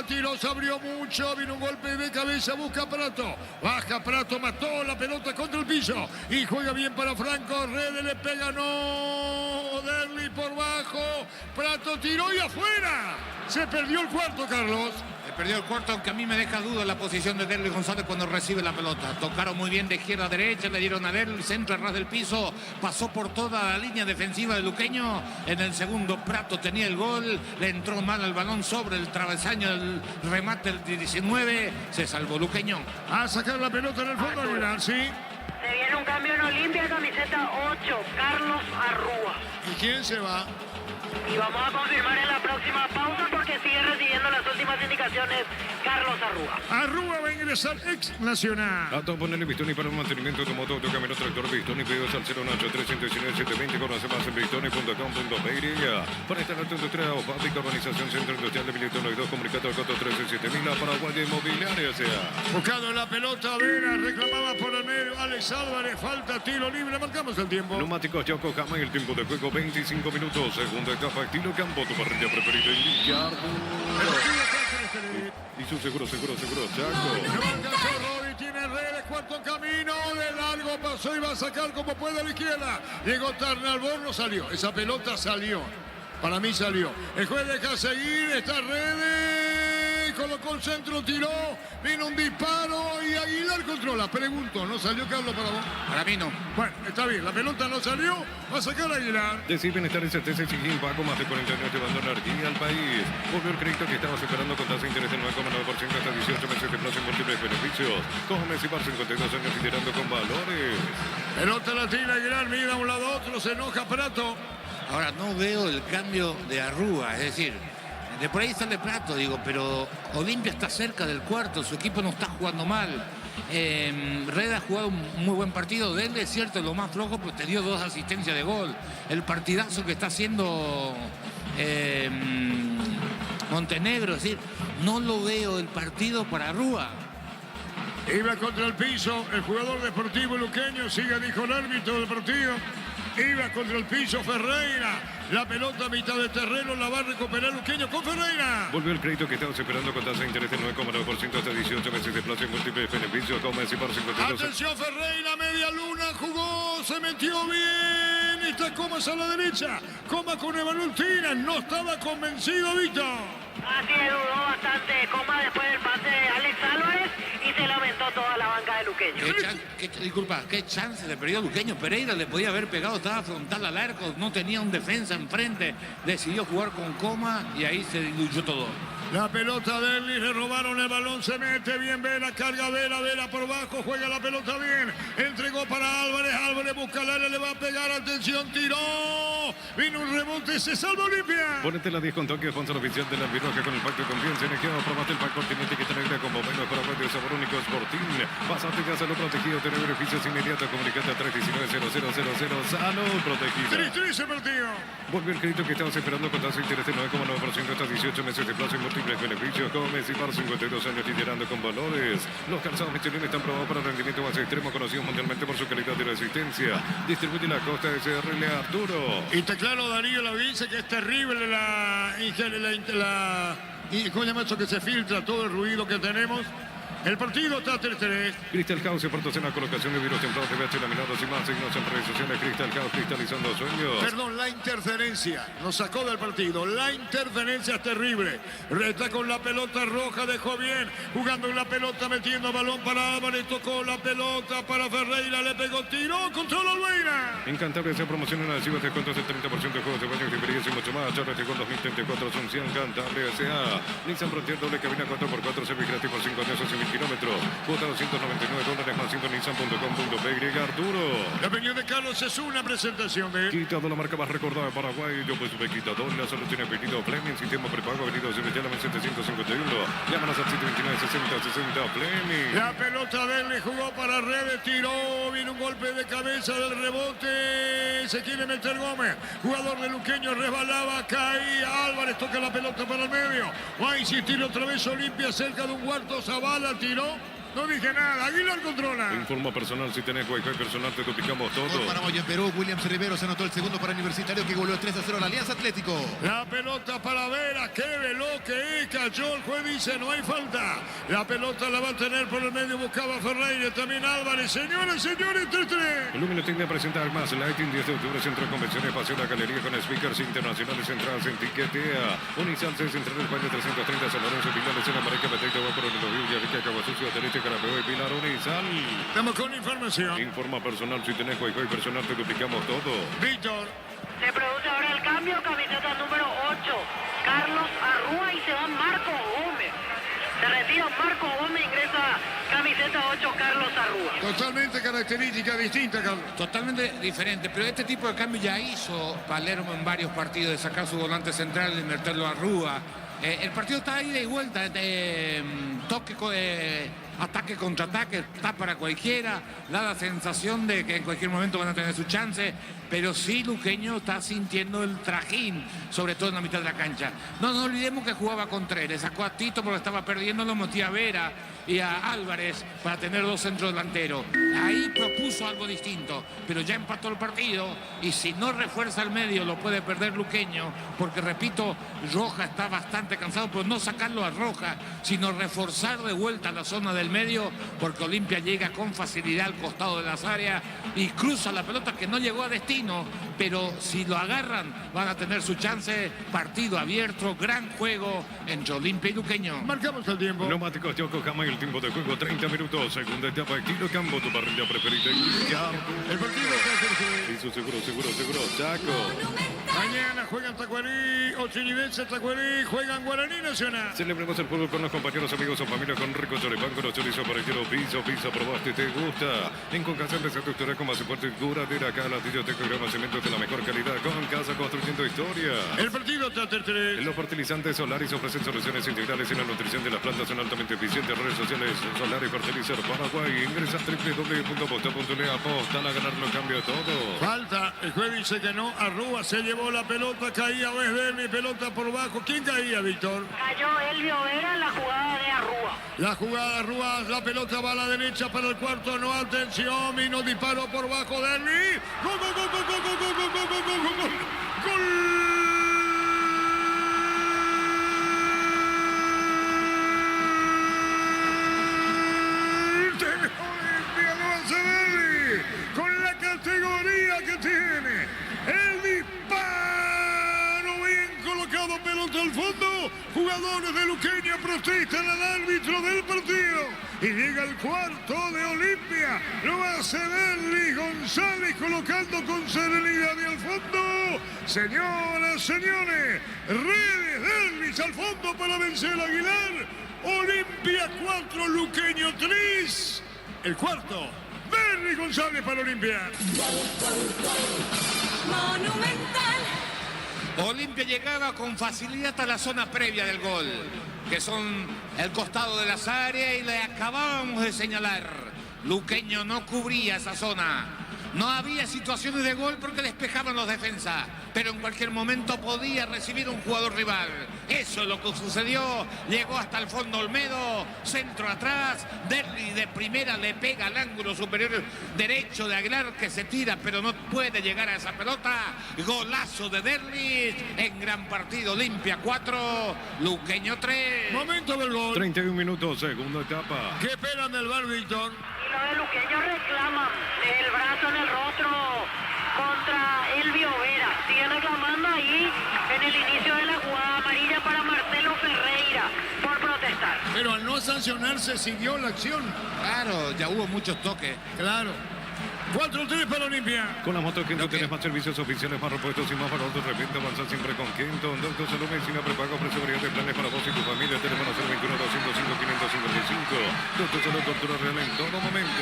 tiró, se abrió mucho, vino un golpe de cabeza, busca Prato, baja Prato, mató la pelota contra el piso y juega bien para Franco. Redes le pega, no, Derli por bajo, Prato tiró y afuera. Se perdió el cuarto, Carlos. Se perdió el cuarto, aunque a mí me deja duda la posición de Derli González cuando recibe la pelota. Tocaron muy bien de izquierda a derecha, le dieron a Derli, centro a ras del piso, pasó por toda la línea defensiva de Luqueño. En el segundo Prato tenía el gol, le entró mal el balón sobre el travesaño, el remate del 19, se salvó Luqueño. A sacar la pelota en el fondo, Aguilar, sí. Se viene un cambio en Olimpia, camiseta 8, Carlos Arrúa. ¿Y quién se va? Y vamos a confirmar en la próxima pausa porque sigue recibiendo las últimas indicaciones Carlos Arrúa. Arrúa va a ingresar ex Nacional. A todo ponerle Bistoni para el mantenimiento de tu moto, tu camino, tractor Bistoni, pedidos al 018-319-720, conoce más en bistoni.com.py. Para instalar tu industria o fábrica, organización Centro Industrial de Milito 92, comunicado al costo 137000, Paraguay Inmobiliaria sea. Buscando la pelota, Vera, reclamaba por el medio, Alex Álvarez, falta tiro libre, marcamos el tiempo. Neumáticos Yokohama y el tiempo de juego 25 minutos, segunda etapa, estilo campo, tu parrilla preferida en Villardo. Y su seguro, Chaco. Rory tiene Redes, cuarto en camino, de largo pasó y va a sacar como puede a la izquierda. Llegó Tarnalbor, no salió, esa pelota salió, para mí salió. El juez deja seguir, está Redes, colocó el centro, tiró, vino un disparo y Aguilar controla. Pregunto, ¿no salió Carlos para vos? Para mí no. Bueno, está bien, la pelota no salió, va a sacar Aguilar. Decir bienestar y certeza exigir pago más de 40 años llevando energía al país. Volvió el crédito que estaba superando con tasa de interés del 9,9% hasta 18 meses de plazo y múltiples beneficios. Cojo Messi para 52 años y tirando con valores. Pelota la tira Aguilar, mira a un lado a otro, se enoja Prato. Ahora no veo el cambio de Arrúa, es decir, de por ahí sale Prato, digo, pero Olimpia está cerca del cuarto, su equipo no está jugando mal. Red ha jugado un muy buen partido, de él es cierto, lo más flojo, pues te dio 2 asistencias de gol. El partidazo que está haciendo Montenegro, es decir, no lo veo el partido para Arrúa. Iba contra el piso, el jugador deportivo luqueño, sigue, dijo el árbitro del partido. Iba contra el piso Ferreira. La pelota a mitad de terreno la va a recuperar Luqueño con Ferreira. Volvió el crédito que estaba esperando con tasa de interés del 9,9% hasta 18 meses de plazo y múltiples beneficios. Como decir por 52. Atención Ferreira, media luna, jugó, se metió bien. Está Comas a la derecha. Comas con Emanuel Tira. No estaba convencido, Víctor. Así es, dudó bastante Coma después del pase de Alex Álvarez y se lamentó toda la banca de Luqueño. Qué chance le perdió Luqueño. Pereira le podía haber pegado, estaba frontal al arco, no tenía un defensa enfrente, decidió jugar con Coma y ahí se diluyó todo. La pelota de Erlis, le robaron el balón, se mete bien Vera, carga Vera por bajo, juega la pelota bien, entregó para Álvarez, Álvarez busca el área, le va a pegar, atención, tiró, Vino un rebote, se salva Olimpia. Ponete la 10 con toque, sponsor oficial del arbitraje con el pacto de confianza. En el que probate el pack continente que te alegra con bomberos para radio sabor único Sporting. Pásate ya, salud protegido, tener beneficios inmediatos. Comunicate a 319-0000. Salud protegido. 3-3 el partido. Volvió el crédito que estabas esperando con tasa de interés de 9,9% hasta 18 meses de plazo y múltiples beneficios. Como Messi por 52 años liderando con valores. Los calzados Michelin están probados para rendimiento más extremo, conocidos mundialmente por su calidad y resistencia. Distribuye la costa de SRL Arturo. Y está claro, Darío la dice que es terrible ¿cómo se llama eso que se filtra todo el ruido que tenemos? El partido está 3-3. Crystal House se portó en la colocación de vidrios templados de BH laminados y más signos en redes sociales. Crystal House cristalizando sueños. Perdón, la interferencia nos sacó del partido. La interferencia es terrible. Está con la pelota roja, dejó bien. Jugando en la pelota, metiendo balón para Álvarez. Tocó la pelota para Ferreira, le pegó, tiró, controla Almeida. Encantable se promociona en adhesivos, descuentos del 30% de juegos de baño y experiencia y mucho más. Ya llegó el 2034 Asunción, Cantable S.A. Nissan Frontier doble cabina 4x4, servicio gratis por 5 años o 100.000 kilómetros. Cuota $299 más 5 Nissan.com.py. Arturo. La opinión de Carlos es una presentación de Quitador, la marca más recordada de Paraguay. Yo pues me Quitador, la solución es venido Fleming, sistema prepago, venido Cemental 751. Llámanos al 729-60-60 Fleming. La pelota de él le jugó para redes, tiró, viene un golpe de cabeza del rebote, se quiere meter Gómez, jugador de Luqueño, resbalaba, caía, Álvarez toca la pelota para el medio, va a insistir otra vez Olimpia cerca de un cuarto, Zavala tiró, no dije nada, Aguilar controla. Informa personal, si tenés Wi-Fi personal te duplicamos todo. Por Paraguay en Perú, Williams Rivero se anotó el segundo para Universitario que goleó 3-0 a la Alianza Atlético. La pelota para Vera, qué veloz que es, cayó, el juez dice no hay falta. La pelota la va a tener por el medio, buscaba Ferreira, también Álvarez. Señores, 3-3. Illuminating presenta más Lighting 10 de octubre, Centro de Convenciones, Paseo La Galería con speakers internacionales centradas en Tiquetea. Unisal C, Central España 330, San Lorenzo, Pilares, en América, Petecta, por el Villa Rica, Caguasucio, Tenete, Carapeo y Pilar Unisal. Estamos con información. Informa personal, si tenés Wi-Fi personal te duplicamos todo. Víctor. Se produce ahora el cambio, camiseta número 8, Carlos Arrúa y se va Marco Gómez. Se retira Marco Gómez, ingresa camiseta 8, Carlos Arrúa. Totalmente característica distinta, Carlos. Totalmente diferente, pero este tipo de cambio ya hizo Palermo en varios partidos, de sacar su volante central y meterlo a Rúa. El partido está ahí de vuelta, ataque contra ataque, está para cualquiera, da la sensación de que en cualquier momento van a tener su chance, pero sí Luqueño está sintiendo el trajín, sobre todo en la mitad de la cancha. No nos olvidemos que jugaba con 3, le sacó a Tito porque estaba perdiendo, lo metió a Vera y a Álvarez para tener 2 centros delanteros. Ahí propuso algo distinto, pero ya empató el partido y si no refuerza el medio lo puede perder Luqueño, porque repito, Roja está bastante cansado, pero no sacarlo a Roja, sino reforzar de vuelta la zona del medio, porque Olimpia llega con facilidad al costado de las áreas y cruza la pelota que no llegó a destino, pero si lo agarran van a tener su chance. Partido abierto, gran juego entre Olimpia y Luqueño. Marcamos el tiempo. Neumáticos Yokohama y el tiempo de juego 30 minutos. Segunda etapa, estilo Campo, tu parrilla preferida. El partido está Hizo seguro, Chaco. Mañana juegan Tacuarí, Ochinidense, Tacuarí, juegan Guaraní Nacional. Celebremos el fútbol con los compañeros, amigos o familia con rico choripán, con los chorizos parrillero, pizza, probaste, te gusta. En Concasa empezó a estructurar con más fuerte y duradera. Acá Ladrillo te programa cementos de la mejor calidad. Con Casa construyendo historia. El partido está 3-3. Los fertilizantes Solaris ofrecen soluciones integrales en la nutrición de las plantas, son altamente eficientes. Redes sociales Solaris Fertilizer Paraguay. Ingresa a www.posta.le. Aposta a ganar, lo cambia todo. Falta, el juez dice que no. Arrúa se llevó la pelota, caía mi pelota por bajo. ¿Quién caía, Víctor? Cayó Elvio Vera en la jugada de Arrúa. La jugada de Arrúa, la pelota va a la derecha para el cuarto, no, atención, vino disparo por bajo de Elvi. ¡Gol! Con la categoría que tiene, el disparo bien colocado, pelota al fondo, jugadores de Luqueña protestan al árbitro del partido y llega el cuarto de Olimpia, lo hace Derlis González colocando con serenidad y al fondo, señoras, señores, Redes Derlis al fondo para vencer a Aguilar, Olimpia 4, Luqueño 3, el cuarto. Derlis González para Olimpia. Monumental. Olimpia llegaba con facilidad a la zona previa del gol, que son el costado de las áreas, y le acabábamos de señalar. Luqueño no cubría esa zona. No había situaciones de gol porque despejaban los defensas, pero en cualquier momento podía recibir un jugador rival. Eso es lo que sucedió. Llegó hasta el fondo Olmedo, centro atrás. Derli de primera le pega al ángulo superior derecho de Aguilar, que se tira, pero no puede llegar a esa pelota. Golazo de Derli en gran partido. Olimpia 4, Luqueño 3. Momento del gol. 31 minutos, segunda etapa. ¿Qué esperan del bar, Víctor? Y los de Luqueño reclaman el brazo en el rostro contra Elvio Vera. Siguen reclamando ahí en el inicio de la jugada amarilla para Marcelo Ferreira por protestar. Pero al no sancionarse siguió la acción. Claro, ya hubo muchos toques. Claro. 4-3 para Olimpia. Con la moto Quinto tienes más servicios oficiales, más repuestos y más baratos. Repente avanza siempre con Quinto. Doctor Salud, Medicina Prepago, precio variedad de planes para vos y tu familia. Teléfono 021-205-555. Doctor Salud, Doctora Real en todo momento.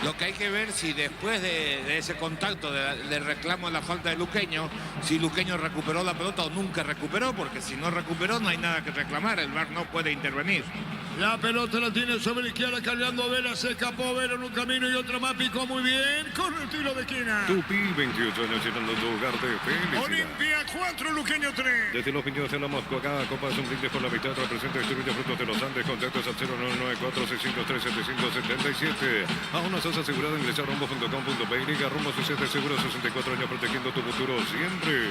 Lo que hay que ver si después de ese contacto de reclamo de la falta de Luqueño, si Luqueño recuperó la pelota o nunca recuperó, porque si no recuperó no hay nada que reclamar, el VAR no puede intervenir. La pelota la tiene sobre la izquierda, cargando Vera, se escapó Vera en un camino y otro más, picó muy bien, con el tiro de esquina. Tupi, 28 años llenando tu hogar de felicidad. Olimpia 4, Luqueño 3. Desde los piños de la Moscoca, Copa es un brindis por la mitad, representa distribuye frutos de los Andes, contactos al 0994-603-777. Aún no estás asegurado, ingresa a rombo.com.pe, Rombo Sociedad Seguro, 64 años protegiendo tu futuro siempre.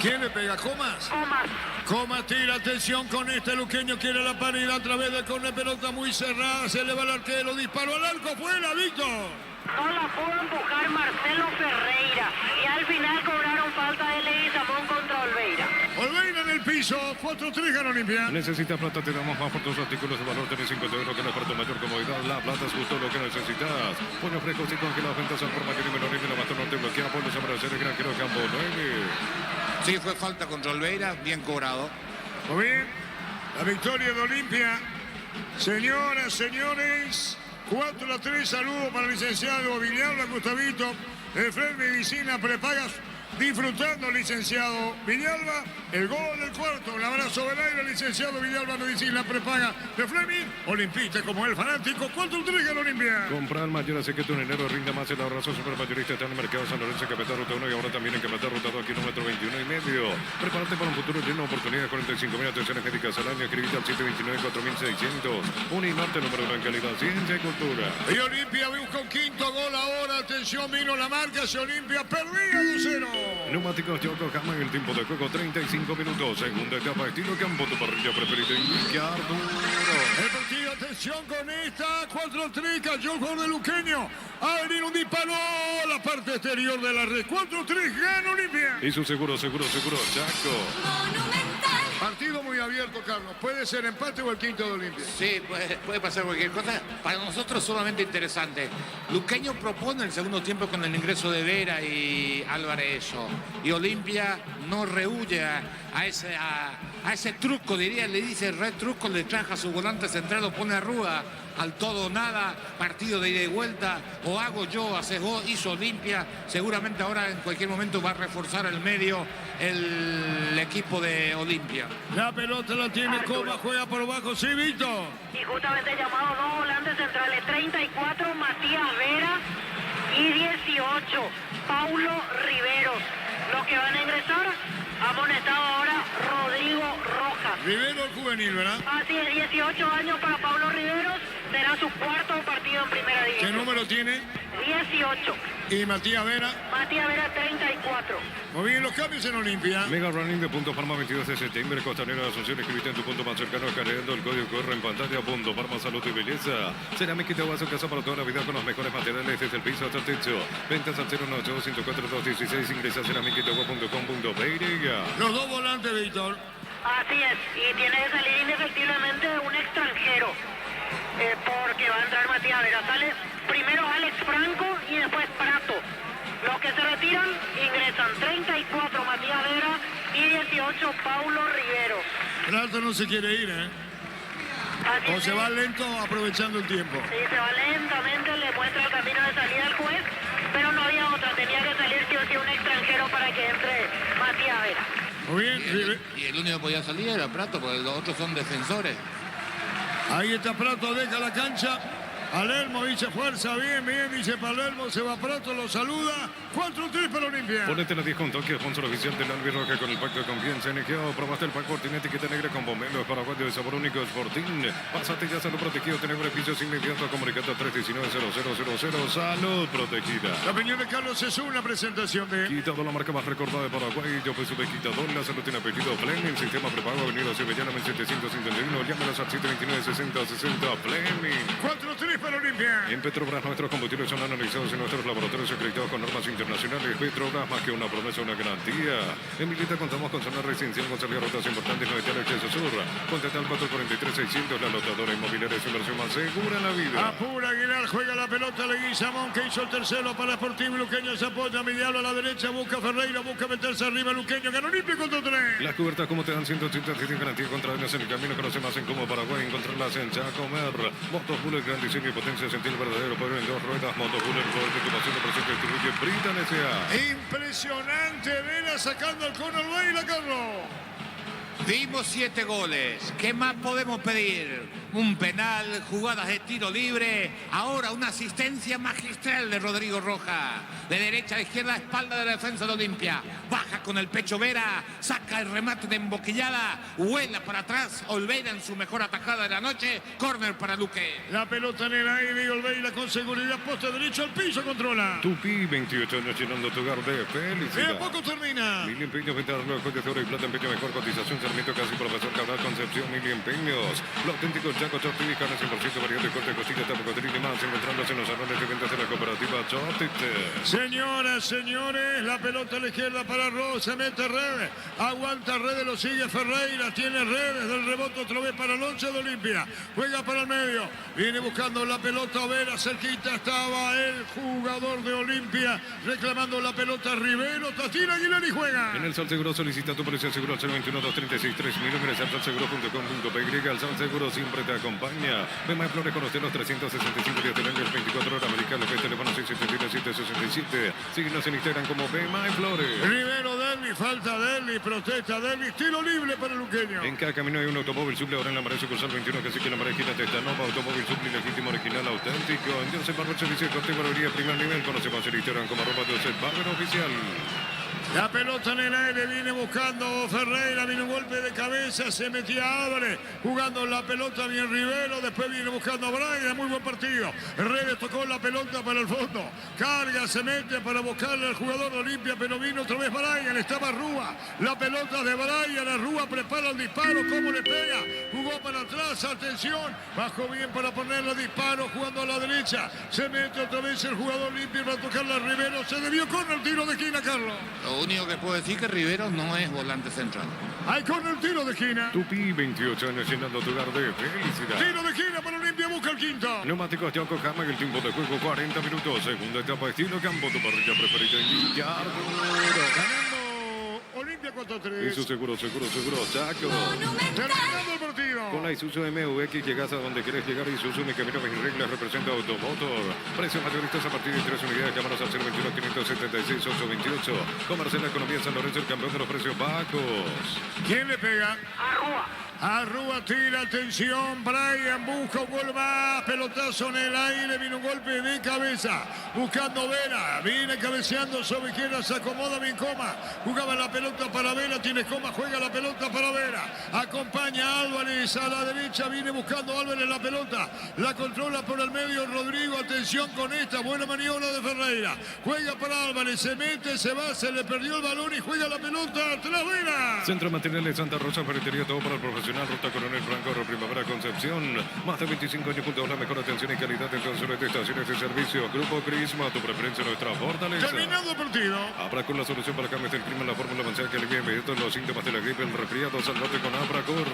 ¿Quién le pega? ¿Comas? Comas. Comas tira, atención con este Luqueño, quiere la pared a través de con la pelota muy cerrada, se eleva el arquero, disparó al arco, fuera, Víctor. No la pudo empujar Marcelo Ferreira y al final cobraron falta de Leguizamón contra Olveira. Olveira en el piso, 4-3 gana Olimpia. Necesitas plata, te damos más por tus artículos de valor, tenés 50 euros que no es para tu mayor comodidad. La plata es justo lo que necesitas. Pollos frescos y congelados, ventas al por mayor y menor y la Master no te bloquea. Pollos a el granjero Campo 9. Sí, fue falta contra Olveira, bien cobrado. Muy bien, la victoria de Olimpia. Señoras, señores, 4-3, saludo para el licenciado Villalba, Gustavito, Efraín Medicina Prepagas, disfrutando, licenciado Villalba, el gol del cuarto, el abrazo del aire, licenciado Villalba, Medicina Prepaga de Fleming, olimpista como el fanático, 4-3 gana Olimpia. Comprar mayor, así que tu dinero rinda más. El abrazo supermayorista está en el mercado San Lorenzo, Capital Ruta 1 y ahora también en Capital Ruta 2, kilómetro 21,5. Prepárate para un futuro lleno de oportunidades, 45.000 atenciones médicas al año. Escribite al 729-4600. Uninorte, número 1 en calidad, ciencia y cultura. Y Olimpia busca un quinto gol ahora, atención, vino la marca, se Olimpia perdía 2-0. Neumáticos Yokohama en el tiempo de juego, 35 minutos. Segunda etapa, estilo campo, tu parrilla preferida. Indicar duro. El partido, atención con esta, 4-3, cayó el gol de Luqueño. A venir un disparo a la parte exterior de la red. 4-3, gana Olimpia. Y su seguro, Chaco. Monumental. Partido muy abierto, Carlos. Puede ser empate o el quinto de Olimpia. Sí, puede pasar cualquier cosa. Para nosotros sumamente interesante. Luqueño propone el segundo tiempo con el ingreso de Vera y Álvarez. Y Olimpia no rehuye a ese truco, diría, le dice red truco, le traja su volante central, lo pone a Rúa al todo o nada, partido de ida y vuelta, o hago yo, haces vos, hizo Olimpia. Seguramente ahora en cualquier momento va a reforzar el medio el equipo de Olimpia. La pelota la tiene Coma, juega por bajo, sí, Víctor. Y justamente llamado dos volantes centrales, 34 Matías Vera y 18 Paulo Riveros. Los que van a ingresar, amonestado ahora Rodrigo Rojas. Rivero el juvenil, ¿verdad? Así es, 18 años para Paulo Riveros, será su cuarto partido en primera ¿Qué división. número tiene? 18. Y Matías Vera. Matías Vera, 34. Muy bien, los cambios en Olimpia. Mega Running de Punto Parma, 22 de septiembre, Costanera de Asunción. Escribiste en tu punto más cercano, cargando el código QR en pantalla. Punto Parma, salud y belleza. Cerámica y te vas a su casa para toda la vida con los mejores materiales desde el piso hasta el techo. Ventas al 018-104-216. Ingresa a cerámicaitagua.com.pe. Los dos volantes, Víctor. Así es, y tiene que salir indefectiblemente un extranjero, porque va a entrar Matías Vera. Sale primero Alex Franco y después Prato. Los que se retiran ingresan 34 Matías Vera y 18 Paulo Rivero. Prato no se quiere ir, ¿eh? Así O es, se va lento aprovechando el tiempo. sí, se va lentamente, le muestra el camino de salida al juez, pero no había otra, tenía que salir sí o sí un extranjero para que entre Matías Vera. Muy bien, Y el único que podía salir era Prato, porque los otros son defensores. ahí está Prato, deja la cancha. Palermo dice fuerza, bien, dice Palermo, se va Prato, lo saluda. 4-3 para Olimpia. Ponete la 10 con Tokio, sponsor oficial del Albirroja con el pacto de confianza. NGO, probaste el pack Fortín, etiqueta negra con bomberos paraguayo de sabor único Sportín. Pásate ya, salud protegido, tener beneficios inmediatos. Comunicando a 319-0000. Salud protegida. La opinión de Carlos es una presentación de... Quitador, la marca más recordada de Paraguay. Yo fui su Quitador, la salud tiene apellido Fleming. Sistema prepago, avenida Sevillana, 1751. Llámenos al 729-6060. Fleming. 4-3 para Olimpia. En Petrobras, nuestros combustibles son analizados en nuestros laboratorios acreditados con normas internacionales. Petrobras, más que una promesa, una garantía. En Milita contamos con zona residencial con salida a rutas importantes, no está el exceso sur. Contacta al 443-600, la lotadora inmobiliaria, es inversión más segura en la vida. Apura Aguilar, juega la pelota, Leguizamón, que hizo el tercero para Sportivo. Luqueño se apoya, Mediano a la derecha, busca Ferreira, busca meterse arriba, Luqueño, ganó Olimpia contra 3. Las cubiertas, como te dan 187 garantía contra daños en el camino, conoce más en cómo Paraguay, encontrarlas en Chacomer. Motos Bullet, gran diseño y potencia, sentir el verdadero poder en 2 ruedas. Motos Bullet, poder de ocupación de presión que distribuye Britan S.A. Impresionante, Vela sacando al Conor Vela, Carlos. Dimos 7 goles. ¿Qué más podemos pedir? Un penal, jugadas de tiro libre. Ahora una asistencia magistral de Rodrigo Roja. De derecha a izquierda, espalda de la defensa de Olimpia. Baja con el pecho Vera. Saca el remate de emboquillada. Vuela para atrás. Olveira en su mejor atajada de la noche. Córner para Luque. La pelota en el aire y Olveira con seguridad. Poste derecho al piso, controla. Tupi, 28 años llenando tu hogar de De felicidad. a poco termina. Mil empeños, venta de joyas de oro y plata, empeño mejor cotización, Sarmiento, casi profesor Cabral, Concepción, Mil empeños. Los auténticos Chaco Chortini, carne 100%, variedad de corte, costilla, tapo, costilla y más, encontrándose en los salones de ventas de la cooperativa Chortite. Señoras, señores, la pelota a la izquierda para Ross, se mete Redes, aguanta Redes, lo sigue Ferreira, tiene Redes, del rebote otra vez para el 11 de Olimpia, juega para el medio, viene buscando la pelota Vera, cerquita estaba el jugador de Olimpia, reclamando la pelota Rivero, Tatina Aguilar y juega. En el Sal Seguro solicita tu policía seguro al 021-236-3000, ingresa a salseguro.com.py, el Sal Seguro siempre te acompaña. Ven más Flores con usted los 365 días del año, 24 horas, americano, teléfono 677-767. Síguenos en Instagram como Ven más Flores. Rivero, Derby, falta Derby, protesta Derby, tiro libre para el luqueño. En cada camino hay un automóvil suple, ahora en la María Sucursal 21, que sí que en la María Esquina Testanova, automóvil suple legítimo, original, auténtico. En Joseph Barber Servicio de Corte y Barbería, primer nivel, conocemos el Instagram como @Joseph Barber Oficial. La pelota en el aire, viene buscando Ferreira, viene un golpe de cabeza, se metía Álvarez, jugando la pelota bien Rivero, después viene buscando a Brian, muy buen partido. Redes tocó la pelota para el fondo, carga, se mete para buscarle al jugador de Olimpia, pero vino otra vez Brian, estaba Rúa, la pelota de Brian, a Rúa prepara el disparo, cómo le pega, jugó para atrás, atención, bajó bien para ponerle el disparo, jugando a la derecha, se mete otra vez el jugador Olimpia para tocarle a Rivero, se debió con el tiro de esquina, Carlos. Lo único que puedo decir que Rivero no es volante central. Hay con el tiro de esquina. Tupi, 28 años llenando tu hogar de felicidad. Tiro de esquina para Olimpia, busca el quinto. Neumáticos Yokohama, el tiempo de juego 40 minutos. Segunda etapa estilo campo, tu parrilla preferida en Villarro. Ganando Olimpia Y 4-3. su seguro, Chaco. Terminando el partido. Con la Isuzu MVX llegas a donde quieres llegar. Isuzu, mi camino, mis reglas, representa Automotor. Precios mayoristas a partir de 3 unidades. Cámaras al 021-576-828. Comercial la Economía San Lorenzo, el campeón de los precios bajos. ¿Quién le pega? Arrua. Arrúa tira, atención, Brian busca un gol más, pelotazo en el aire, viene un golpe de cabeza, buscando Vera, viene cabeceando sobre izquierda, se acomoda bien Coma, jugaba la pelota para Vera, tiene Coma, juega la pelota para Vera, acompaña a Álvarez a la derecha, viene buscando Álvarez la pelota, la controla por el medio Rodrigo, atención con esta, buena maniobra de Ferreira, juega para Álvarez, se mete, se va, se le perdió el balón y juega la pelota tras Vera. Centro Materiales Santa Rosa, ferretería, todo para el profesional. Ruta Coronel Franco, Primavera Concepción. Más de 25 años juntos, la mejor atención y calidad en consoles de estaciones de servicio. Grupo Crisma, tu preferencia, nuestra fortaleza. Terminado el partido. Abra con la solución para cambios del clima, la fórmula avanzada que alivia inmediato los síntomas de la gripe, el resfriado, salvate con Abracor.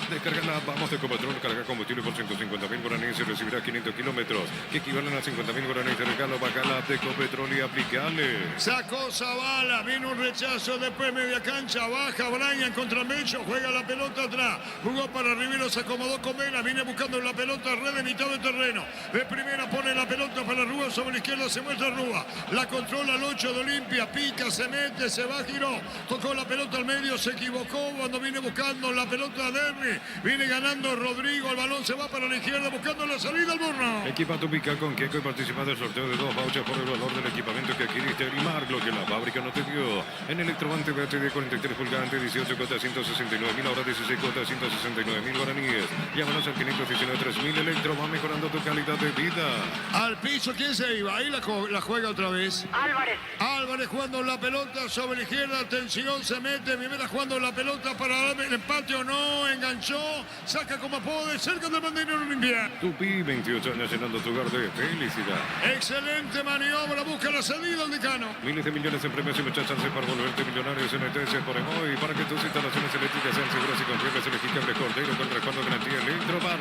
Descarga la Vamos de Ecopetrol, carga combustible por 150.000 guaraníes y recibirá 500 kilómetros, que equivalen a 50.000 guaraníes de regalo. Baja la de Ecopetrol y aplicale. Sacó Zavala, vino un rechazo, después media cancha, baja Brian contra Mecho, juega la pelota atrás. Jugó para Rivero, se acomodó con Mena. Viene buscando la pelota, red de mitad de terreno. De primera pone la pelota para Rúa. Sobre la izquierda se muestra Rúa. La controla el 8 de Olimpia. Pica, se mete, se va, giró. Tocó la pelota al medio, se equivocó cuando viene buscando la pelota a Derby. Viene ganando Rodrigo. El balón se va para la izquierda buscando la salida al burno. Equipa tu pica con Keko y participa del sorteo de 2 vouchers por el valor del equipamiento que adquiriste en Imar, lo que la fábrica no te dio. En Electrovante de 43 pulgadas, 18 cuotas, 169.000, ahora 16 cuotas, 169.000 guaraníes. Llámanos al 519-3000. Electro va mejorando tu calidad de vida. Al piso, ¿quién se iba? Ahí la juega otra vez. Álvarez. Álvarez jugando la pelota sobre la izquierda, atención, se mete, Mimera jugando la pelota para darme el empate o no, enganchó, saca como puede, cerca del banderín Olimpia. Tupi, 28 años llenando tu hogar de felicidad. Excelente maniobra, busca la salida al decano. Miles de millones en premios y muchas chances para volverte millonarios en ETS por hoy. Para que tus instalaciones eléctricas sean seguras y confiables, elegí cable Cordero con respaldo garantía Electrobar.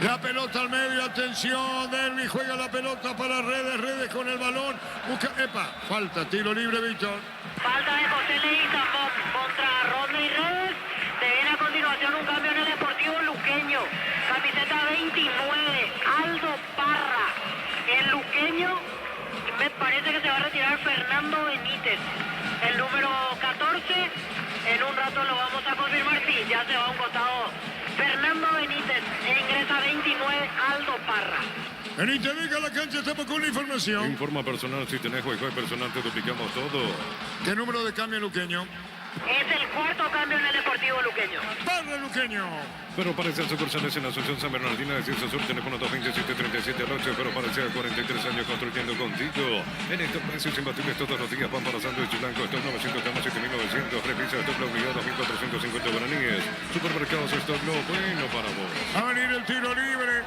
La pelota al medio, atención, Derby juega la pelota para Redes con el balón, busca, falta, tiro libre, Víctor. Falta de José Leguizamón contra Rodney Redes. Se viene a continuación un cambio en el Deportivo Luqueño. Camiseta 29, Aldo Parra. El Luqueño, me parece que se va a retirar Fernando Benítez. El número 14, en un rato lo vamos a confirmar, sí, ya se va a un costado Fernando Benítez. E ingresa 29, Aldo Parra. En Interliga la cancha estamos con la información. Informa personal, si tenés Wi-Fi personal te duplicamos todo. ¿Qué número de cambio Luqueño? Es el cuarto cambio en el Deportivo Luqueño. Parra Luqueño. Pero parece sucursales en Asunción San Bernardino de Ciencia Sur, teléfono 227-37-8, pero parece 43 años construyendo contigo. En estos precios imbatibles todos los días, pan para sándwich blanco, stock 900 gramos, 7.900, repisa, stock la unidad, 2.450 guaraníes. Supermercados, stock lo bueno para vos. Va a venir el tiro libre.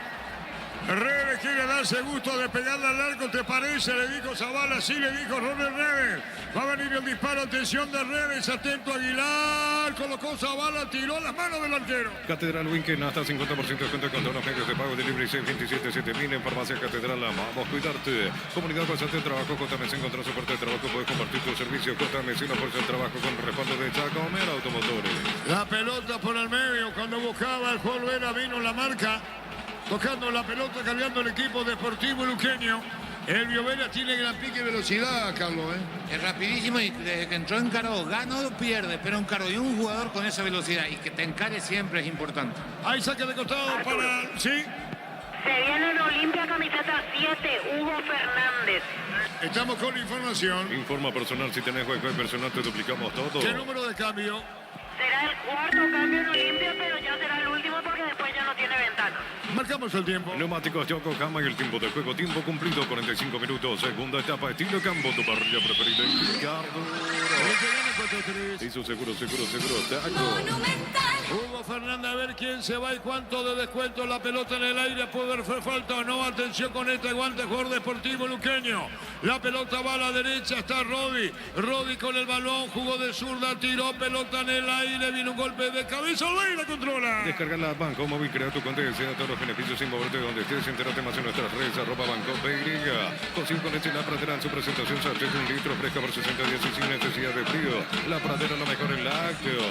Redes quiere darse gusto de pegarle al arco, ¿te parece? Le dijo Zavala, sí, le dijo Ronald Redes. Va a venir el disparo, atención de Redes, atento Aguilar, colocó Zavala, tiró las manos del arquero. Catedral Winken, hasta 50% de descuento con todos los medios de pago, delivery 627-7000 en Farmacia Catedral, amamos cuidarte. Comunidad Pasante de Trabajo, JMC, encontrar soporte de trabajo, puedes compartir tu servicio, JMC, una fuerza de trabajo con respaldo de Chacomer Automotores. La pelota por el medio, cuando buscaba el Juan Vera vino la marca. Tocando la pelota, cambiando el equipo Deportivo Luqueño. Elvio Vera tiene gran pique y velocidad, Carlos. Es rapidísimo y desde que entró encaró, gana o pierde, pero encaró y un jugador con esa velocidad y que te encare siempre es importante. Ahí saque de costado para... ¿Sí? Se viene en Olimpia, camiseta 7, Hugo Fernández. Estamos con la información. Informa personal, si tenés Wi-Fi personal te duplicamos todo. ¿Qué número de cambio? Será el cuarto cambio en Olimpia, pero ya será el último porque después ya no tiene ventana. Marcamos el tiempo. Neumáticos Yokohama y el tiempo de juego. Tiempo cumplido, 45 minutos. Segunda etapa, estilo campo, tu parrilla preferida en Ricardo. Hizo seguro, taco. Hugo Fernández, a ver quién se va y cuánto de descuento. La pelota en el aire, puede haber falta o no. Atención con este guante, jugador Deportivo Luqueño. La pelota va a la derecha, está Rodi con el balón, jugó de zurda, tiró pelota en el aire, viene un golpe de cabeza, la controla. Descarga la Banco Móvil, crea tu cuenta y desea todos los beneficios sin moverte de donde estés. Entérate más en nuestras redes, @Banco PY. Cocina con leche La Pradera en su presentación, sartén de 1 litro, fresca por 60 días y sin necesidad de frío. La Pradera, lo mejor en lácteos.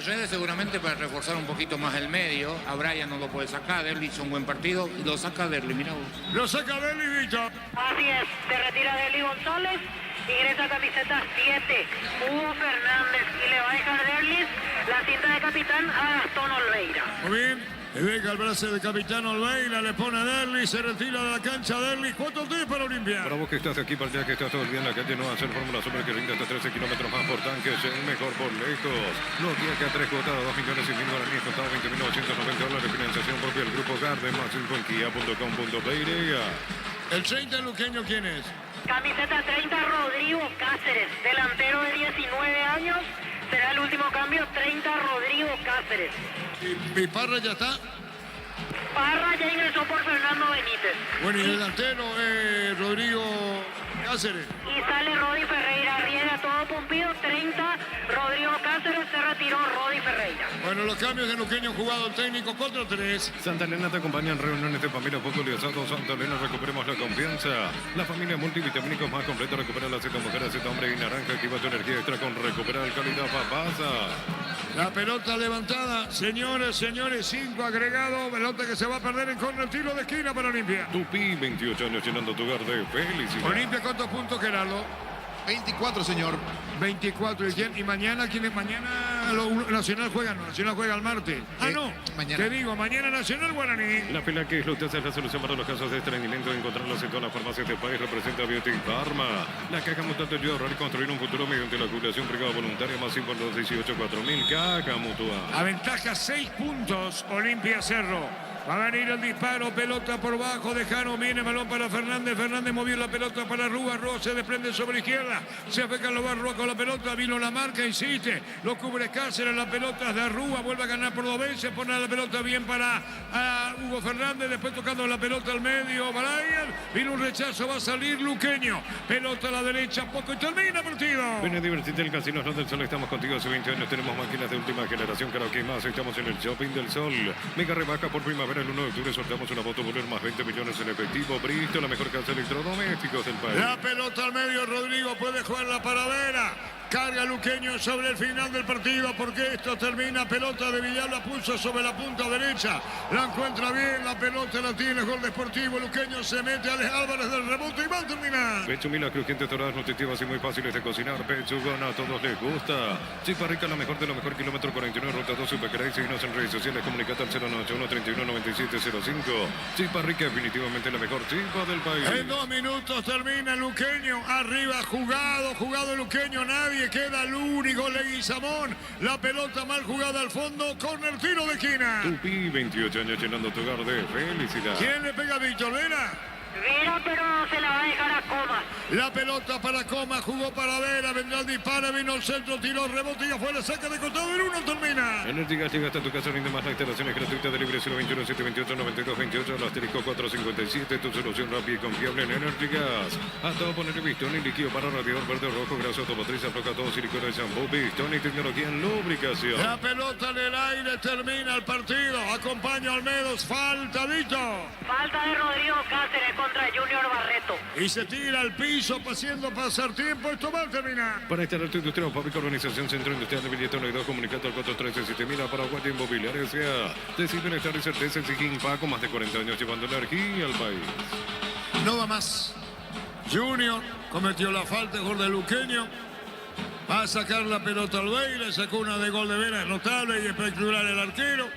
Redes seguramente para reforzar un poquito más el medio. A Brian no lo puede sacar, Derly hizo un buen partido y lo saca Derly, mira vos. Lo saca Derly, Víctor. Así es, se retira Derly González, ingresa camiseta 7, Hugo Fernández, y le va a dejar Derlis la cinta de capitán a Gastón Olveira. Muy bien. Le deja el brazo de capitán Olveira, le pone a Derly, se retira de la cancha Derly. ¿Cuántos tiene para Olimpia? Para vos que estás aquí, para el día que estás todo el día en la calle, no va a ser Fórmula Super que rinde hasta 13 kilómetros más por tanque, es el mejor por lejos. Los días que a 3 cuotas, 2.100.000 guaraníes, costado $20.990, financiación propia del Grupo Garden, más info en kia.com.py. ¿El 30 luqueño quién es? Camiseta 30, Rodrigo Cáceres, delantero de 19 años. Será el último cambio, 30, Rodrigo Cáceres. ¿Y Parra ya está? Parra ya ingresó por Fernando Benítez. Bueno, y el delantero Rodrigo Cáceres. Y sale Rodi Ferreira, riega todo pumpido, 30, Rodrigo Cáceres, se retiró Rodi Ferreira. Bueno, los cambios de Luqueño jugado el técnico 4-3. Santa Elena te acompaña en reuniones de familia, fútbol y asado. Santa Elena, recuperemos la confianza. La familia multivitamínicos más completa. Recupera la Z mujer, Z hombre y naranja. Activa tu energía extra con Recuperar Calidad Papasa. La pelota levantada. Señores, 5 agregado. Pelota que se va a perder en córner, tiro de esquina para Olimpia. Tupi, 28 años llenando tu hogar de felicidad. Olimpia, ¿cuántos puntos, Gerardo? 24, señor. 24. ¿Y mañana quién es? Mañana Nacional juega, no. Nacional juega el martes. No. Mañana. Te digo, mañana Nacional Guaraní. La pila que es Luteza es la solución para los casos de estreñimiento. Encontrarlos en todas las farmacias del país. Representa Beauty Pharma. La caja mutante ayuda a ahorrar y construir un futuro mediante la jubilación privada voluntaria. Más info en los 18-4000. Caja Mutua. Aventaja 6 puntos. Olimpia Cerro. Va a venir el disparo, pelota por bajo de Jano, viene balón para Fernández, Fernández movió la pelota para Rúa, Rúa se desprende sobre izquierda, se fue Carlos Rúa con la pelota, vino la marca, insiste, lo cubre Cáceres, la pelota de Rúa, vuelve a ganar por 2 veces, pone la pelota bien para Hugo Fernández, después tocando la pelota al medio, Brian, vino un rechazo, va a salir Luqueño, pelota a la derecha, poco y termina el partido. Ven a divertirte en el Casino del Sol, estamos contigo hace 20 años, tenemos máquinas de última generación, karaoke más, estamos en el Shopping del Sol, mega rebaja por primavera. El 1 de octubre sorteamos una moto Volver más 20 millones en efectivo. Bristol, la mejor casa de electrodomésticos del país. La pelota al medio, Rodrigo puede jugarla para Vera. Carga Luqueño sobre el final del partido porque esto termina. Pelota de Villar, la puso sobre la punta derecha. La encuentra bien, la pelota la tiene. Gol Deportivo. Luqueño se mete a Alex Álvarez del rebote y va a terminar. Pechumila, crujientes, doradas, nutritivas y muy fáciles de cocinar. Pechugona, a todos les gusta. Chipa Rica, la mejor de lo mejor. Kilómetro 49, ruta 2, Supercaray. Síguenos en redes sociales. Comunicate al 091-31-9705. Chipa Rica, definitivamente la mejor chipa del país. En 2 minutos termina Luqueño. Arriba, jugado Luqueño. Nadie queda, el único Leguizamón. La pelota mal jugada al fondo. Corner, tiro de esquina. Tupi, 28 años llenando tu hogar de felicidad. ¿Quién le pega a Víctor Vera? Vera, pero se la va a dejar a Coma. La pelota para Coma, jugó para Vera, vendrá el disparo, vino el centro, tiró, rebote y afuera, saca de costado, en 1 termina. Energy Gas llega hasta tu casa, rinde más. La instalación es gratuita, de libre 021-728-9228, el asterisco 457, tu solución rápida y confiable en Energy Gas. A todo poner pistón y líquido para radiador verde o rojo, grasa automotriz, afloja todo, silicona de shampoo, pistón y tecnología en lubricación. La pelota en el aire, termina el partido, acompaña a Olmedos, faltadito. Falta de Rodrigo Cáceres contra Junior Barreto. Y se tira al piso, haciendo pasar tiempo, esto va a terminar. Para instalar tu industria o fábrica, organización, centro industrial de billetes, 2, comunicate al 413-7000 para Paraguay Inmobiliaria S.A. Decide bienestar y certeza, exige Impaco, más de 40 años llevando energía al país. No va más. Junior cometió la falta, gol de Luqueño. Va a sacar la pelota Olveira, sacó una de gol de Vera, notable y espectacular el arquero.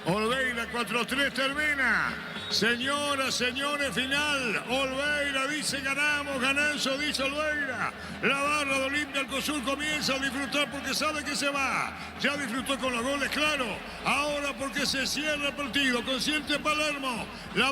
Olveira, 4-3 termina. Señoras, señores, final. Olveira dice ganamos, ganazo, dice Olveira. La barra de Olimpia Alcosur comienza a disfrutar porque sabe que se va. Ya disfrutó con los goles, claro. Ahora porque se cierra el partido. Consciente Palermo. La